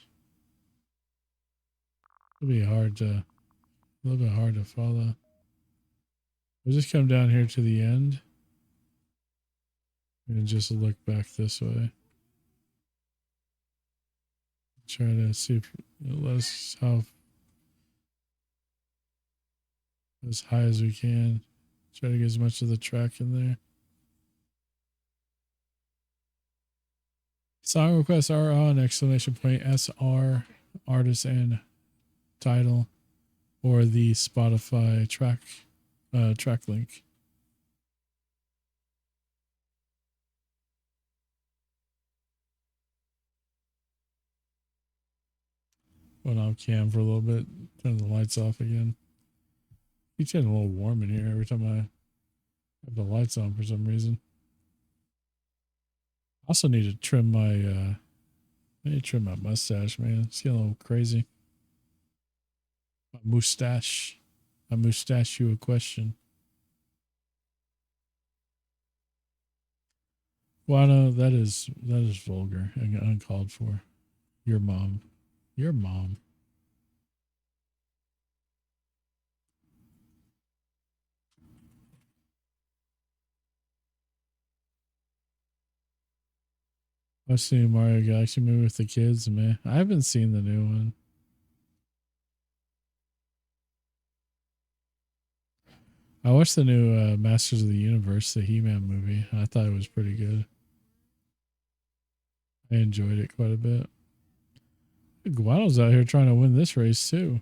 It'll be a little bit hard to follow. We'll just come down here to the end and just look back this way. Try to see if how as high as we can. Try to get as much of the track in there. Song requests are on exclamation point SR artist and title or the Spotify track link. Went off cam for a little bit. Turn the lights off again. It's getting a little warm in here every time I have the lights on for some reason. I also need to trim my mustache, man. It's getting a little crazy. My mustache. I mustache you a question. Well, no, that is vulgar and uncalled for. Your mom. I've seen Mario Galaxy movie with the kids, man. I haven't seen the new one. I watched the new Masters of the Universe, the He-Man movie. I thought it was pretty good. I enjoyed it quite a bit. Guano's out here trying to win this race too.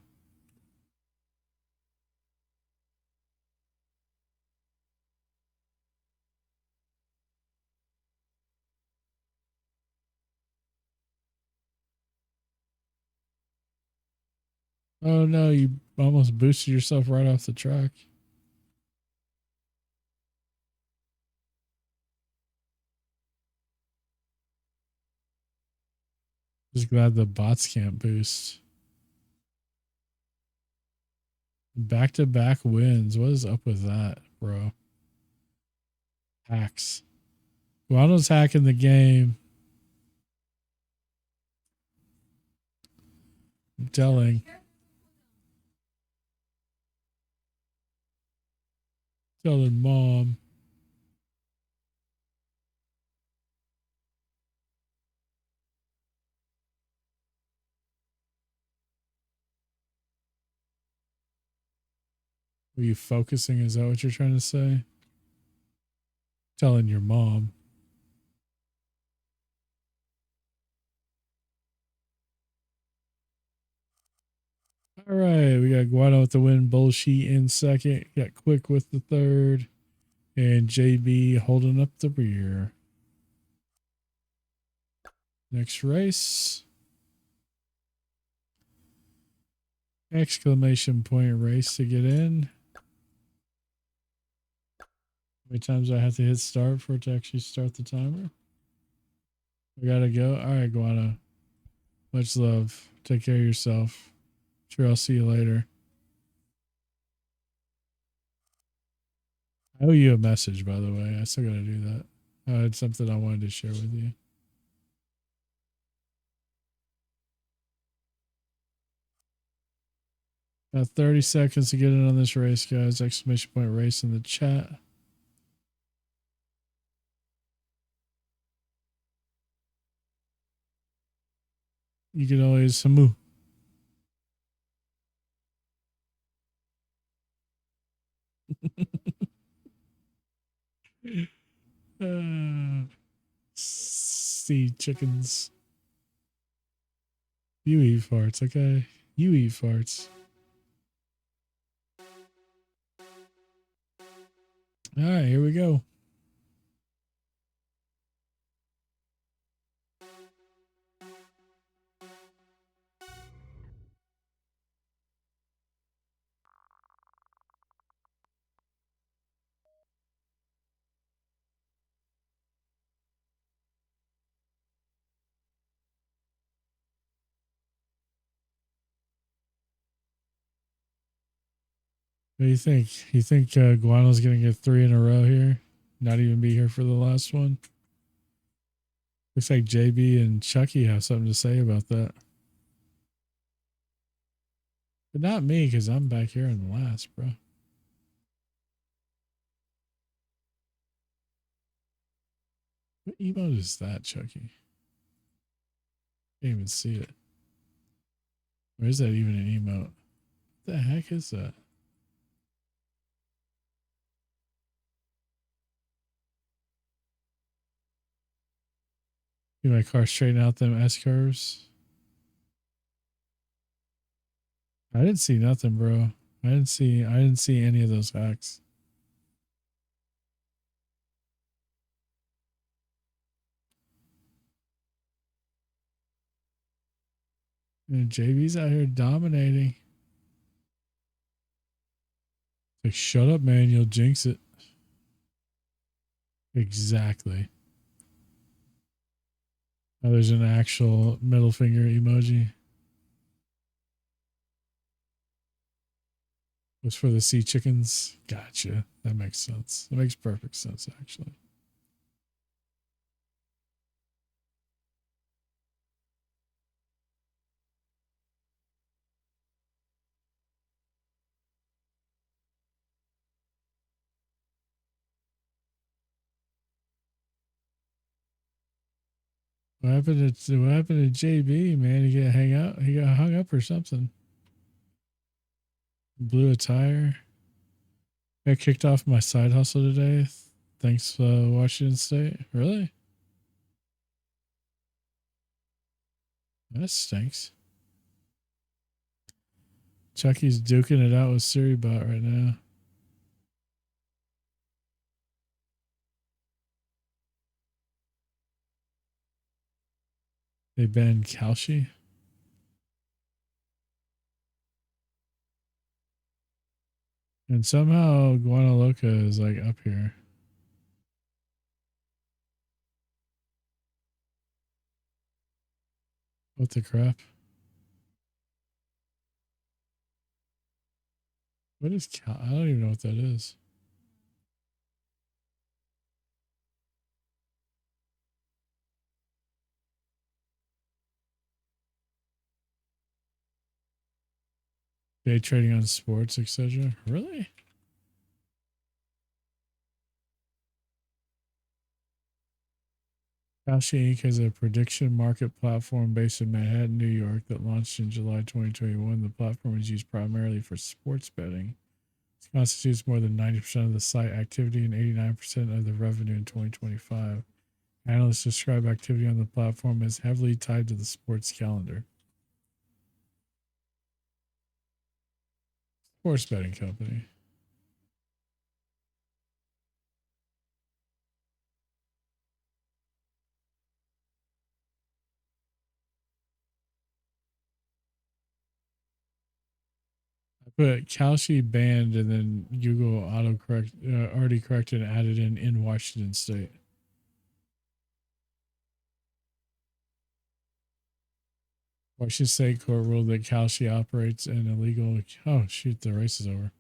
Oh no, you almost boosted yourself right off the track. Just glad the bots can't boost. Back-to-back wins. What is up with that, bro? Hacks. Guano's hacking the game. I'm telling mom. Are you focusing? Is that what you're trying to say? Telling your mom. All right, we got Guano with the win, Bullshit in second, got Quick with the third, and JB holding up the rear. Next race. Exclamation point race to get in. How many times do I have to hit start for it to actually start the timer? We gotta go. All right, Guano. Much love. Take care of yourself. Sure, I'll see you later. I owe you a message, by the way. I still gotta do that. It's something I wanted to share with you. Got 30 seconds to get in on this race, guys. Exclamation point race in the chat. You can always hamu. See chickens. You eat farts, okay? You eat farts. All right, here we go. What do you think? You think Guano's going to get 3 in a row here? Not even be here for the last one? Looks like JB and Chucky have something to say about that. But not me, because I'm back here in the last, bro. What emote is that, Chucky? Can't even see it. Or is that even an emote? What the heck is that? Get my car straighten out them S curves. I didn't see nothing, bro. I didn't see any of those hacks. And JB's out here dominating. Like, shut up, man. You'll jinx it. Exactly. Oh, there's an actual middle finger emoji. Was for the sea chickens. Gotcha. That makes sense. That makes perfect sense, actually. What happened to JB, man? He got hang out. He got hung up or something. Blew a tire. I kicked off my side hustle today. Thanks, Washington State. Really? That stinks. Chucky's duking it out with SiriBot right now. They banned Kalshi. And somehow Guanaloca is like up here. What the crap? What is I don't even know what that is. Day trading on sports, etc. Really? Kalshi Inc. is a prediction market platform based in Manhattan, New York that launched in July 2021. The platform is used primarily for sports betting. It constitutes more than 90% of the site activity and 89% of the revenue in 2025. Analysts describe activity on the platform as heavily tied to the sports calendar. Sports betting company. I put Kalshi banned and then Google autocorrect already corrected and added in Washington State. Washington State court ruled that Kalshi operates an illegal. Oh shoot, the race is over.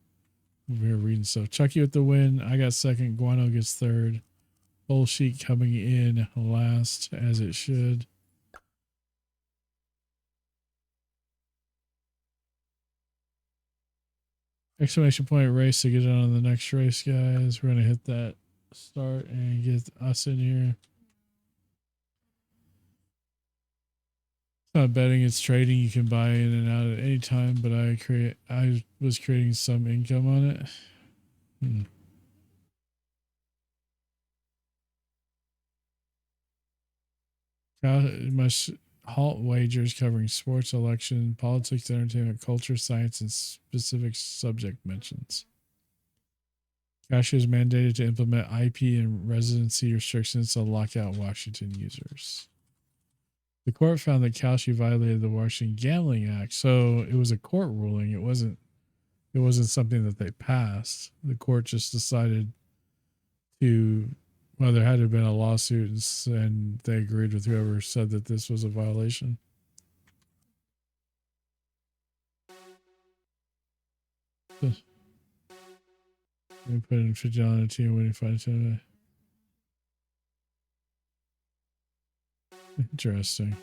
Over here reading stuff. Chucky with the win. I got second. Guano gets third. Bull sheet coming in last as it should. Exclamation point race to get on the next race, guys. We're gonna hit that start and get us in here. It's not betting, it's trading. You can buy in and out at any time, but I was creating some income on it. Must halt wagers covering sports, election, politics, entertainment, culture, science, and specific subject mentions. Cash is mandated to implement IP and residency restrictions to lock out Washington users. The court found that Kalshi violated the Washington Gambling Act, so it was a court ruling. It wasn't something that they passed. The court just decided to, well, there had to have been a lawsuit, and they agreed with whoever said that this was a violation. They put in fidelity and winning fight today. Interesting.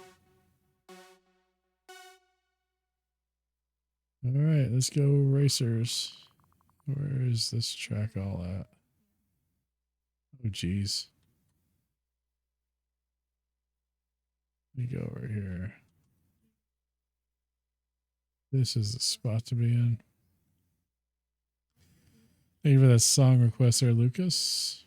All right, let's go racers. Where is this track all at? Oh, geez. Let me go over here. This is the spot to be in. Thank you for that song request there, Lucas.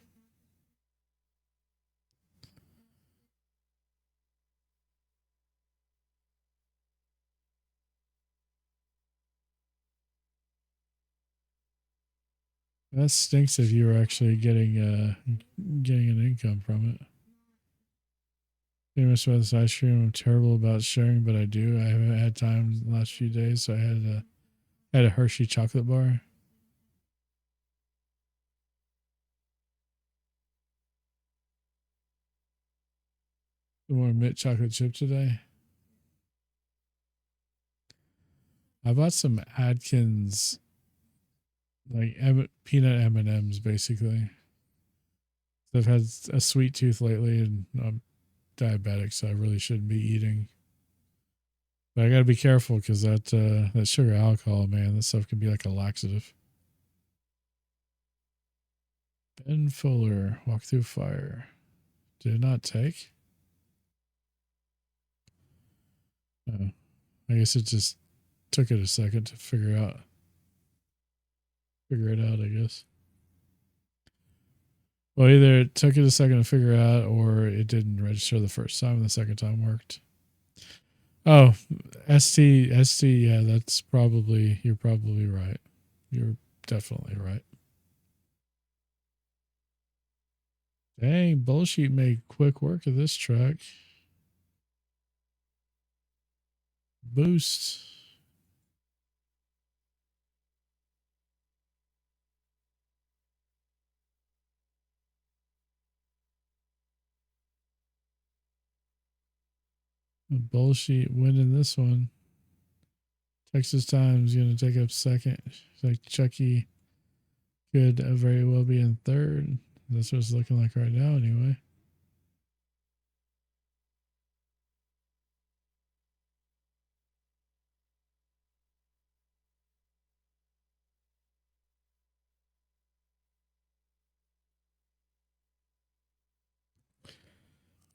That stinks if you were actually getting an income from it. Famous about this ice cream. I'm terrible about sharing, but I do. I haven't had time the last few days, so I had a Hershey chocolate bar. The more mint chocolate chip today. I bought some Atkins, like peanut M&Ms, basically. I've had a sweet tooth lately, and I'm diabetic, so I really shouldn't be eating. But I got to be careful because that sugar alcohol, man, that stuff can be like a laxative. Ben Fuller, walk through fire. Did it not take? Oh, I guess it just took it a second to figure it out, I guess. Well, either it took it a second to figure out, or it didn't register the first time, and the second time worked. Oh, ST. Yeah, that's probably, you're probably right. You're definitely right. Dang, Bullshit made quick work of this truck. Boost. Bullshit winning this one. Texas Time's going to take up second. It's like Chucky could very well be in third. That's what it's looking like right now, anyway.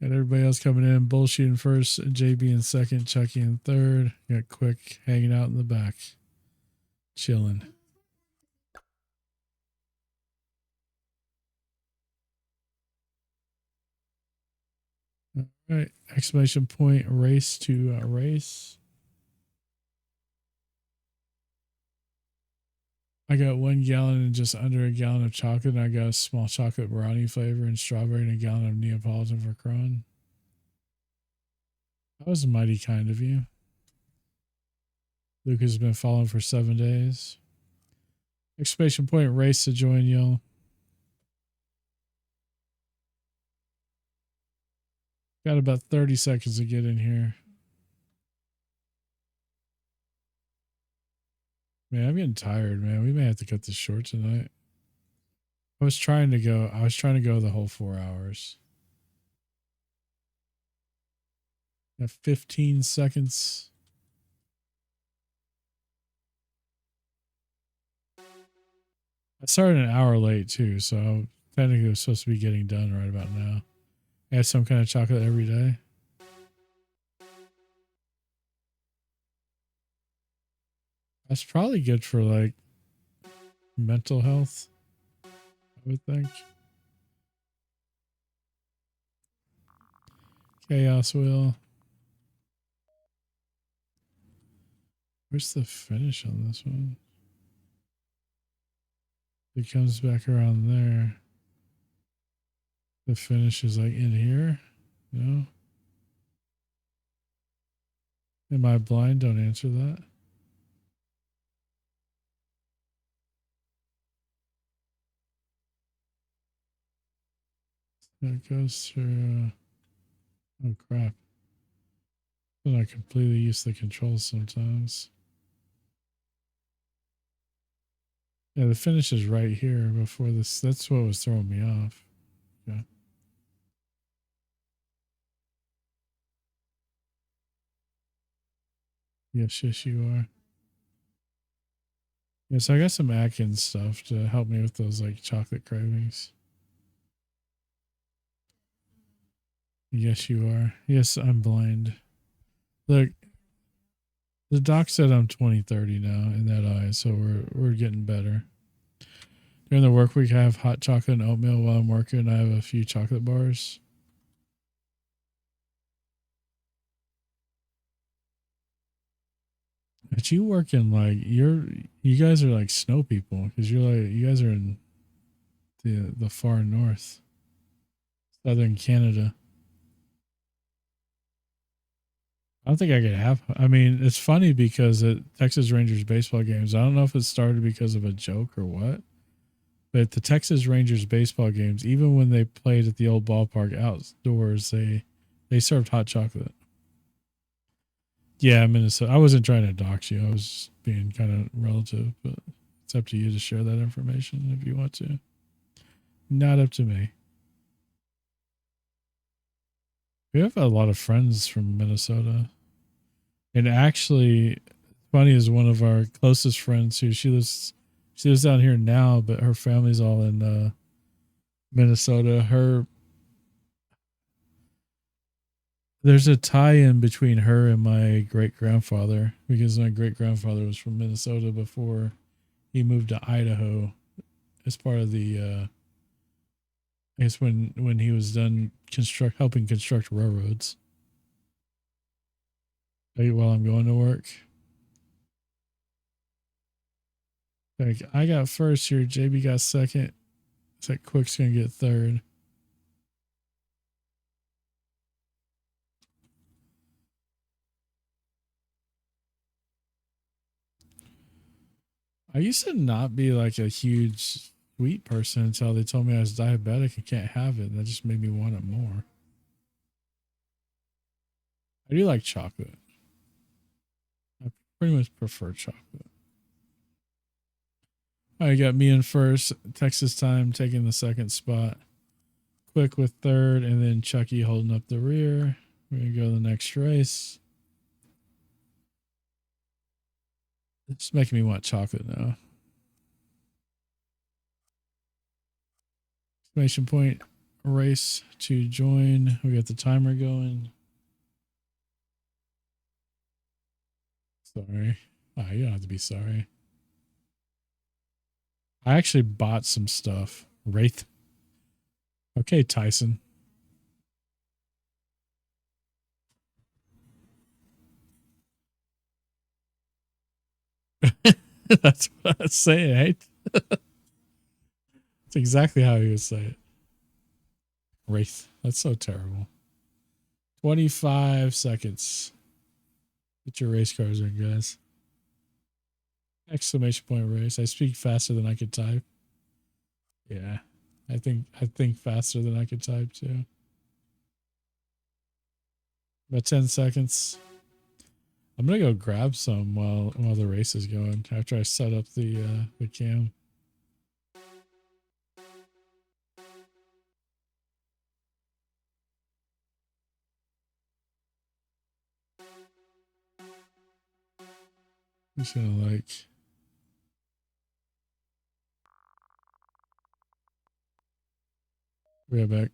Got everybody else coming in. Bullshit in first, JB in second, Chucky in third. Got Quick hanging out in the back, chilling. All right, exclamation point race to race. I got 1 gallon and just under a gallon of chocolate. And I got a small chocolate brownie flavor and strawberry and a gallon of Neapolitan for Cron. That was mighty kind of you. Luke has been following for 7 days. Exclamation point race to join y'all. Got about 30 seconds to get in here. Man, I'm getting tired, man. We may have to cut this short tonight. I was trying to go the whole 4 hours. Got 15 seconds. I started an hour late too, so technically it was supposed to be getting done right about now. I had some kind of chocolate every day. That's probably good for like mental health, I would think. Chaos wheel. Where's the finish on this one? It comes back around there. The finish is like in here. No. Am I blind? Don't answer that. It goes through. Oh crap. Then I completely use the controls sometimes. Yeah, the finish is right here before this. That's what was throwing me off. Yeah. Yes, you are. Yeah, so I got some Atkins stuff to help me with those like chocolate cravings. Yes, you are. Yes, I'm blind. Look, the doc said I'm 20/30 now in that eye, so we're getting better. During the work week, I have hot chocolate and oatmeal while I'm working. I have a few chocolate bars. But you working like you guys are like snow people because you guys are in the far north, southern Canada. I don't think I could have. I mean, it's funny because at Texas Rangers baseball games, I don't know if it started because of a joke or what, but at the Texas Rangers baseball games, even when they played at the old ballpark outdoors, they served hot chocolate. Yeah, Minnesota. I wasn't trying to dox you. I was being kind of relative, but it's up to you to share that information if you want to. Not up to me. We have a lot of friends from Minnesota. And actually, funny is one of our closest friends who she lives down here now, but her family's all in Minnesota. There's a tie-in between her and my great-grandfather because my great-grandfather was from Minnesota before he moved to Idaho as part of the I guess when he was done helping construct railroads. While I'm going to work. Like I got first here, JB got second. It's like Quick's gonna get third. I used to not be like a huge sweet person until they told me I was diabetic and can't have it. That just made me want it more. I do like chocolate. I pretty much prefer chocolate. All right, got me in first. Texas time taking the second spot. Quick with third, and then Chucky holding up the rear. We're gonna go to the next race. It's making me want chocolate now. Exclamation point race to join. We got the timer going. Sorry. You don't have to be sorry. I actually bought some stuff. Wraith. Okay, Tyson. That's what I was saying, hey? That's exactly how he would say it. Wraith. That's so terrible. 25 seconds. Get your race cars in, guys. Exclamation point race. I speak faster than I could type. Yeah. I think faster than I could type too. About 10 seconds. I'm gonna go grab some while the race is going after I set up the cam. I'm just gonna like be right back.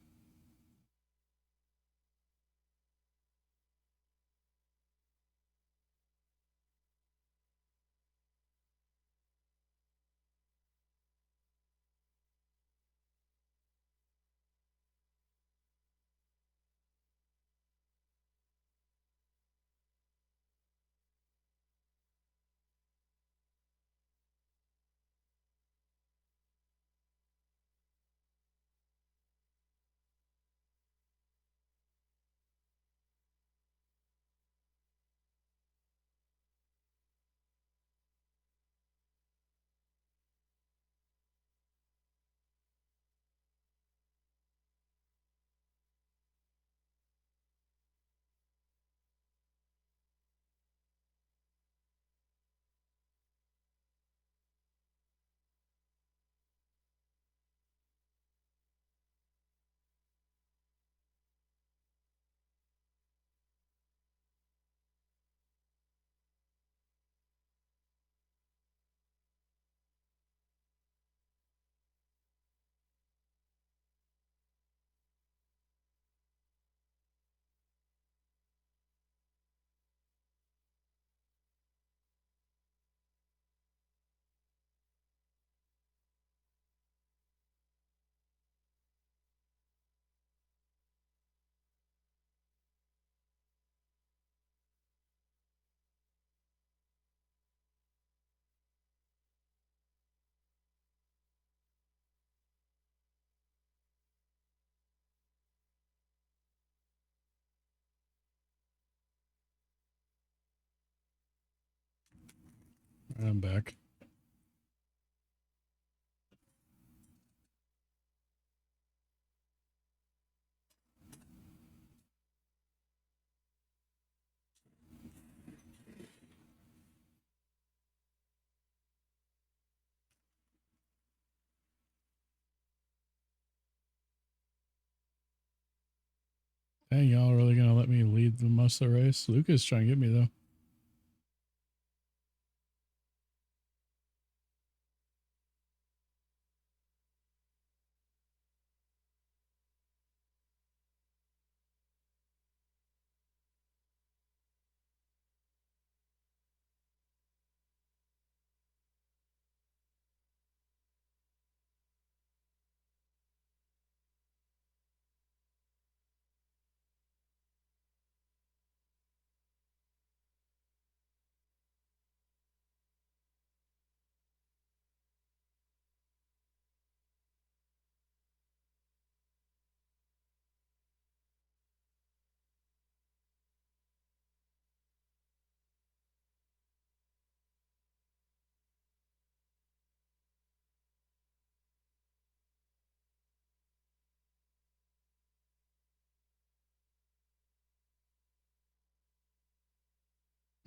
I'm back. Dang, y'all really gonna let me lead the most of the race? Luca's trying to get me though.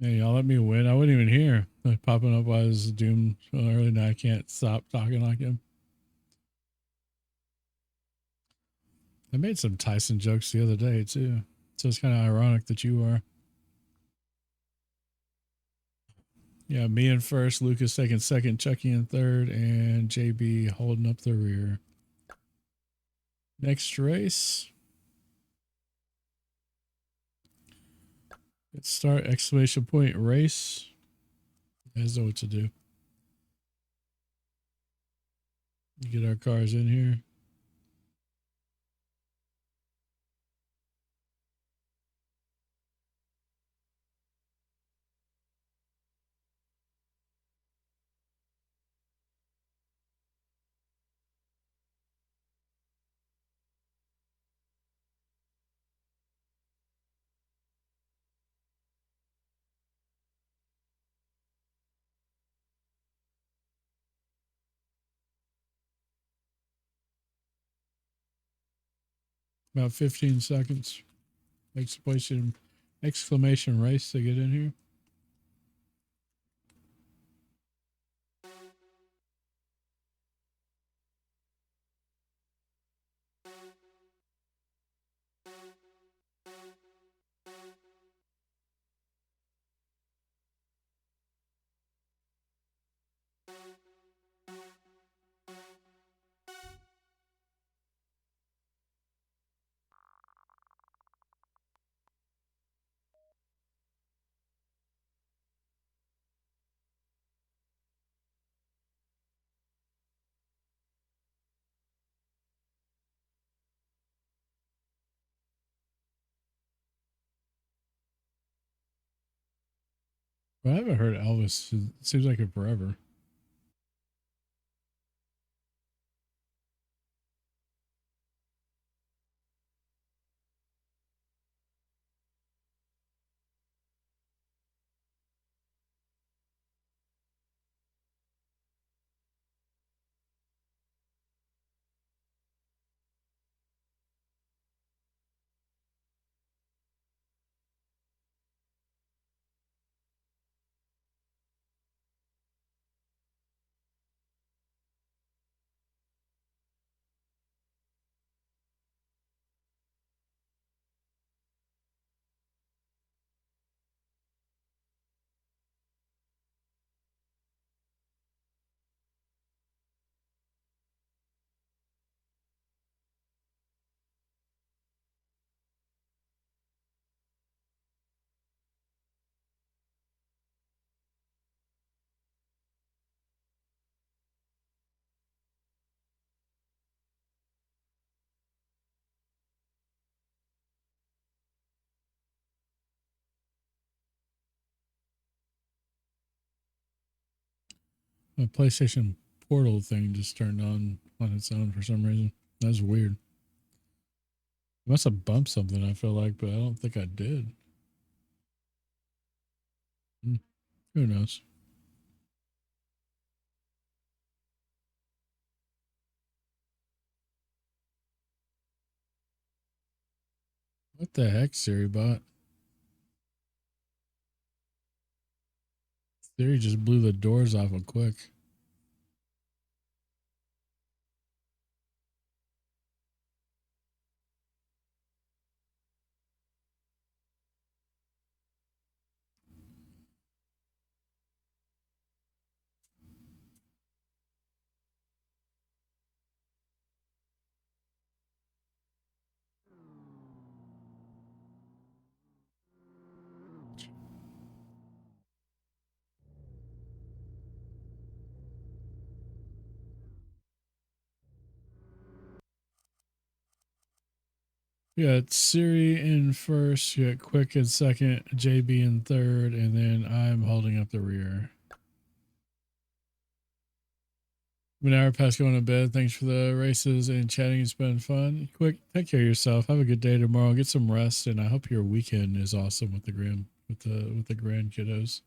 Hey, y'all let me win. I wasn't even here. Like, popping up as Doom so early now. I can't stop talking like him. I made some Tyson jokes the other day too. So it's kind of ironic that you are. Yeah, me in first, Lucas taking second, Chucky in third, and JB holding up the rear. Next race. Let's start exclamation point race. You guys know what to do. Get our cars in here. About 15 seconds. Exclamation race to get in here. Well, I haven't heard Elvis. It seems like it forever. The PlayStation Portal thing just turned on its own for some reason. That's weird. I must have bumped something, I feel like, but I don't think I did. Hmm, who knows? What the heck, Siri bot? Siri just blew the doors off of quick. You got Siri in first, you got Quick in second, JB in third, and then I'm holding up the rear. An hour past going to bed. Thanks for the races and chatting. It's been fun. Quick, take care of yourself. Have a good day tomorrow. Get some rest, and I hope your weekend is awesome with the grand kiddos.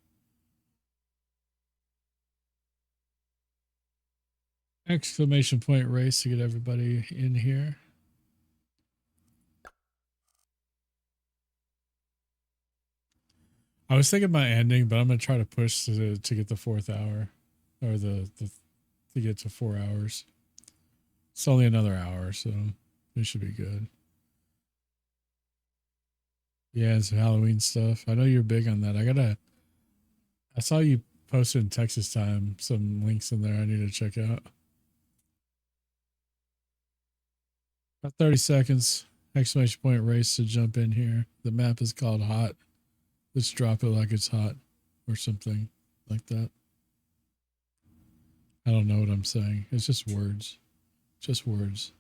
Exclamation point race to get everybody in here. I was thinking about ending, but I'm gonna try to push to get the 4th hour, or the to get to 4 hours. It's only another hour, so it should be good. Yeah, and some Halloween stuff. I know you're big on that. I saw you posted in Texas time some links in there I need to check out. About 30 seconds. Exclamation point race to jump in here. The map is called Hot. Let's drop it like it's hot or something like that. I don't know what I'm saying. It's just words. Just words.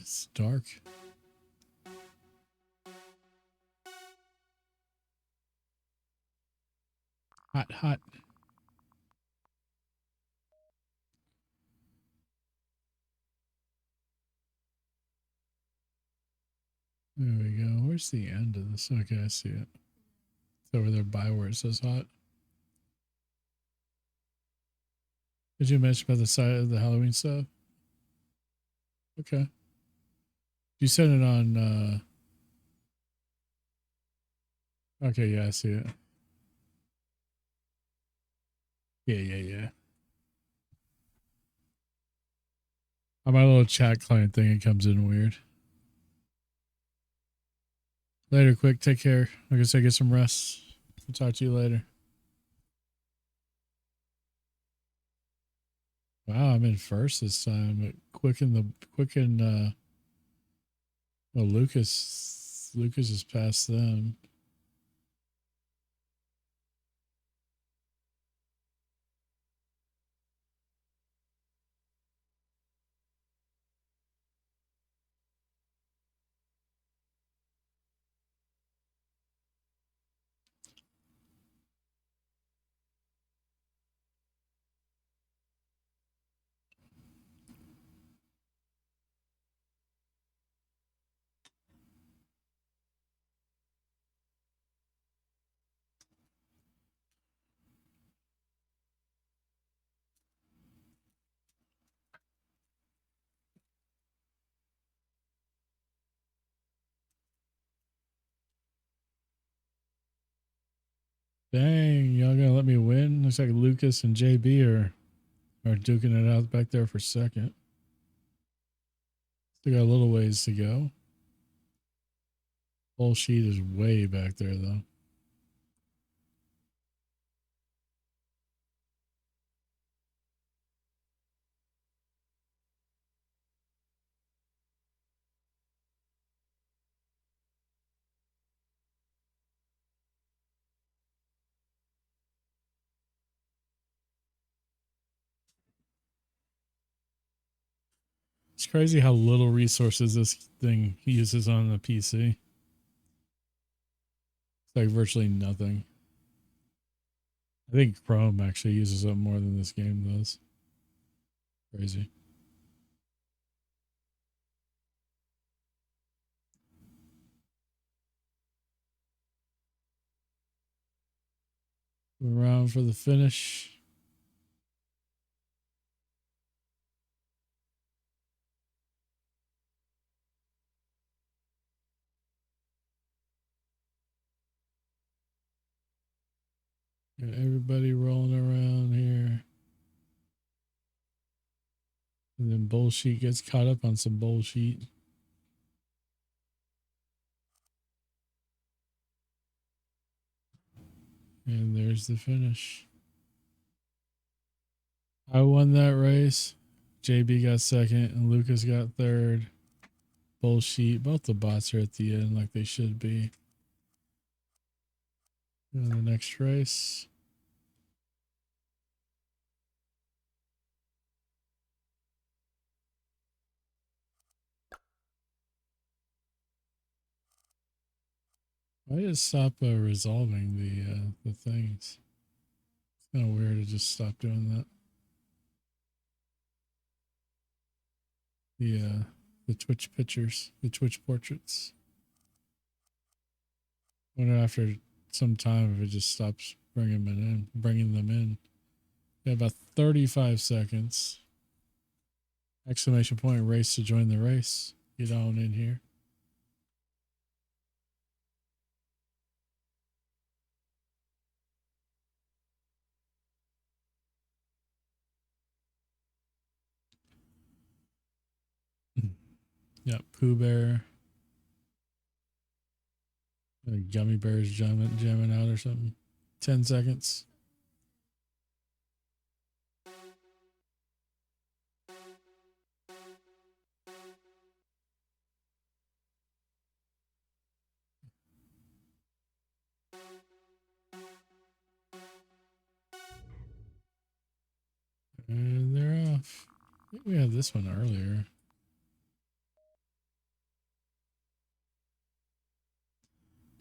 It's dark. Hot, hot. There we go. Where's the end of this? Okay, I see it. It's over there by where it says hot. Did you mention about the side of the Halloween stuff? Okay. You sent it on okay, yeah, I see it. Yeah. On my little chat client thing, it comes in weird. Later, quick. Take care. Like I said, get some rest. I'll talk to you later. Wow, I'm in first this time. Well, Lucas is past them. Dang, y'all gonna let me win? Looks like Lucas and JB are duking it out back there for second. Still got a little ways to go. Whole sheet is way back there though. It's crazy how little resources this thing uses on the PC. It's like virtually nothing. I think Chrome actually uses up more than this game does. Crazy. Around for the finish. Got everybody rolling around here. And then bullshit gets caught up on some bullshit. And there's the finish. I won that race. JB got second and Lucas got third. Bullshit. Both the bots are at the end like they should be. And the next race. I just stop resolving the things. It's kind of weird to just stop doing that. The The Twitch pictures, the Twitch portraits. I wonder after some time if it just stops bringing them in. Yeah, about 35 seconds. Exclamation point, race to join the race. Get on in here. Yeah, Pooh Bear. Gummy bears jamming out or something. 10 seconds. And they're off. I think we had this one earlier.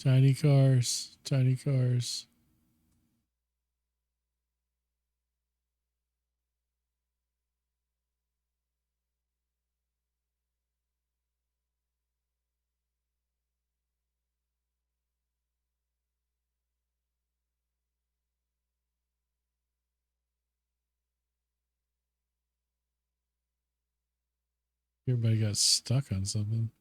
Tiny cars, tiny cars. Everybody got stuck on something.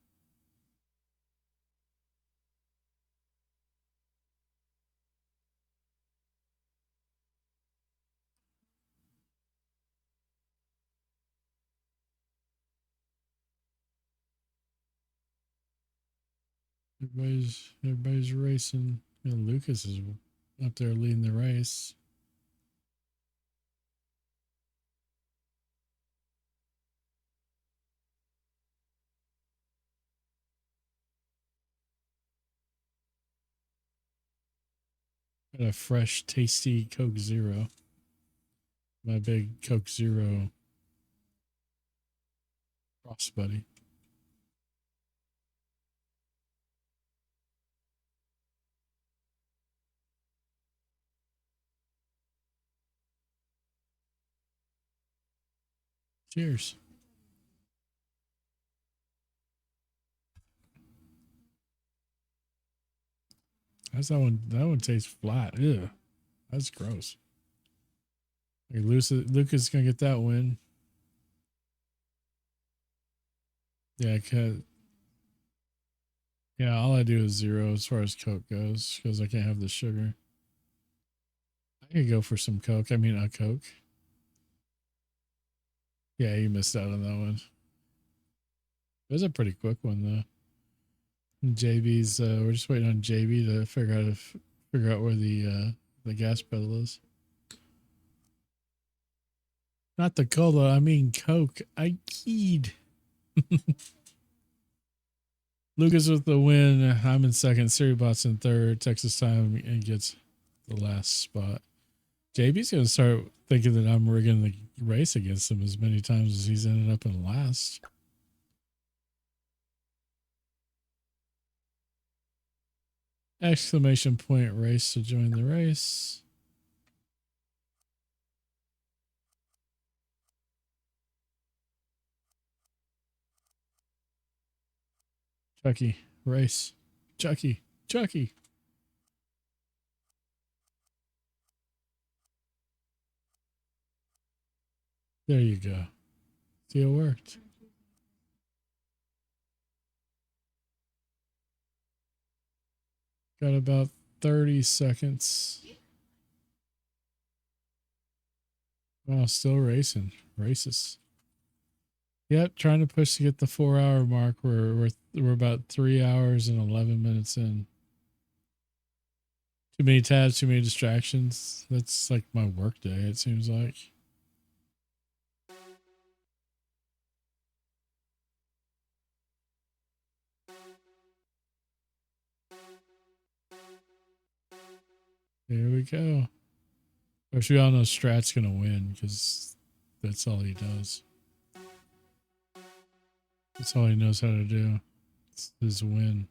Everybody's racing. And Lucas is up there leading the race. Got a fresh, tasty Coke Zero. My big Coke Zero cross buddy. Cheers. How's that one? That one tastes flat. Ew. That's gross. Okay, Lucas is gonna get that win. Yeah, yeah, all I do is zero as far as Coke goes because I can't have the sugar. I could go for some Coke. I mean, a Coke. Yeah, you missed out on that one. It was a pretty quick one though. JB's. We're just waiting on JB to figure out where the gas pedal is. Not the cola. I mean Coke. I keyed. Lucas with the win. I'm in second. Siribot's in third. Texas Time and gets the last spot. JB's gonna start thinking that I'm rigging the race against him as many times as he's ended up in last. Exclamation point race to join the race. Trucky, race. Trucky. There you go. See, it worked. Got about 30 seconds. Wow, still racing. Races. Yep, trying to push to get the 4-hour mark. We're about 3 hours and 11 minutes in. Too many tabs, too many distractions. That's like my work day, it seems like. Here we go. Of course, we all know Strat's going to win because that's all he does. That's all he knows how to do. It's his win.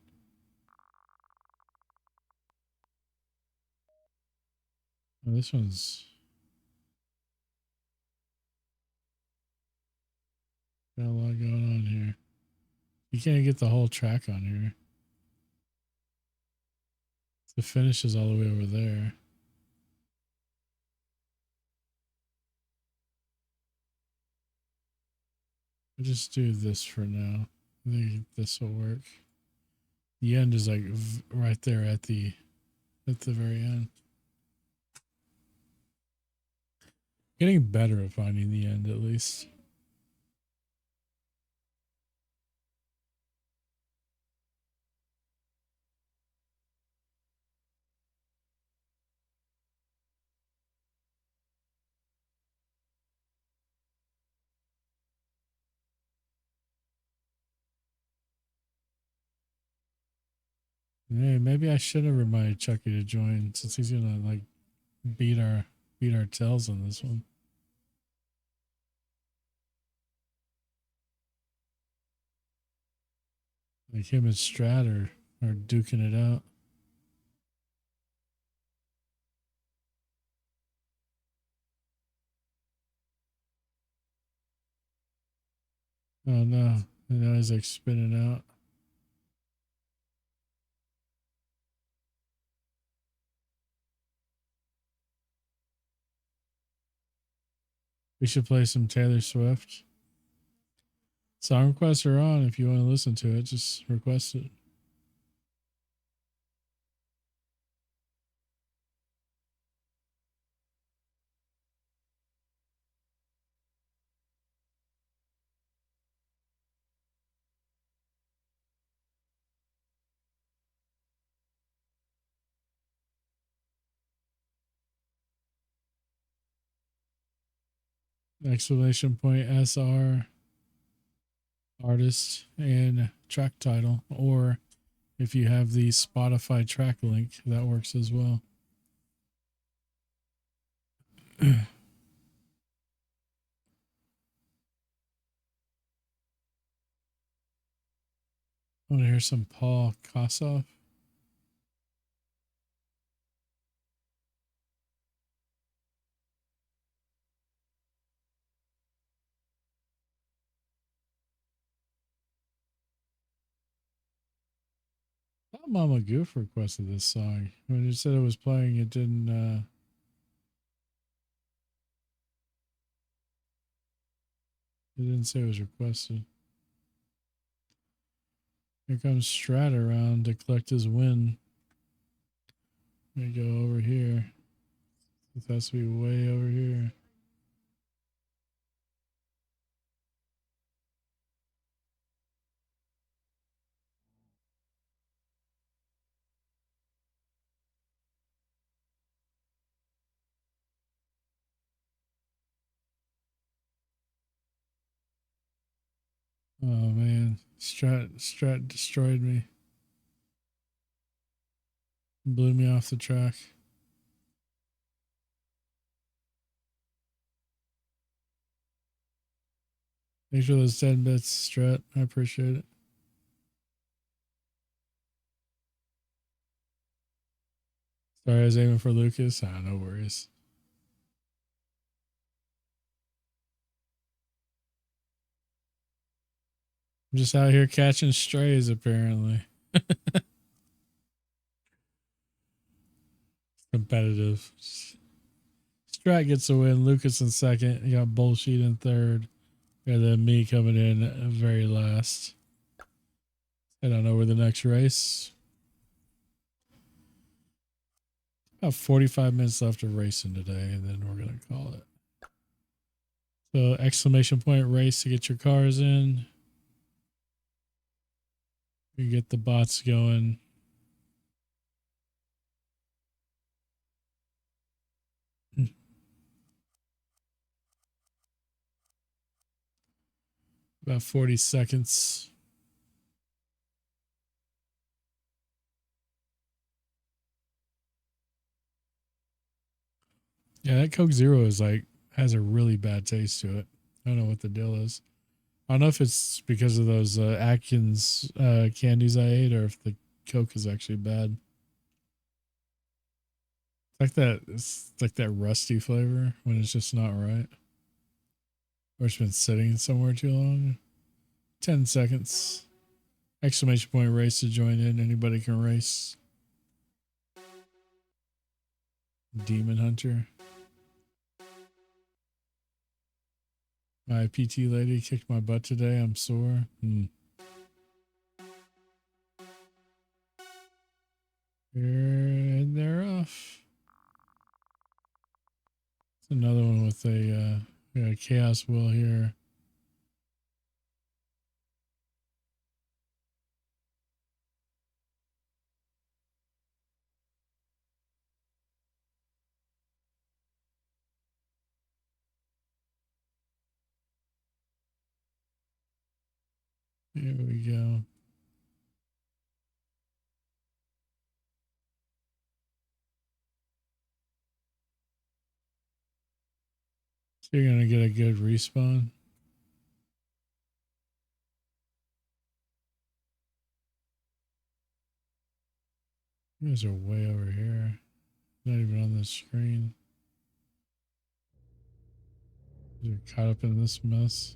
Oh, this one's got a lot going on here. You can't get the whole track on here. The finish is all the way over there. I'll just do this for now. I think this will work. The end is like right there at the very end. Getting better at finding the end at least. Hey, maybe I should have reminded Chucky to join since he's gonna like beat our tails on this one. Like him and Strat are duking it out. Oh no. And now he's like spinning out. We should play some Taylor Swift. Song requests are on. If you want to listen to it, just request it. Exclamation point SR artist and track title, or if you have the Spotify track link, that works as well. I want to hear some Paul Kossoff. I thought Mama Goof requested this song. When it said it was playing, it didn't say it was requested. Here comes Strat around to collect his win. We go over here. It has to be way over here. Oh man, Strat destroyed me. Blew me off the track. Thanks for those 10 bits, Strat. I appreciate it. Sorry, I was aiming for Lucas. Ah, no worries. I'm just out here catching strays, apparently. Competitive. Strat gets a win. Lucas in second. You got Bullshit in third. And then me coming in very last. I don't know where the next race. About 45 minutes left of racing today, and then we're going to call it. So exclamation point race to get your cars in. You get the bots going. About 40 seconds. Yeah, that Coke Zero is like, has a really bad taste to it. I don't know what the deal is. I don't know if it's because of those Atkins candies I ate or if the Coke is actually bad. It's like that rusty flavor when it's just not right. Or it's been sitting somewhere too long. 10 seconds. Exclamation point race to join in. Anybody can race. Demon Hunter. My PT lady kicked my butt today. I'm sore. And they're off. It's another one with a chaos wheel here. Here we go. So you're going to get a good respawn. You guys are way over here. Not even on the screen. You're caught up in this mess.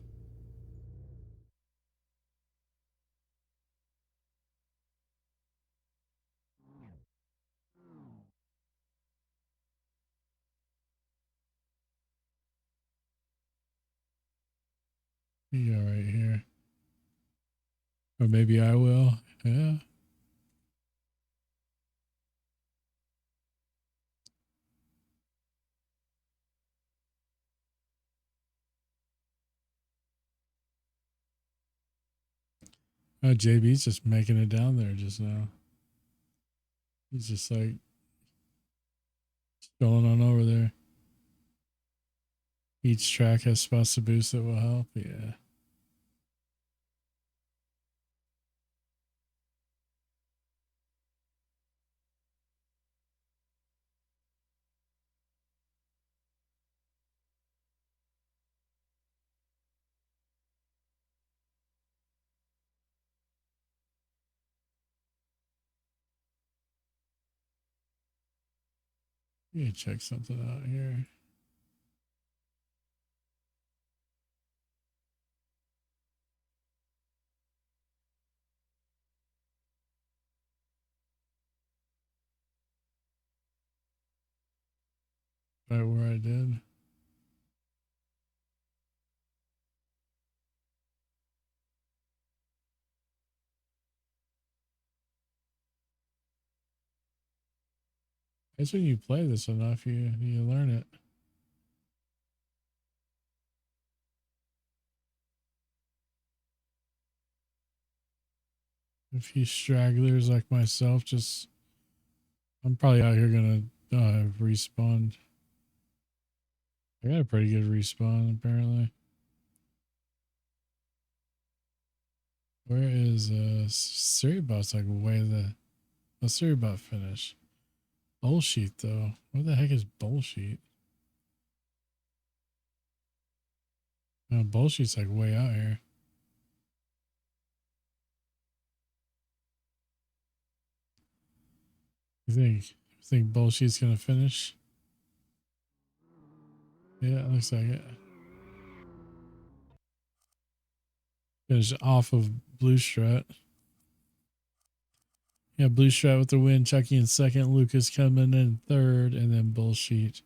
You go right here. Or maybe I will. Yeah. Oh, JB's just making it down there just now. He's just like going on over there. Each track has spots to boost that will help. Yeah. Let me check something out here. Right where I did. It's when you play this enough, you learn it. A few stragglers like myself, I'm probably out here gonna respawn. I got a pretty good respawn apparently. Where is Suribot's like way the Suribot finish? Bullshit though. What the heck is bullshit? No, bullshit's like way out here. You think bullshit's gonna finish? Yeah, it looks like it. Finish off of Blue Strat. Yeah, Blue Strat with the win. Chucky in second. Lucas coming in third. And then Bullshit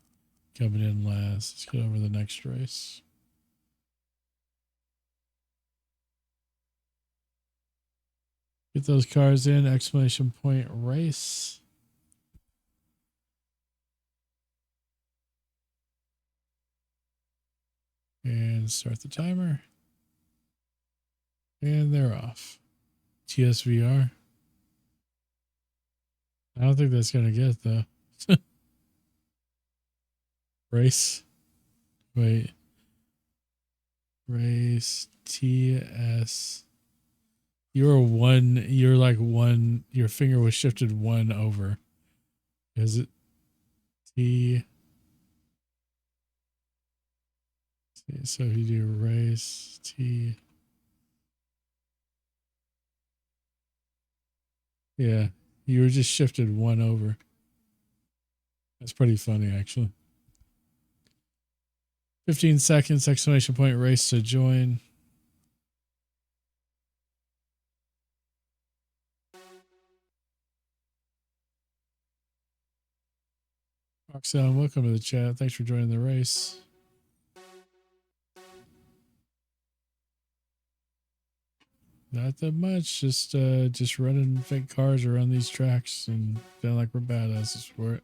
coming in last. Let's get over the next race. Get those cars in. Exclamation point race. And start the timer. And they're off. TSVR. I don't think that's going to get though. Race. Wait. Race TS. You're like one, your finger was shifted one over. Is it T? So if you do race T. Yeah, you were just shifted one over. That's pretty funny, actually. 15 seconds, exclamation point race to join. Roxanne, welcome to the chat. Thanks for joining the race. Not that much. Just running fake cars around these tracks and feeling like we're badasses for it.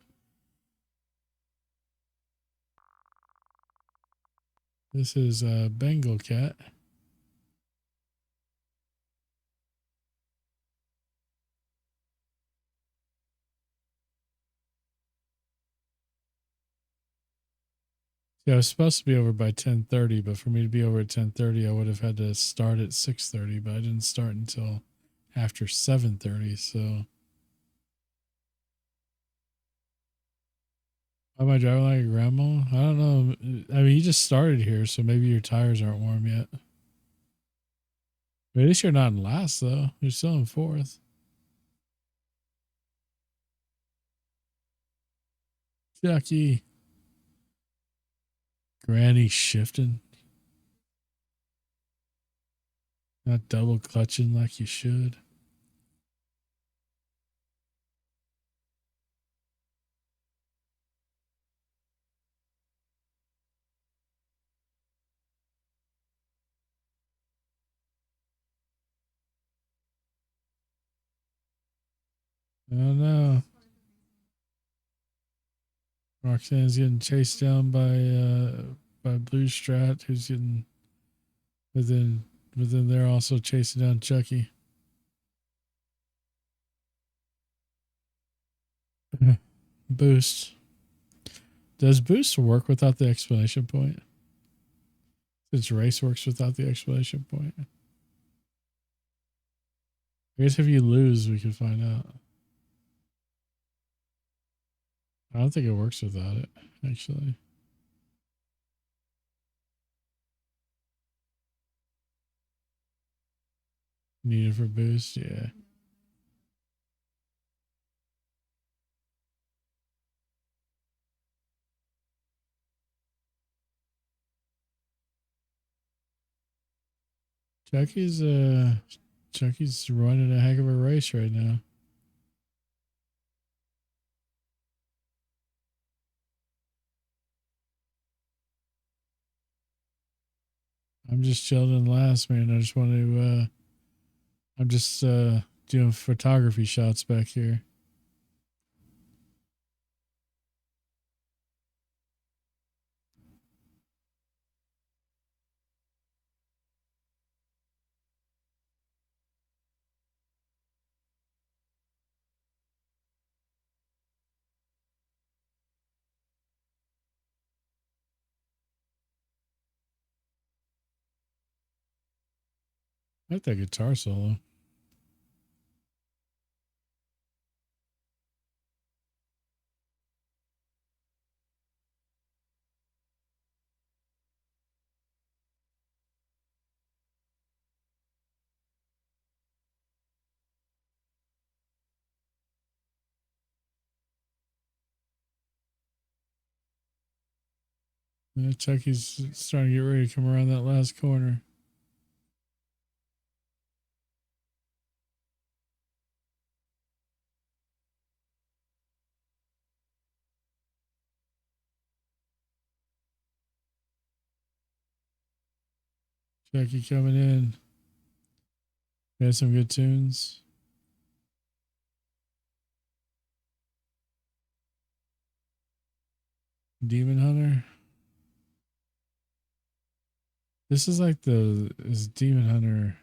This is a Bengal cat. Yeah, I was supposed to be over by 10:30, but for me to be over at 10:30, I would have had to start at 6:30, but I didn't start until after 7:30, so why am I driving like a grandma? I don't know. I mean, you just started here, so maybe your tires aren't warm yet. But at least you're not in last, though. You're still in fourth. Trucky. Granny shifting. Not double clutching like you should. I don't know. Roxanne's getting chased down by Blue Strat, who's getting within they're also chasing down Chucky. Boost. Does boost work without the exclamation point? Since race works without the exclamation point. I guess if you lose, we can find out. I don't think it works without it, actually. Needed for boost, yeah. Chucky's running a heck of a race right now. I'm just chilling in last, man. I just want to I'm just doing photography shots back here. I like that guitar solo. Chucky's starting to get ready to come around that last corner. Chucky coming in. Got some good tunes. Demon Hunter. This is like is Demon Hunter.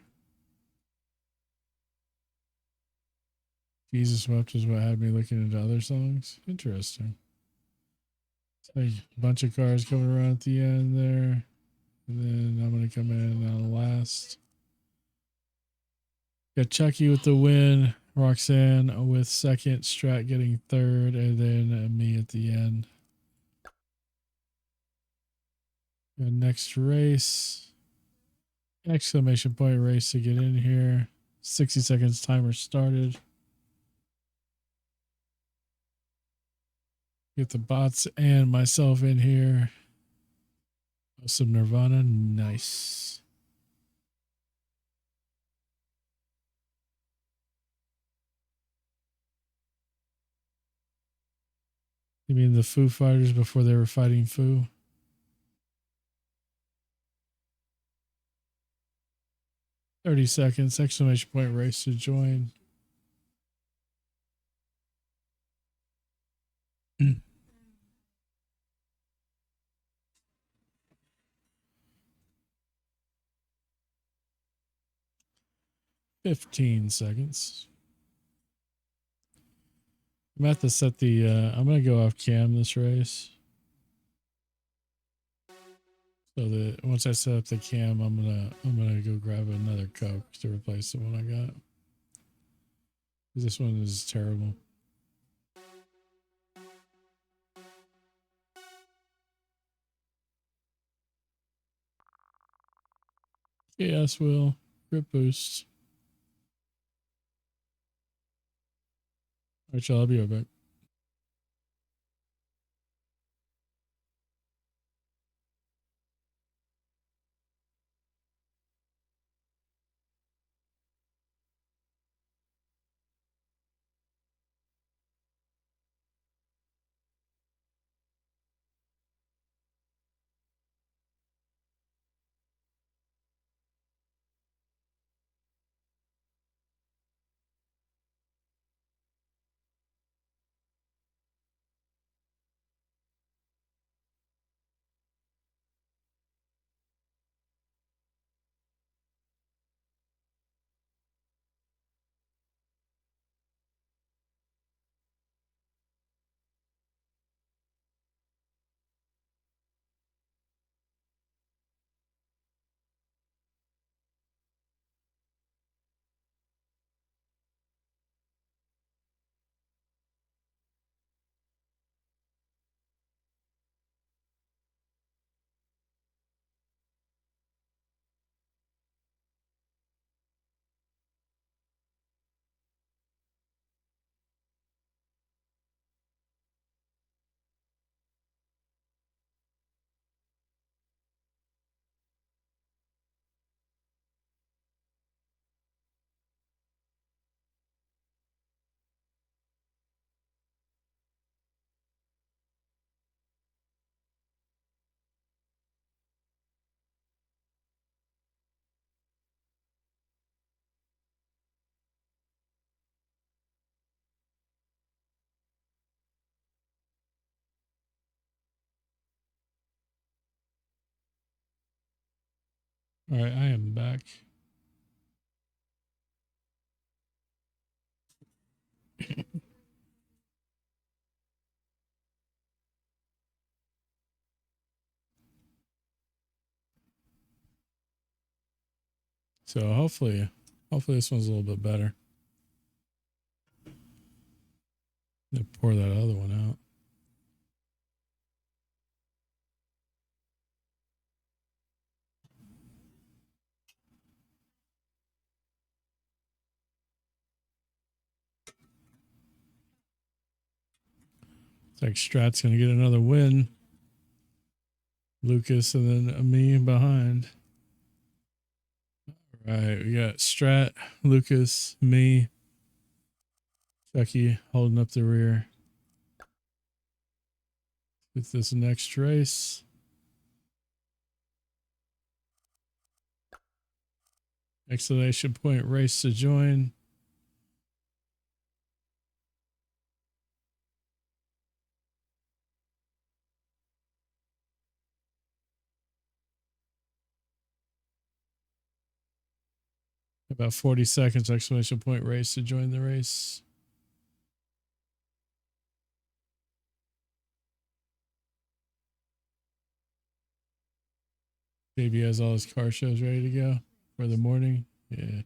Jesus Wept is what had me looking into other songs. Interesting. It's like a bunch of cars coming around at the end there. And then I'm going to come in on last. Got Chucky with the win. Roxanne with second. Strat getting third. And then me at the end. Got next race. Exclamation point race to get in here. 60 seconds timer started. Get the bots and myself in here. Some Nirvana. Nice. You mean the Foo Fighters before they were fighting Foo? $30. Exclamation point race to join. 15 seconds. I'm gonna have to set the I'm gonna go off cam this race. So that once I set up the cam, I'm gonna go grab another Coke to replace the one I got. This one is terrible. Yes, will grip boost. All right, y'all. I'll be right back. All right, I am back. So hopefully this one's a little bit better. They pour that other one out. It's like Strat's gonna get another win. Lucas and then me behind. All right, we got Strat, Lucas, me, Trucky holding up the rear. With this next race. Exclamation point race to join. About 40 seconds, exclamation point race to join the race. JB has all his car shows ready to go for the morning. Yeah.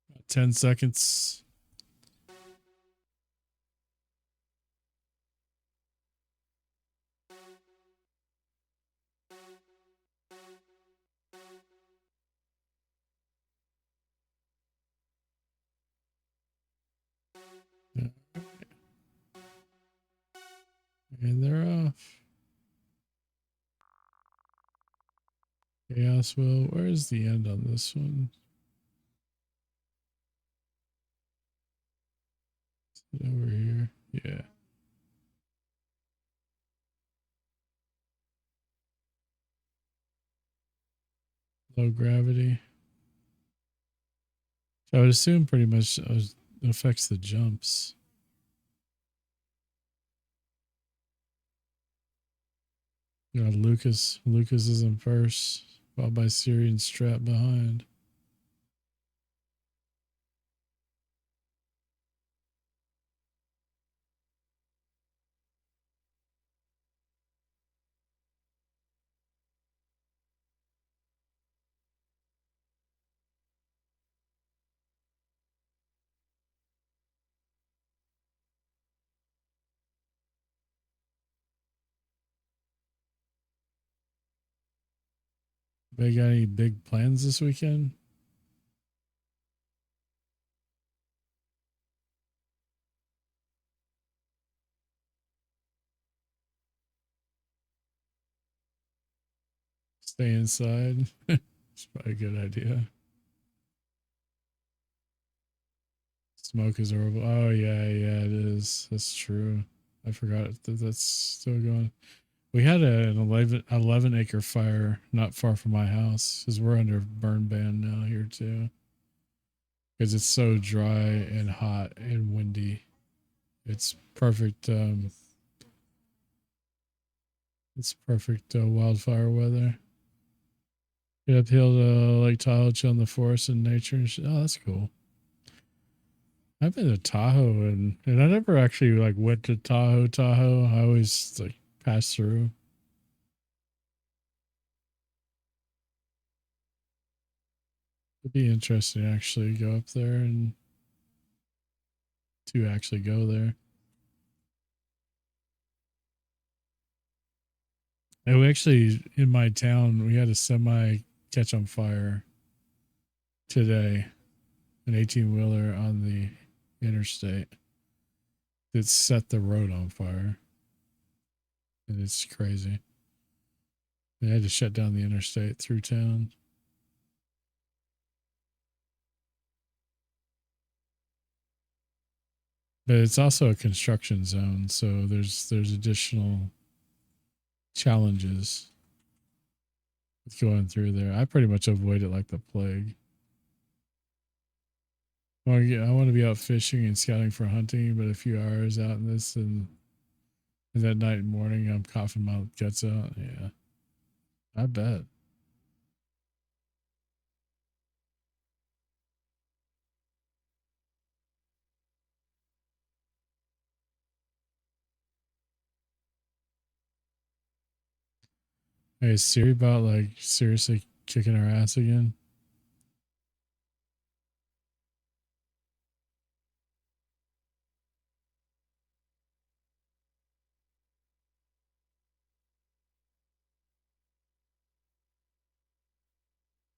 About 10 seconds. Yeah. And they're off. Chaos will. Where's the end on this one? Is it over here? Yeah. Low gravity. So I would assume pretty much it affects the jumps. You know, Lucas is in first, followed by Syrian Strap behind. They got any big plans this weekend? Stay inside. It's probably a good idea. Smoke is horrible. Oh yeah, it is. That's true. I forgot that that's still going. We had an 11 acre fire not far from my house because we're under burn ban now here too. Because it's so dry and hot and windy. It's perfect. It's perfect wildfire weather. Get uphill to Lake Tahoe, chill in the forest and nature and shit. Oh, that's cool. I've been to Tahoe and I never actually like went to Tahoe. I always like passed through. It'd be interesting to actually go up there and to actually go there. And we actually, in my town, we had a semi catch on fire today, an 18-wheeler on the interstate that set the road on fire. And it's crazy. They had to shut down the interstate through town. But it's also a construction zone, so there's additional challenges with going through there. I pretty much avoid it like the plague. Well, yeah, I want to be out fishing and scouting for hunting, but a few hours out in this and that night and morning, I'm coughing my guts out. Yeah, I bet. Hey, is Siri about like seriously kicking our ass again?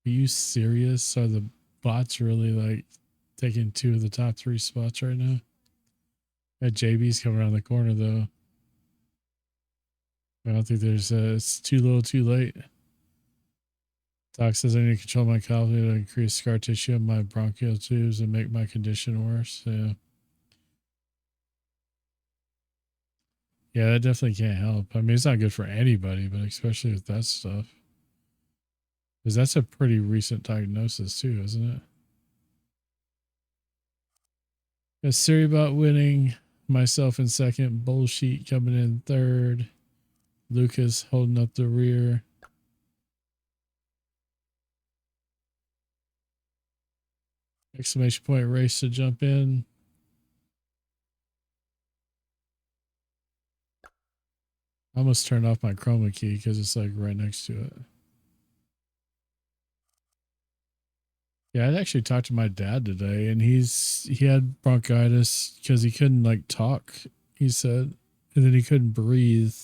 Are you serious? Are the bots really like taking 2 of the top 3 spots right now? That JB's coming around the corner though. I don't think there's it's too little too late. Doc says I need to control my cough to increase scar tissue in my bronchial tubes and make my condition worse. Yeah. Yeah, that definitely can't help. I mean, it's not good for anybody, but especially with that stuff. Because that's a pretty recent diagnosis too, isn't it? Got Siri about winning, myself in second, Bullshit coming in third, Lucas holding up the rear. Exclamation point race to jump in. I almost turned off my chroma key because it's like right next to it. Yeah, I actually talked to my dad today, and he had bronchitis because he couldn't like talk. He said, and then he couldn't breathe,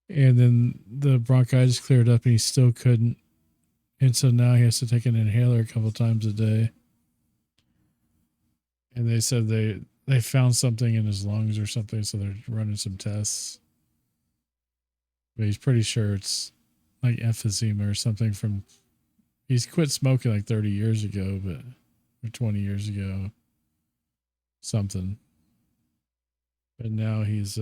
and then the bronchitis cleared up, and he still couldn't, and so now he has to take an inhaler a couple times a day. And they said they found something in his lungs or something, so they're running some tests. But he's pretty sure it's like emphysema or something from. He's quit smoking like 30 years ago, but or 20 years ago, something. But now he's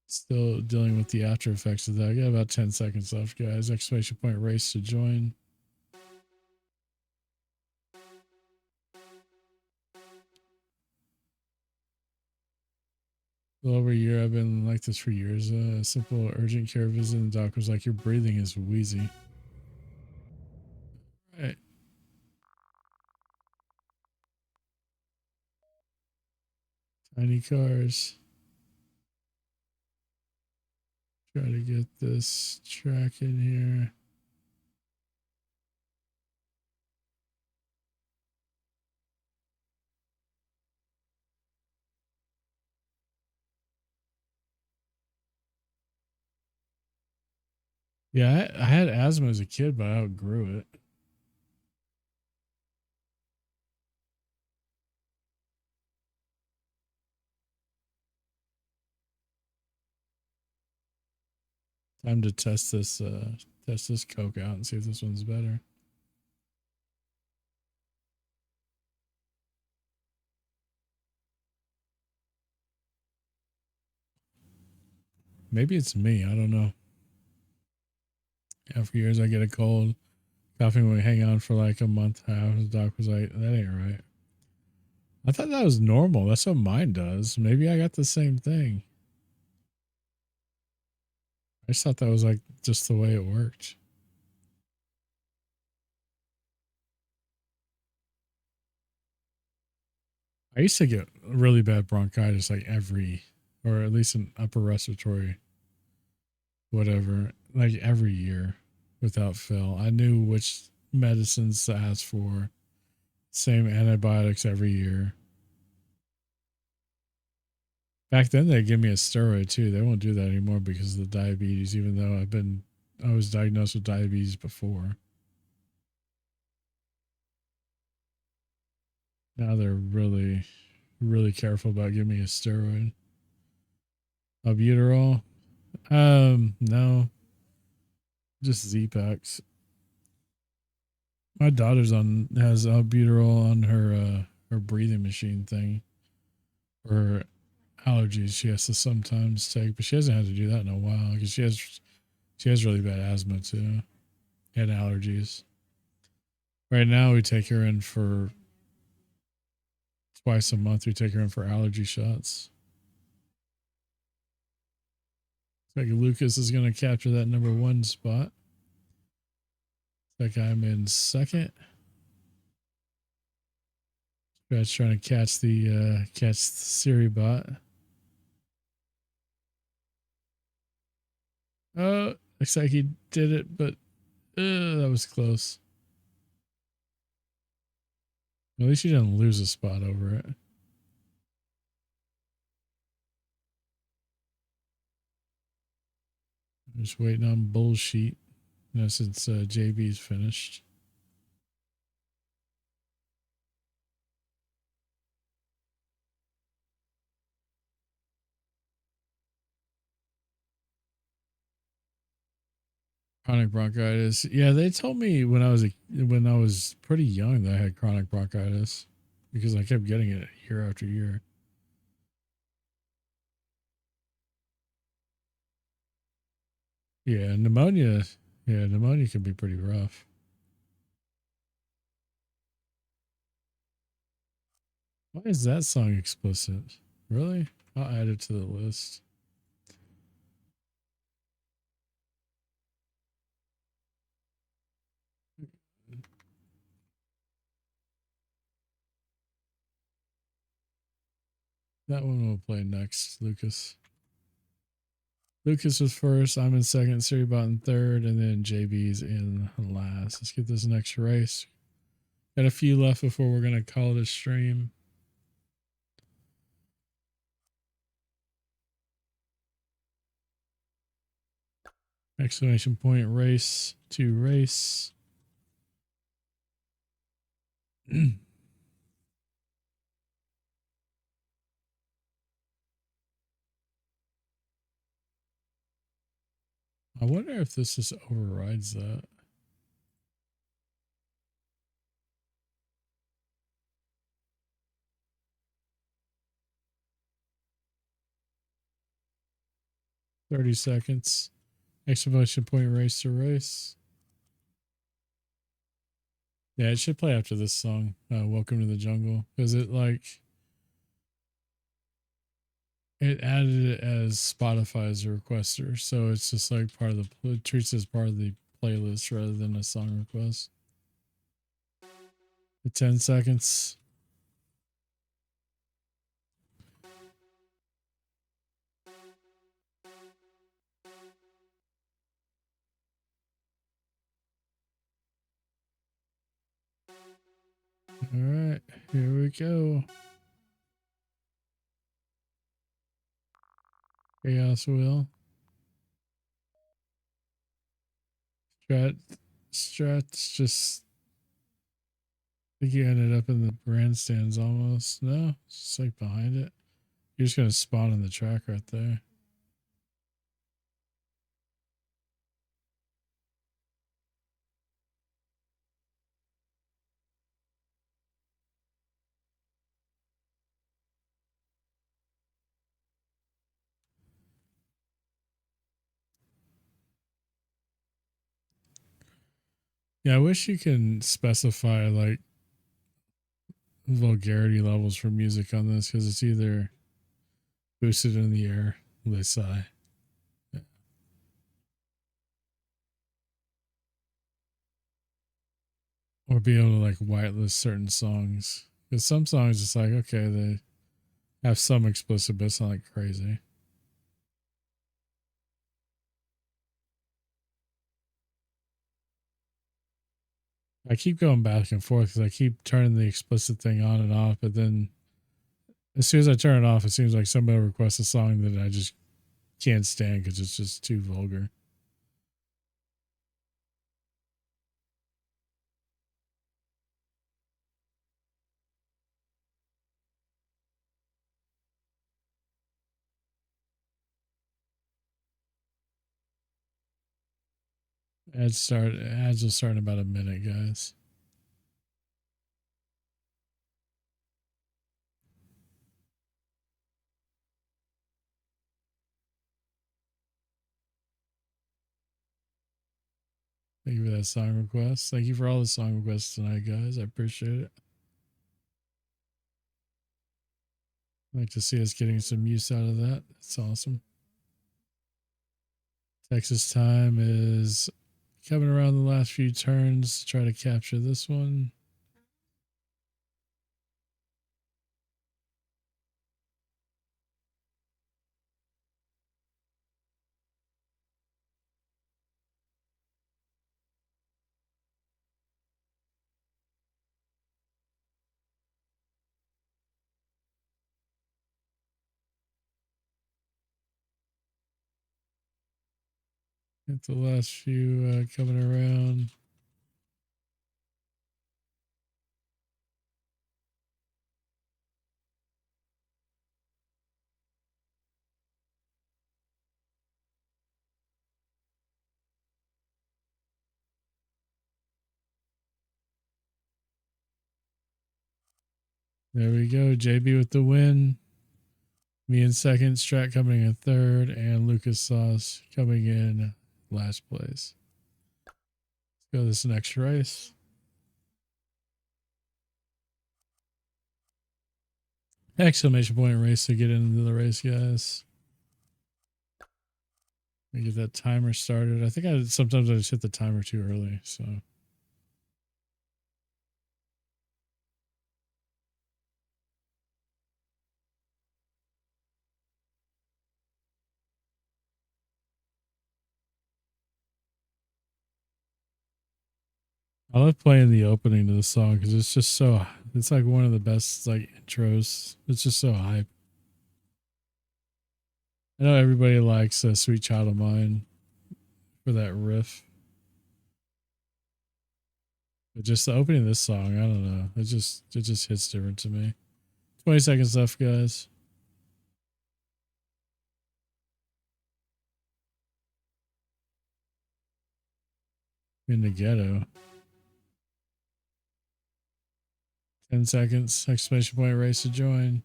still dealing with the after effects of that. I got about 10 seconds left, guys. Exclamation point race to join. A little over a year. I've been like this for years. A simple urgent care visit, and the doc was like, "Your breathing is wheezy." Right. Tiny cars. Try to get this track in here. Yeah, I had asthma as a kid, but I outgrew it. Time to test this Coke out and see if this one's better. Maybe it's me. I don't know. After years, I get a cold. Coughing would hang on for like a month and a half. The doc was like, "That ain't right." I thought that was normal. That's what mine does. Maybe I got the same thing. I just thought that was like just the way it worked. I used to get really bad bronchitis like or at least an upper respiratory, whatever, like every year without fail. I knew which medicines to ask for, same antibiotics every year. Back then, they give me a steroid too. They won't do that anymore because of the diabetes, even though I was diagnosed with diabetes before. Now they're really, really careful about giving me a steroid. Albuterol? No, just Z-Packs. My daughter's has albuterol on her breathing machine thing for her allergies. She has to sometimes take, but she hasn't had to do that in a while because she has really bad asthma too and allergies. Right now, we take her in for twice a month. We take her in for allergy shots. Like Lucas is going to capture that number one spot. Like I'm in second. Guy's trying to catch the Siri bot. Oh, looks like he did it, but that was close. At least he didn't lose a spot over it. I'm just waiting on bullshit. Since JB's finished. Chronic bronchitis. Yeah, they told me when I was pretty young that I had chronic bronchitis because I kept getting it year after year. Yeah, pneumonia. Yeah, pneumonia can be pretty rough. Why is that song explicit? Really? I'll add it to the list. That one will play next, Lucas. Lucas was first. I'm in second. Siribot in third. And then JB's in last. Let's get this next race. Got a few left before we're going to call it a stream. Exclamation point race to race. I wonder if this just overrides that. $30 seconds. Exclamation point race to race. Yeah, it should play after this song, Welcome to the Jungle, because it added it as Spotify's requester, so it's just like part of it treats it as part of the playlist rather than a song request. The 10 seconds. All right, here we go. Chaos Wheel. Strat's just, I think you ended up in the grandstands almost. No, it's just like behind it. You're just going to spawn in the track right there. Yeah, I wish you can specify like vulgarity levels for music on this because it's either boosted in the air, they sigh. Yeah. Or be able to like whitelist certain songs. Because some songs it's like, okay, they have some explicit, but it's not like crazy. I keep going back and forth because I keep turning the explicit thing on and off, but then as soon as I turn it off, it seems like somebody requests a song that I just can't stand because it's just too vulgar. Ads will start in about a minute, guys. Thank you for that song request. Thank you for all the song requests tonight, guys. I appreciate it. I'd like to see us getting some use out of that. It's awesome. Texas time is coming around the last few turns to try to capture this one. Get the last few coming around. There we go. JB with the win. Me in second. Strat coming in third. And Lucas Sauce coming in last place. Let's go to this next race. Exclamation point race to get into the race, guys. Let me get that timer started. I think sometimes I just hit the timer too early, so. I love playing the opening to the song because it's just so, it's like one of the best like intros. It's just so hype. I know everybody likes Sweet Child of Mine for that riff. But just the opening of this song, I don't know. It just hits different to me. 20 seconds left, guys. In the ghetto. 10 seconds. Exclamation point race to join.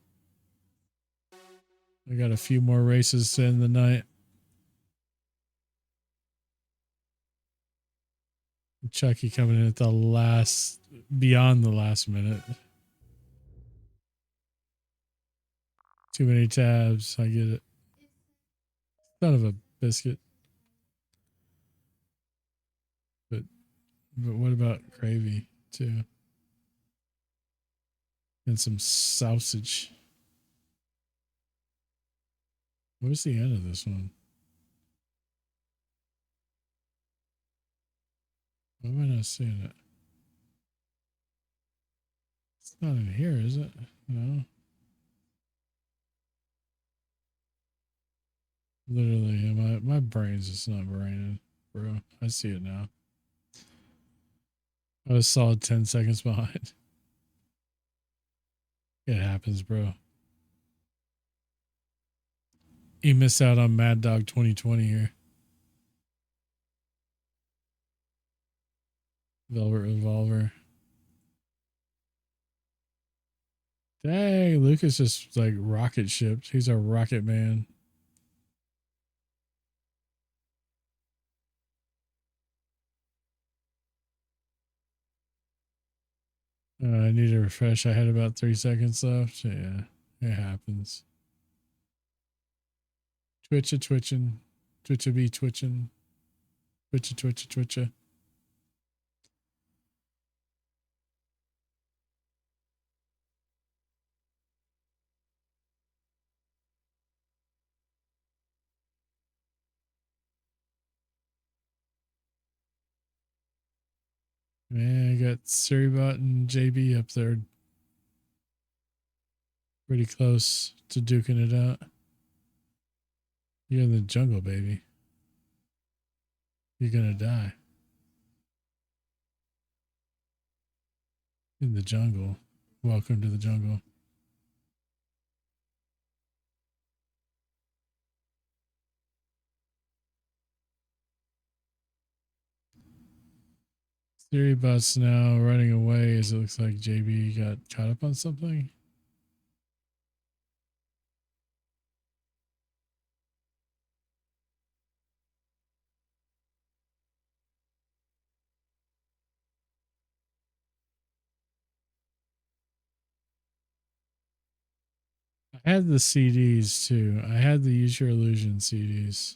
We got a few more races to end the night. Trucky coming in at the last, beyond the last minute. Too many tabs. I get it. Son of a biscuit. But what about gravy too? And some sausage. Where's the end of this one? Why am I not seeing it? It's not in here, is it? No. Literally, my brain's just not braining, bro. I see it now. I was solid 10 seconds behind. It happens, bro. You missed out on Mad Dog 2020 here. Velvet Revolver. Dang, Lucas just like rocket shipped. He's a rocket man. I need to refresh. I had about 3 seconds left. Yeah, it happens. Twitcha twitching. Twitcha be twitching. Twitcha twitcha twitcha. Man, I got Suribot and JB up there. Pretty close to duking it out. You're in the jungle, baby. You're gonna die. In the jungle. Welcome to the jungle. Suribot's now running away as it looks like JB got caught up on something. I had the CDs too. I had the Use Your Illusion CDs.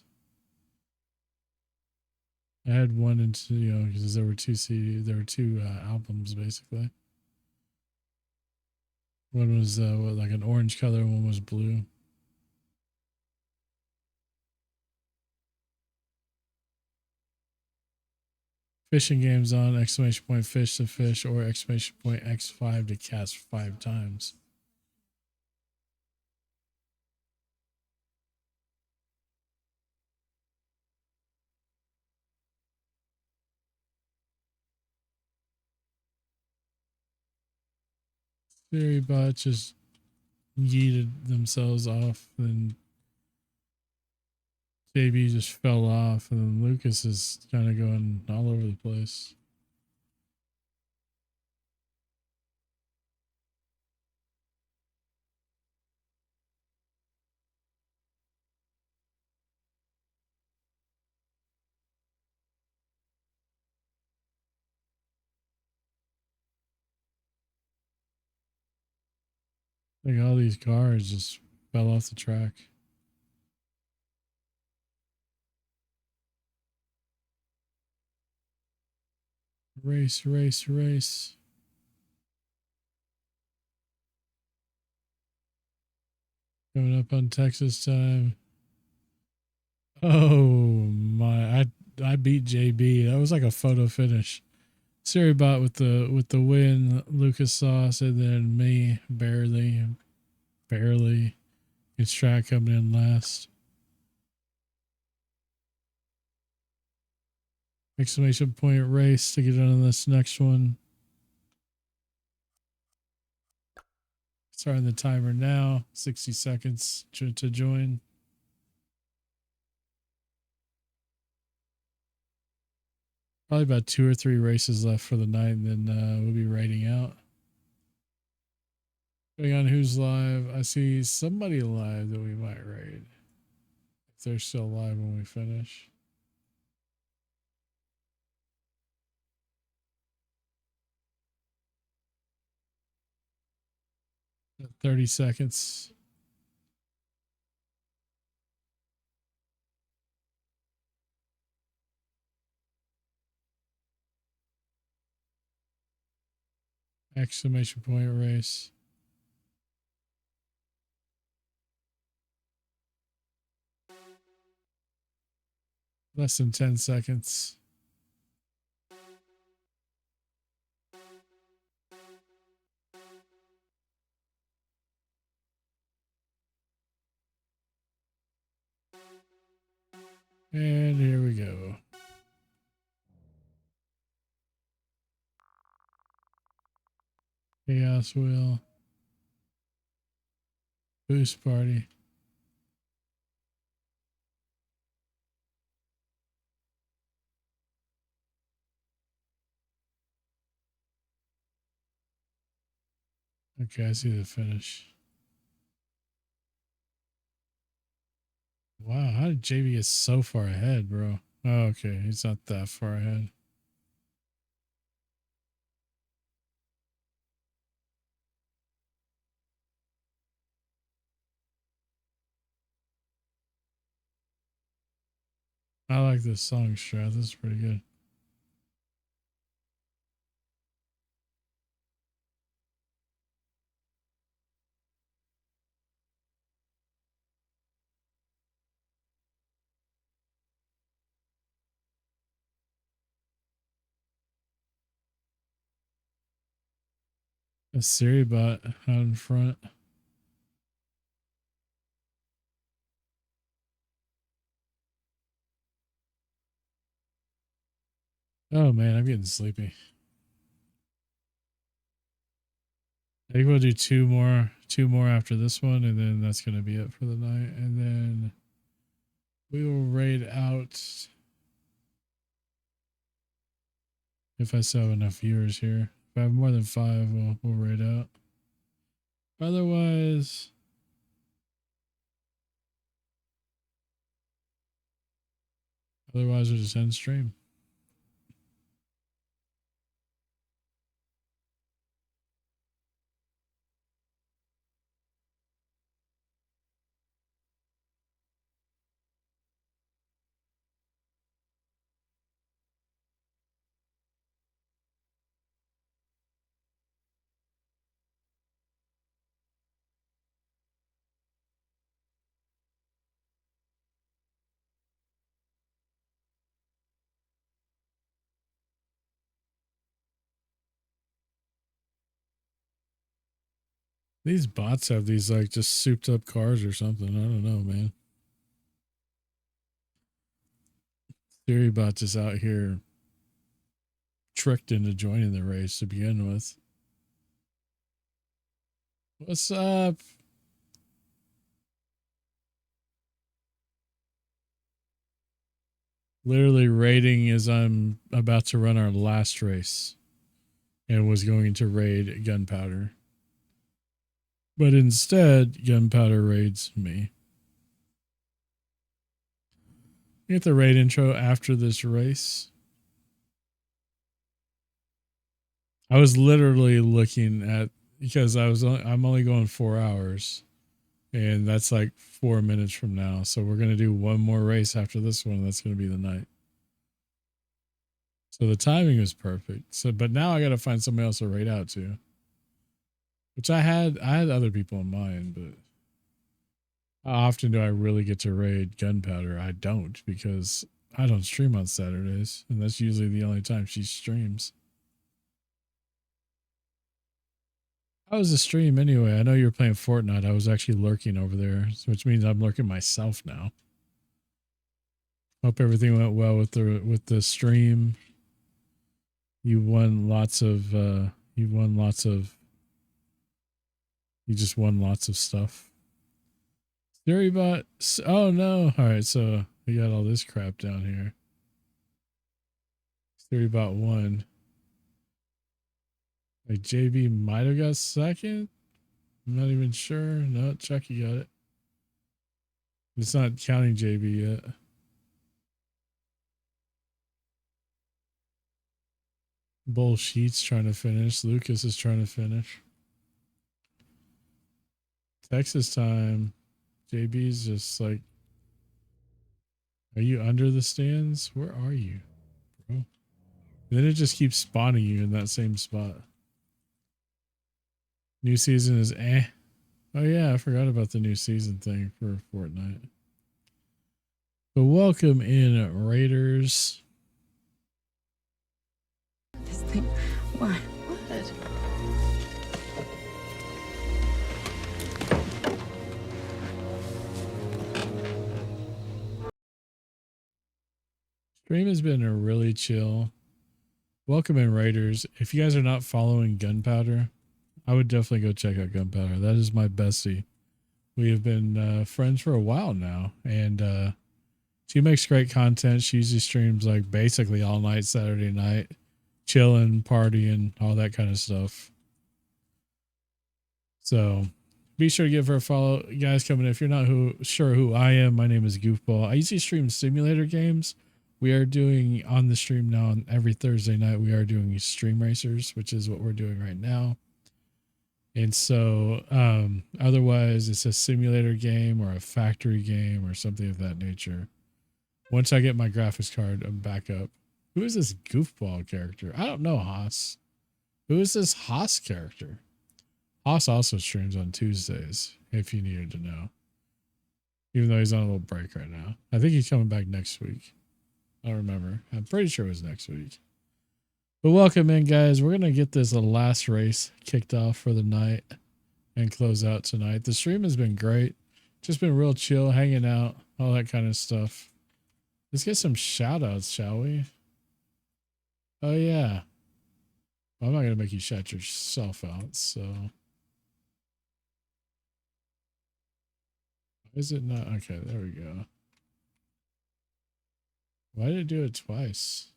I had one and two, because there were two CDs. There were two albums basically. One was like an orange color, one was blue. Fishing games on, exclamation point fish to fish, or exclamation point X5 to cast 5 times. Suribot just yeeted themselves off, and JB just fell off, and then Lucas is kind of going all over the place. Like all these cars just fell off the track. Race, race, race. Coming up on Texas time. Oh my! I beat JB. That was like a photo finish. Suribot with the win. Lucas Sauce, and then me barely. It's track coming in last. Exclamation point race to get on this next one. Starting the timer now. 60 seconds to join. Probably about 2 or 3 races left for the night, and then we'll be raiding out. Depending on who's live, I see somebody live that we might raid. If they're still live when we finish. Got 30 seconds. Exclamation point race. Less than 10 seconds. And here we go. Chaos wheel. Boost party. Okay, I see the finish. Wow, how did JB get so far ahead, bro? Oh, okay, he's not that far ahead. I like this song, Strat. This is pretty good. A Siri bot out in front. Oh man, I'm getting sleepy. I think we'll do two more after this one, and then that's gonna be it for the night. And then we will raid out if I still have enough viewers here. If I have more than 5, we'll raid out. Otherwise, we'll just end stream. These bots have these like just souped up cars or something. I don't know, man. Theory bot just out here tricked into joining the race to begin with. What's up? Literally raiding as I'm about to run our last race and was going to raid Gunpowder. But instead, Gunpowder raids me. Get the raid intro after this race. I was literally looking at, because I'm only going 4 hours, and that's like 4 minutes from now. So we're gonna do one more race after this one. That's gonna be the night. So the timing was perfect. So, but now I gotta find somebody else to raid out to. Which I had other people in mind, but how often do I really get to raid Gunpowder? I don't, because I don't stream on Saturdays, and that's usually the only time she streams. How was the stream anyway? I know you were playing Fortnite. I was actually lurking over there, which means I'm lurking myself now. Hope everything went well with the stream. You won lots of He just won lots of stuff. Storybot. Oh no. All right, so we got all this crap down here. Storybot won. Like JB might have got second. I'm not even sure. No, Trucky got it. It's not counting JB yet. Bullshit's trying to finish. Lucas is trying to finish. Texas time. JB's just like, are you under the stands? Where are you, bro? And then it just keeps spawning you in that same spot. New season is eh. Oh yeah, I forgot about the new season thing for Fortnite. But welcome in, Raiders. This thing, what? Stream has been a really chill. Welcome in, Raiders. If you guys are not following Gunpowder, I would definitely go check out Gunpowder. That is my bestie. We have been friends for a while now, and she makes great content. She usually streams like basically all night Saturday night, chilling, partying, all that kind of stuff. So be sure to give her a follow. You guys coming in, if you're not sure who I am, my name is Goofball. I usually stream simulator games. We are doing on the stream now on every Thursday night. We are doing Stream Racers, which is what we're doing right now. And so otherwise it's a simulator game or a factory game or something of that nature. Once I get my graphics card, I'm back up. Who is this Goofball character? I don't know, Haas. Who is this Haas character? Haas also streams on Tuesdays, if you needed to know. Even though he's on a little break right now. I think he's coming back next week. I don't remember. I'm pretty sure it was next week. But welcome in, guys. We're going to get this last race kicked off for the night and close out tonight. The stream has been great. Just been real chill, hanging out, all that kind of stuff. Let's get some shout outs, shall we? Oh, yeah. Well, I'm not going to make you shout yourself out, so. Is it not? Okay, there we go. Why did it do it twice?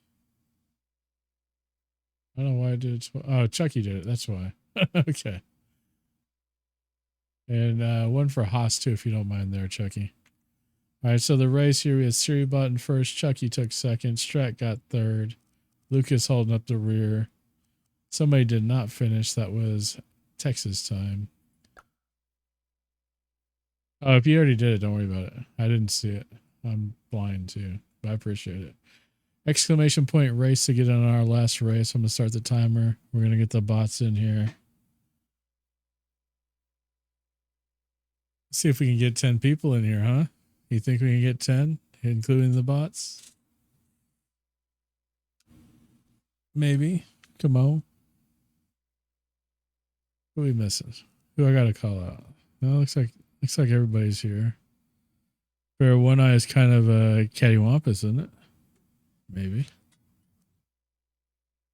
I don't know why I did it twice. Oh, Chucky did it. That's why. Okay. And one for Haas, too, if you don't mind there, Chucky. All right, so the race here, we had Siri Button first. Chucky took second. Strat got third. Lucas holding up the rear. Somebody did not finish. That was Texas time. Oh, if you already did it, don't worry about it. I didn't see it. I'm blind, too. But I appreciate it. Exclamation point race to get on our last race. I'm going to start the timer. We're going to get the bots in here. See if we can get 10 people in here, huh? You think we can get 10, including the bots? Maybe. Come on. Who are we missing? Who I got to call out? No, looks like everybody's here. Fair One Eye is kind of a cattywampus, isn't it? Maybe.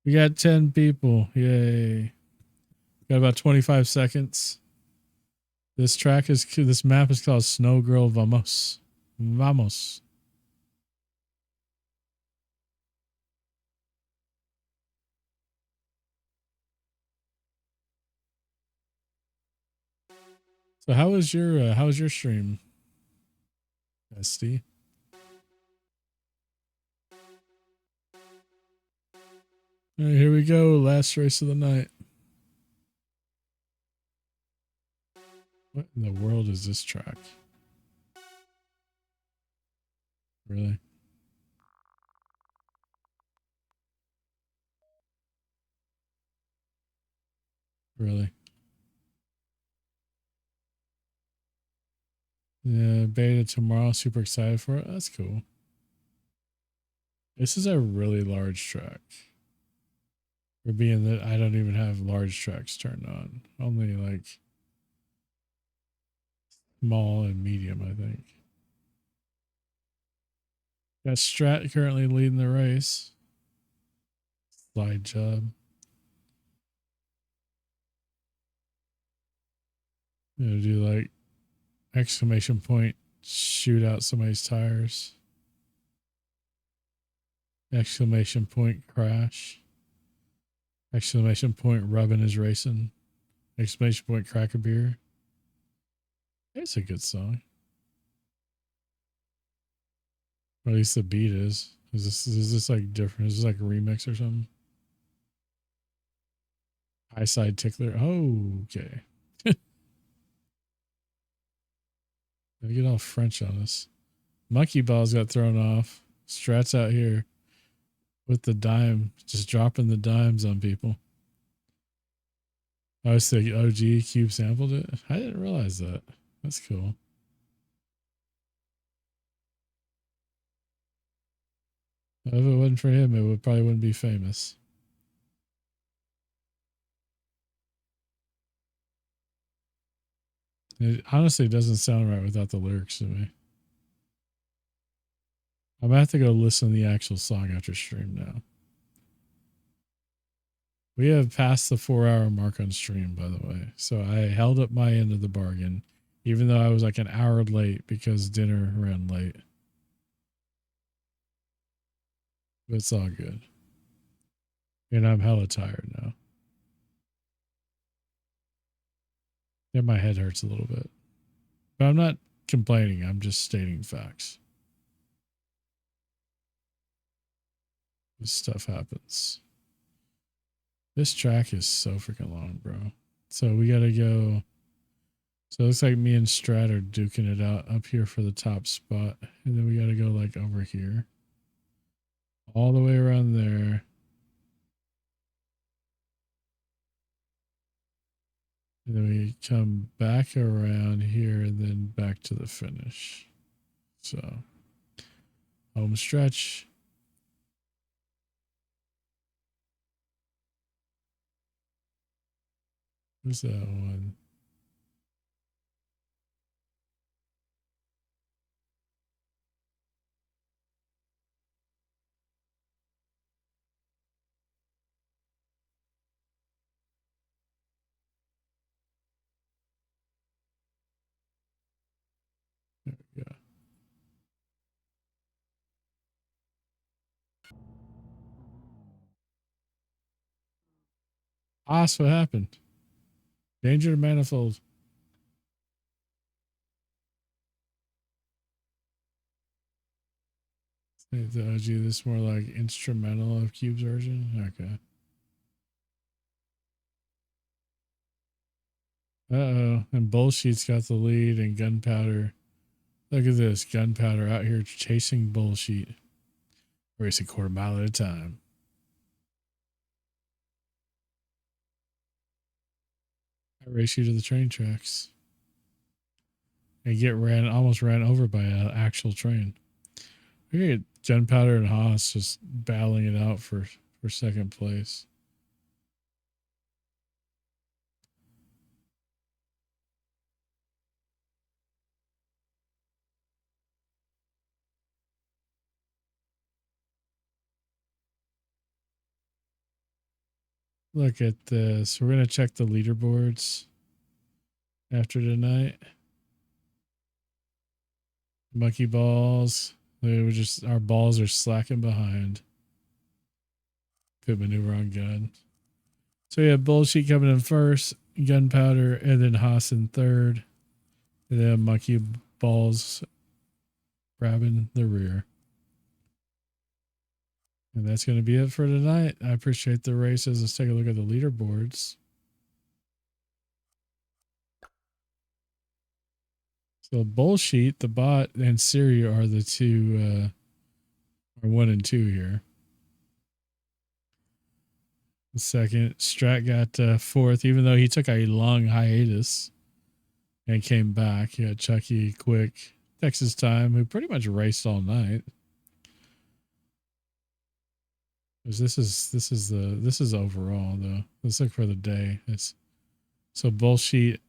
We got 10 people. Yay. Got about 25 seconds. This map is called Snow Girl Vamos. Vamos. So how was your stream, Bestie? All right, here we go. Last race of the night. What in the world is this track? Really? Really? Yeah, beta tomorrow. Super excited for it. That's cool. This is a really large track. For being that I don't even have large tracks turned on. Only like small and medium, I think. Got Strat currently leading the race. Slide job. Do like exclamation point, shoot out somebody's tires. Exclamation point, crash. Exclamation point, rubbing is racing. Exclamation point, crack a beer. It's a good song. Or at least the beat is. Is this like different? Is this like a remix or something? High side tickler. Oh, okay. They get all French on us. Monkey balls got thrown off. Strats out here with the dime, just dropping the dimes on people. I was thinking OG Cube sampled it. I didn't realize that. That's cool. If it wasn't for him, it would probably wouldn't be famous. It honestly doesn't sound right without the lyrics to me. I'm gonna have to go listen to the actual song after stream now. We have passed the 4-hour mark on stream, by the way. So I held up my end of the bargain, even though I was like an hour late because dinner ran late. But it's all good. And I'm hella tired now. Yeah, my head hurts a little bit. But I'm not complaining. I'm just stating facts. This stuff happens. This track is so freaking long, bro. So we gotta go. So it looks like me and Strat are duking it out up here for the top spot. And then we gotta go like over here. All the way around there. And then we come back around here and then back to the finish. So home stretch. What's that one? There we go. What happened? Danger to manifold. The OG, this more like instrumental of Cube's version. Okay. Uh-oh. And Bullshit's got the lead and Gunpowder. Look at this. Gunpowder out here chasing Bullshit. Racing quarter mile at a time. I race you to the train tracks. And get almost ran over by an actual train. We get Gunpowder and Haas just battling it out for second place. Look at this. We're going to check the leaderboards after tonight. Monkey balls. Our balls are slacking behind. Pit maneuver on gun. So we have Bullshit coming in first, Gunpowder, and then Haas in third. And then Monkey balls grabbing the rear. And that's going to be it for tonight. I appreciate the races. Let's take a look at the leaderboards. So Bullshit, the bot, and Siri are the two, are 1 and 2 here. The second, Strat got fourth, even though he took a long hiatus and came back. He had Trucky, Quick, Texas Time, who pretty much raced all night. This is overall though. Let's look for the day. It's so Bullshit.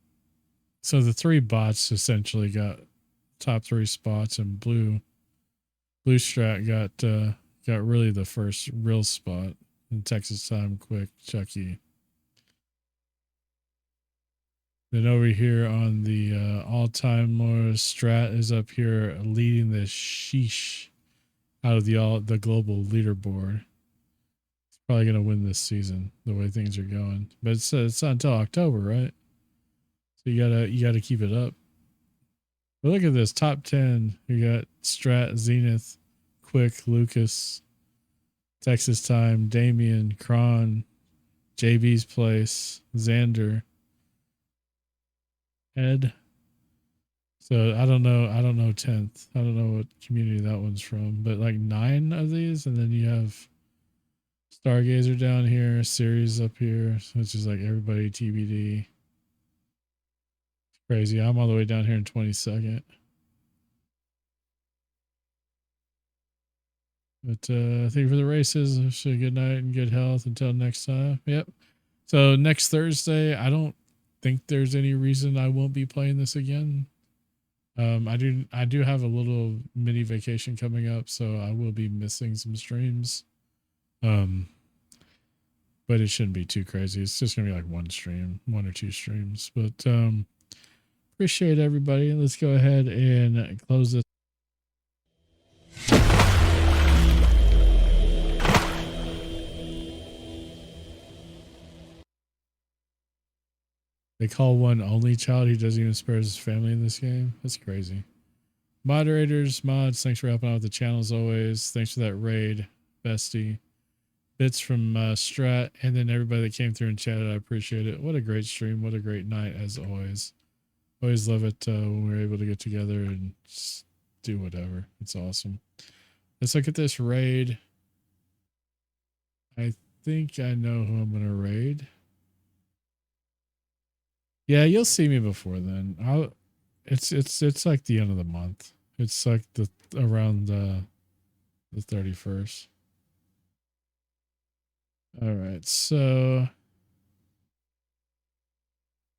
So the 3 bots essentially got top 3 spots, and Blue Strat got really the first real spot in Texas Time, Quick, Trucky. Then over here on the all-time more Strat is up here leading the sheesh out of the global leaderboard. It's probably gonna win this season the way things are going, but it's not until October, right? So you gotta keep it up. But look at this top 10. You got Strat, Zenith, Quick, Lucas, Texas Time, Damien, Kron, JB's Place, Xander, Ed. So I don't know. I don't know 10th. I don't know what community that one's from, but like 9 of these, and then you have Stargazer down here, Series up here, which is like everybody TBD. It's crazy. I'm all the way down here in 22nd. But thank you for the races. Wish you a good night and good health until next time. Yep. So next Thursday, I don't think there's any reason I won't be playing this again. I do have a little mini vacation coming up, so I will be missing some streams. But it shouldn't be too crazy. It's just gonna be like one stream, 1 or 2 streams. But appreciate everybody. Let's go ahead and close this. They call one only child who doesn't even spare his family in this game. That's crazy. Moderators, mods, thanks for helping out with the channel as always. Thanks for that raid, Bestie. Bits from Strat, and then everybody that came through and chatted. I appreciate it. What a great stream. What a great night as always. Always love it when we're able to get together and just do whatever. It's awesome. Let's look at this raid. I think I know who I'm going to raid. Yeah, you'll see me before then. It's like the end of the month. It's like around the 31st. All right. So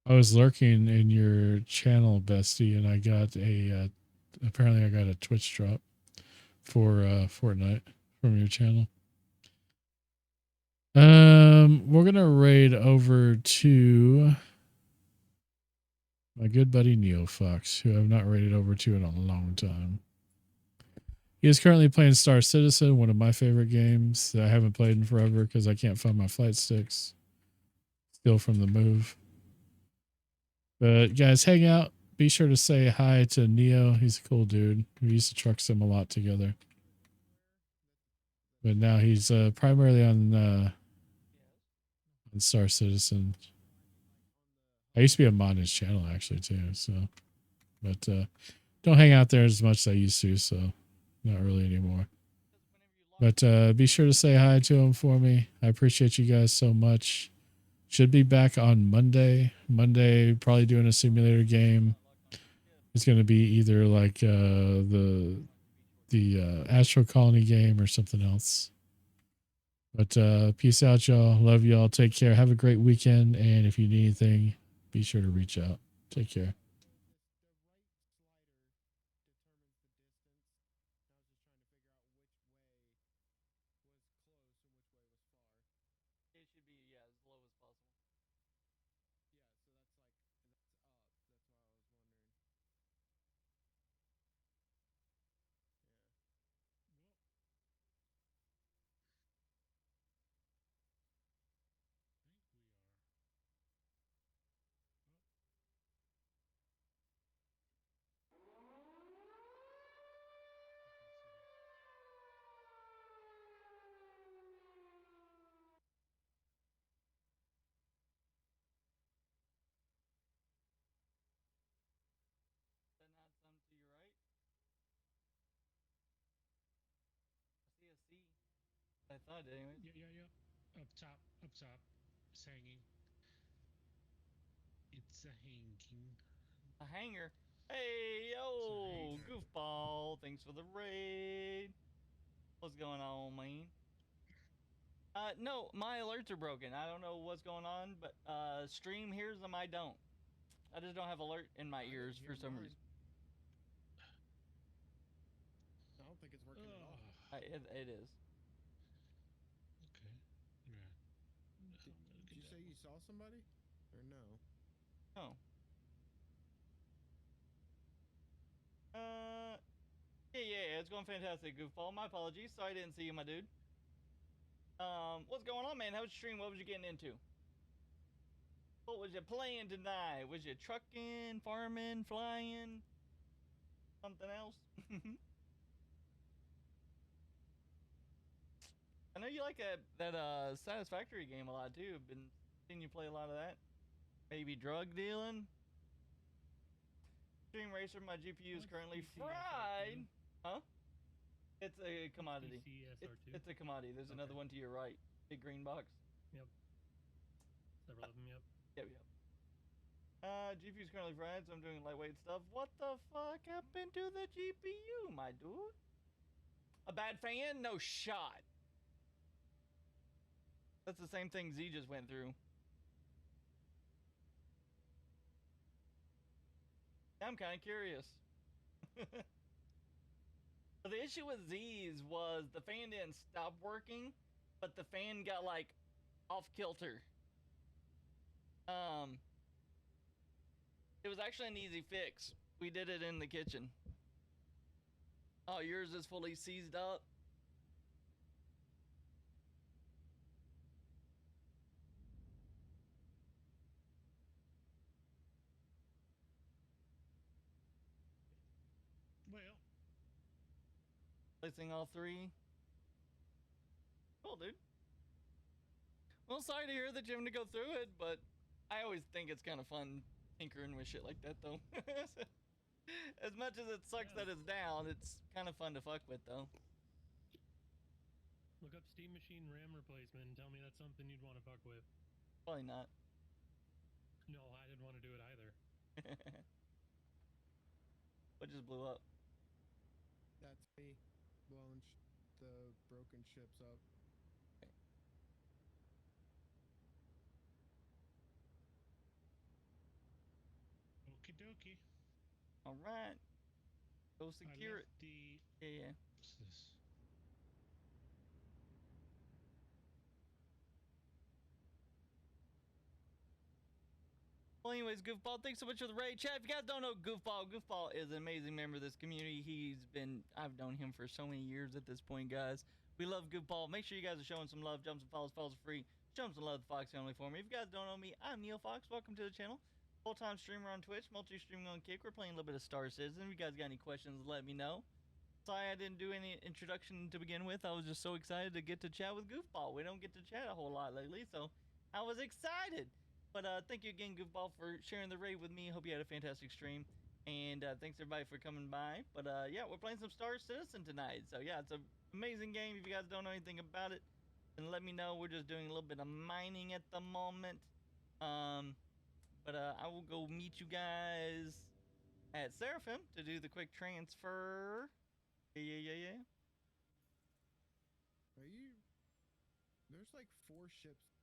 I was lurking in your channel, Bestie, and I got apparently I got a Twitch drop for Fortnite from your channel. We're gonna raid over to my good buddy Neo Fox, who I've not raided over to in a long time. He is currently playing Star Citizen, one of my favorite games that I haven't played in forever because I can't find my flight sticks. Still from the move. But guys, hang out. Be sure to say hi to Neo. He's a cool dude. We used to truck sim a lot together. But now he's primarily on Star Citizen. I used to be a mod on his channel actually too. So, but don't hang out there as much as I used to. So, not really anymore. But be sure to say hi to him for me. I appreciate you guys so much. Should be back on Monday. Monday, probably doing a simulator game. It's going to be either like the Astro Colony game or something else. But peace out, y'all. Love y'all. Take care. Have a great weekend. And if you need anything, be sure to reach out. Take care. I thought anyway. Yeah. Up top. It's hanging. It's a hanging. A hanger. Hey, yo, goofball. Thanks for the raid. What's going on, man? No, my alerts are broken. I don't know what's going on, but stream hears them, I don't. I just don't have alert in my ears for some reason. I don't think it's working at all. It is. Okay. Yeah. Did you say you saw somebody? Or no? Oh. it's going fantastic, Goofball. My apologies. Sorry I didn't see you, my dude. What's going on, man? How was your stream? What was you getting into? What was you playing tonight? Was you trucking, farming, flying? Something else? I know you like that Satisfactory game a lot too. Been seeing you play a lot of that. Maybe drug dealing. Stream Racer, my GPU is currently fried. Huh? It's a commodity. It's a commodity. There's another one to your right. Big green box. Yep. Several of them, yep. Yep. GPU's currently fried, so I'm doing lightweight stuff. What the fuck happened to the GPU, my dude? A bad fan? No shot. That's the same thing Z just went through. I'm kind of curious. So the issue with Z's was the fan didn't stop working, but the fan got like off kilter. It was actually an easy fix. We did it in the kitchen. Oh, yours is fully seized up. Well, Placing all three. Cool, dude. Well, sorry to hear that you're having to go through it, but I always think it's kind of fun tinkering with shit like that, though. As much as it sucks that it's down, it's kind of fun to fuck with, though. Look up Steam Machine RAM replacement and tell me that's something you'd want to fuck with. Probably not. No, I didn't want to do it either. What just blew up? that's me blowing the broken ships up. Okie dokie. All right. Go secure it. The Yeah. what's this? Well, anyways, Goofball, thanks so much for the raid. Chat, if you guys don't know Goofball, Goofball is an amazing member of this community. I've known him for so many years at this point, guys. We love Goofball. Make sure you guys are showing some love. Jump some follows. Follows are free. Show them some love, the Fox family, for me. If you guys don't know me, I'm Neil Fox. Welcome to the channel. Full-time streamer on Twitch, multi-streaming on Kick. We're playing a little bit of Star Citizen. If you guys got any questions, let me know. Sorry I didn't do any introduction to begin with. I was just so excited to get to chat with Goofball. We don't get to chat a whole lot lately, so I was excited. But thank you again, Goofball, for sharing the raid with me. Hope you had a fantastic stream. And thanks, everybody, for coming by. But yeah, we're playing some Star Citizen tonight. So yeah, it's an amazing game. If you guys don't know anything about it, then let me know. We're just doing a little bit of mining at the moment. But I will go meet you guys at Seraphim to do the quick transfer. Yeah. Are you? There's like 4 ships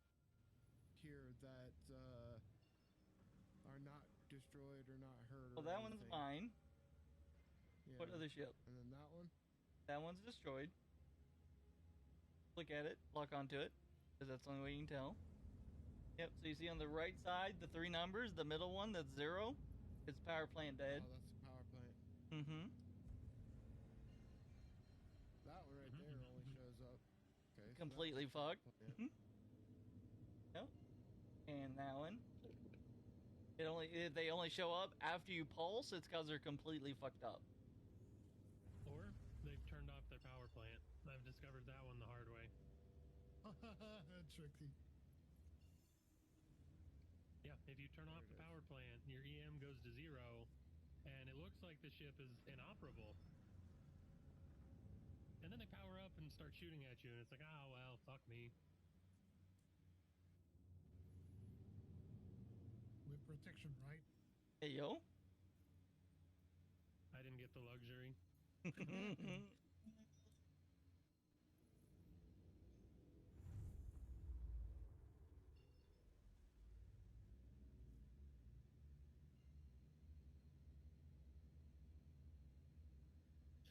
here that are not destroyed or not hurt. Well, or that one's anything. mine. Yeah. What other ship? And then that one. That one's destroyed. Look at it. Lock onto it. Because that's the only way you can tell. Yep, so you see on the right side, the 3 numbers, the middle one, that's 0. It's power plant dead. Oh, that's the power plant. Mm-hmm. That one right there only shows up. Okay. so Completely that's the power fucked. plant. Yep. And that one. They only show up after you pulse, it's because they're completely fucked up. Or they've turned off their power plant. I've discovered that one the hard way. Tricky. Yeah, if you turn off the power plant, your EM goes to 0, and it looks like the ship is inoperable. And then they power up and start shooting at you, and it's like, oh, well, fuck me. With protection, right? Hey, yo. I didn't get the luxury.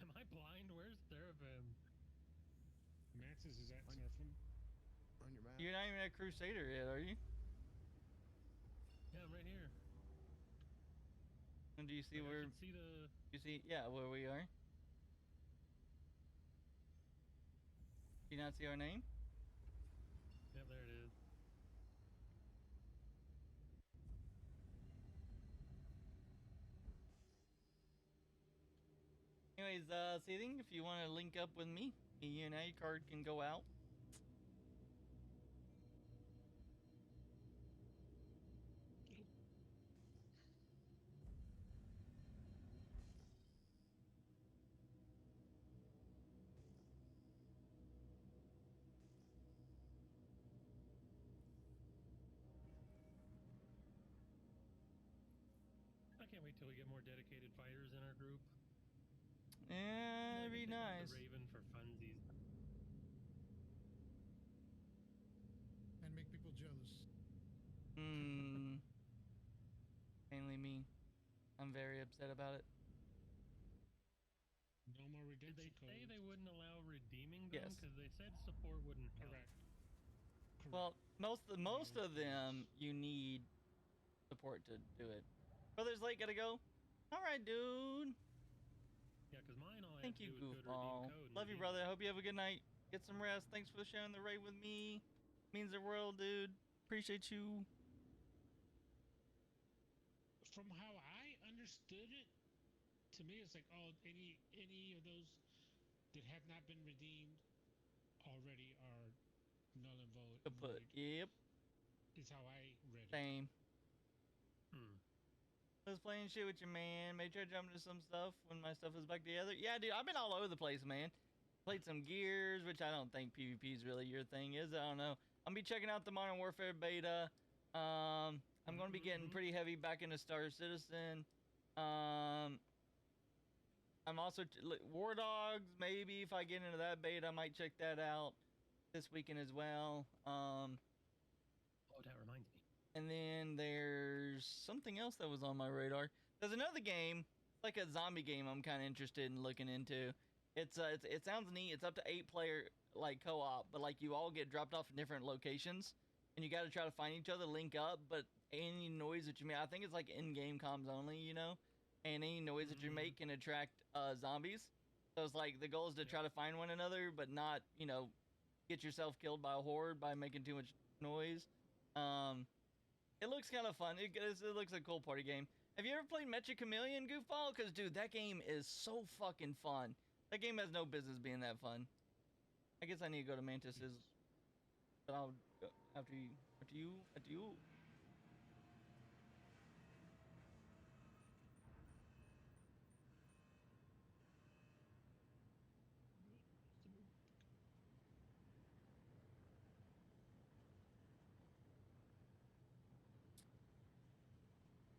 Am I blind? Where's Seraphim? Max's is at Seraphim. On your map. You're not even a Crusader yet, are you? Yeah, I'm right here. And do you see Like, I where... should see the... You see, yeah, where we are? Do you not see our name? Yep, there it is. Anyways, Seething, if you want to link up with me, you and A card can go out. I can't wait till we get more dedicated fighters in our group. Yeah, that'd be Take out nice. The Raven for funsies. And make people jealous. Hmm. Mainly me. I'm very upset about it. No more Did they redemption say codes. they wouldn't allow redeeming them? Yes. Because they said support wouldn't help. Correct. Correct. Well, most of them Yes. you need support to do it. Brothers Lake gotta go. All right, dude. Yeah, because mine all I Thank had to you, do was go to redeem goofball. code. and Love you, redeem brother. it. I hope you have a good night. Get some rest. Thanks for sharing the raid with me. Means the world, dude. Appreciate you. From how I understood it, to me it's like, oh, any of those that have not been redeemed already are null and Good put. void. Yep. Is how I read it. Same. Hmm. I was playing shit with your man. Maybe try to jump into some stuff when my stuff is back together. Yeah, dude, I've been all over the place, man. Played some Gears, which I don't think PvP is really your thing, is it? I don't know. I'm gonna be checking out the Modern Warfare beta. I'm gonna be getting pretty heavy back into Star Citizen. I'm also War Dogs. Maybe if I get into that beta, I might check that out this weekend as well. Oh, that reminds me. And then there's something else that was on my radar. There's another game, like a zombie game I'm kind of interested in looking into. It sounds neat. It's up to 8-player like co-op, but like you all get dropped off in different locations and you got to try to find each other, link up, but any noise that you make, I think it's like in-game comms only, you know? And any noise that you make can attract zombies. So it's like the goal is to try to find one another, but not, you know, get yourself killed by a horde by making too much noise. It looks kind of fun. It looks like a cool party game. Have you ever played Mecha Chameleon, Goofball? Because, dude, that game is so fucking fun. That game has no business being that fun. I guess I need to go to Mantis's, but I'll go after you.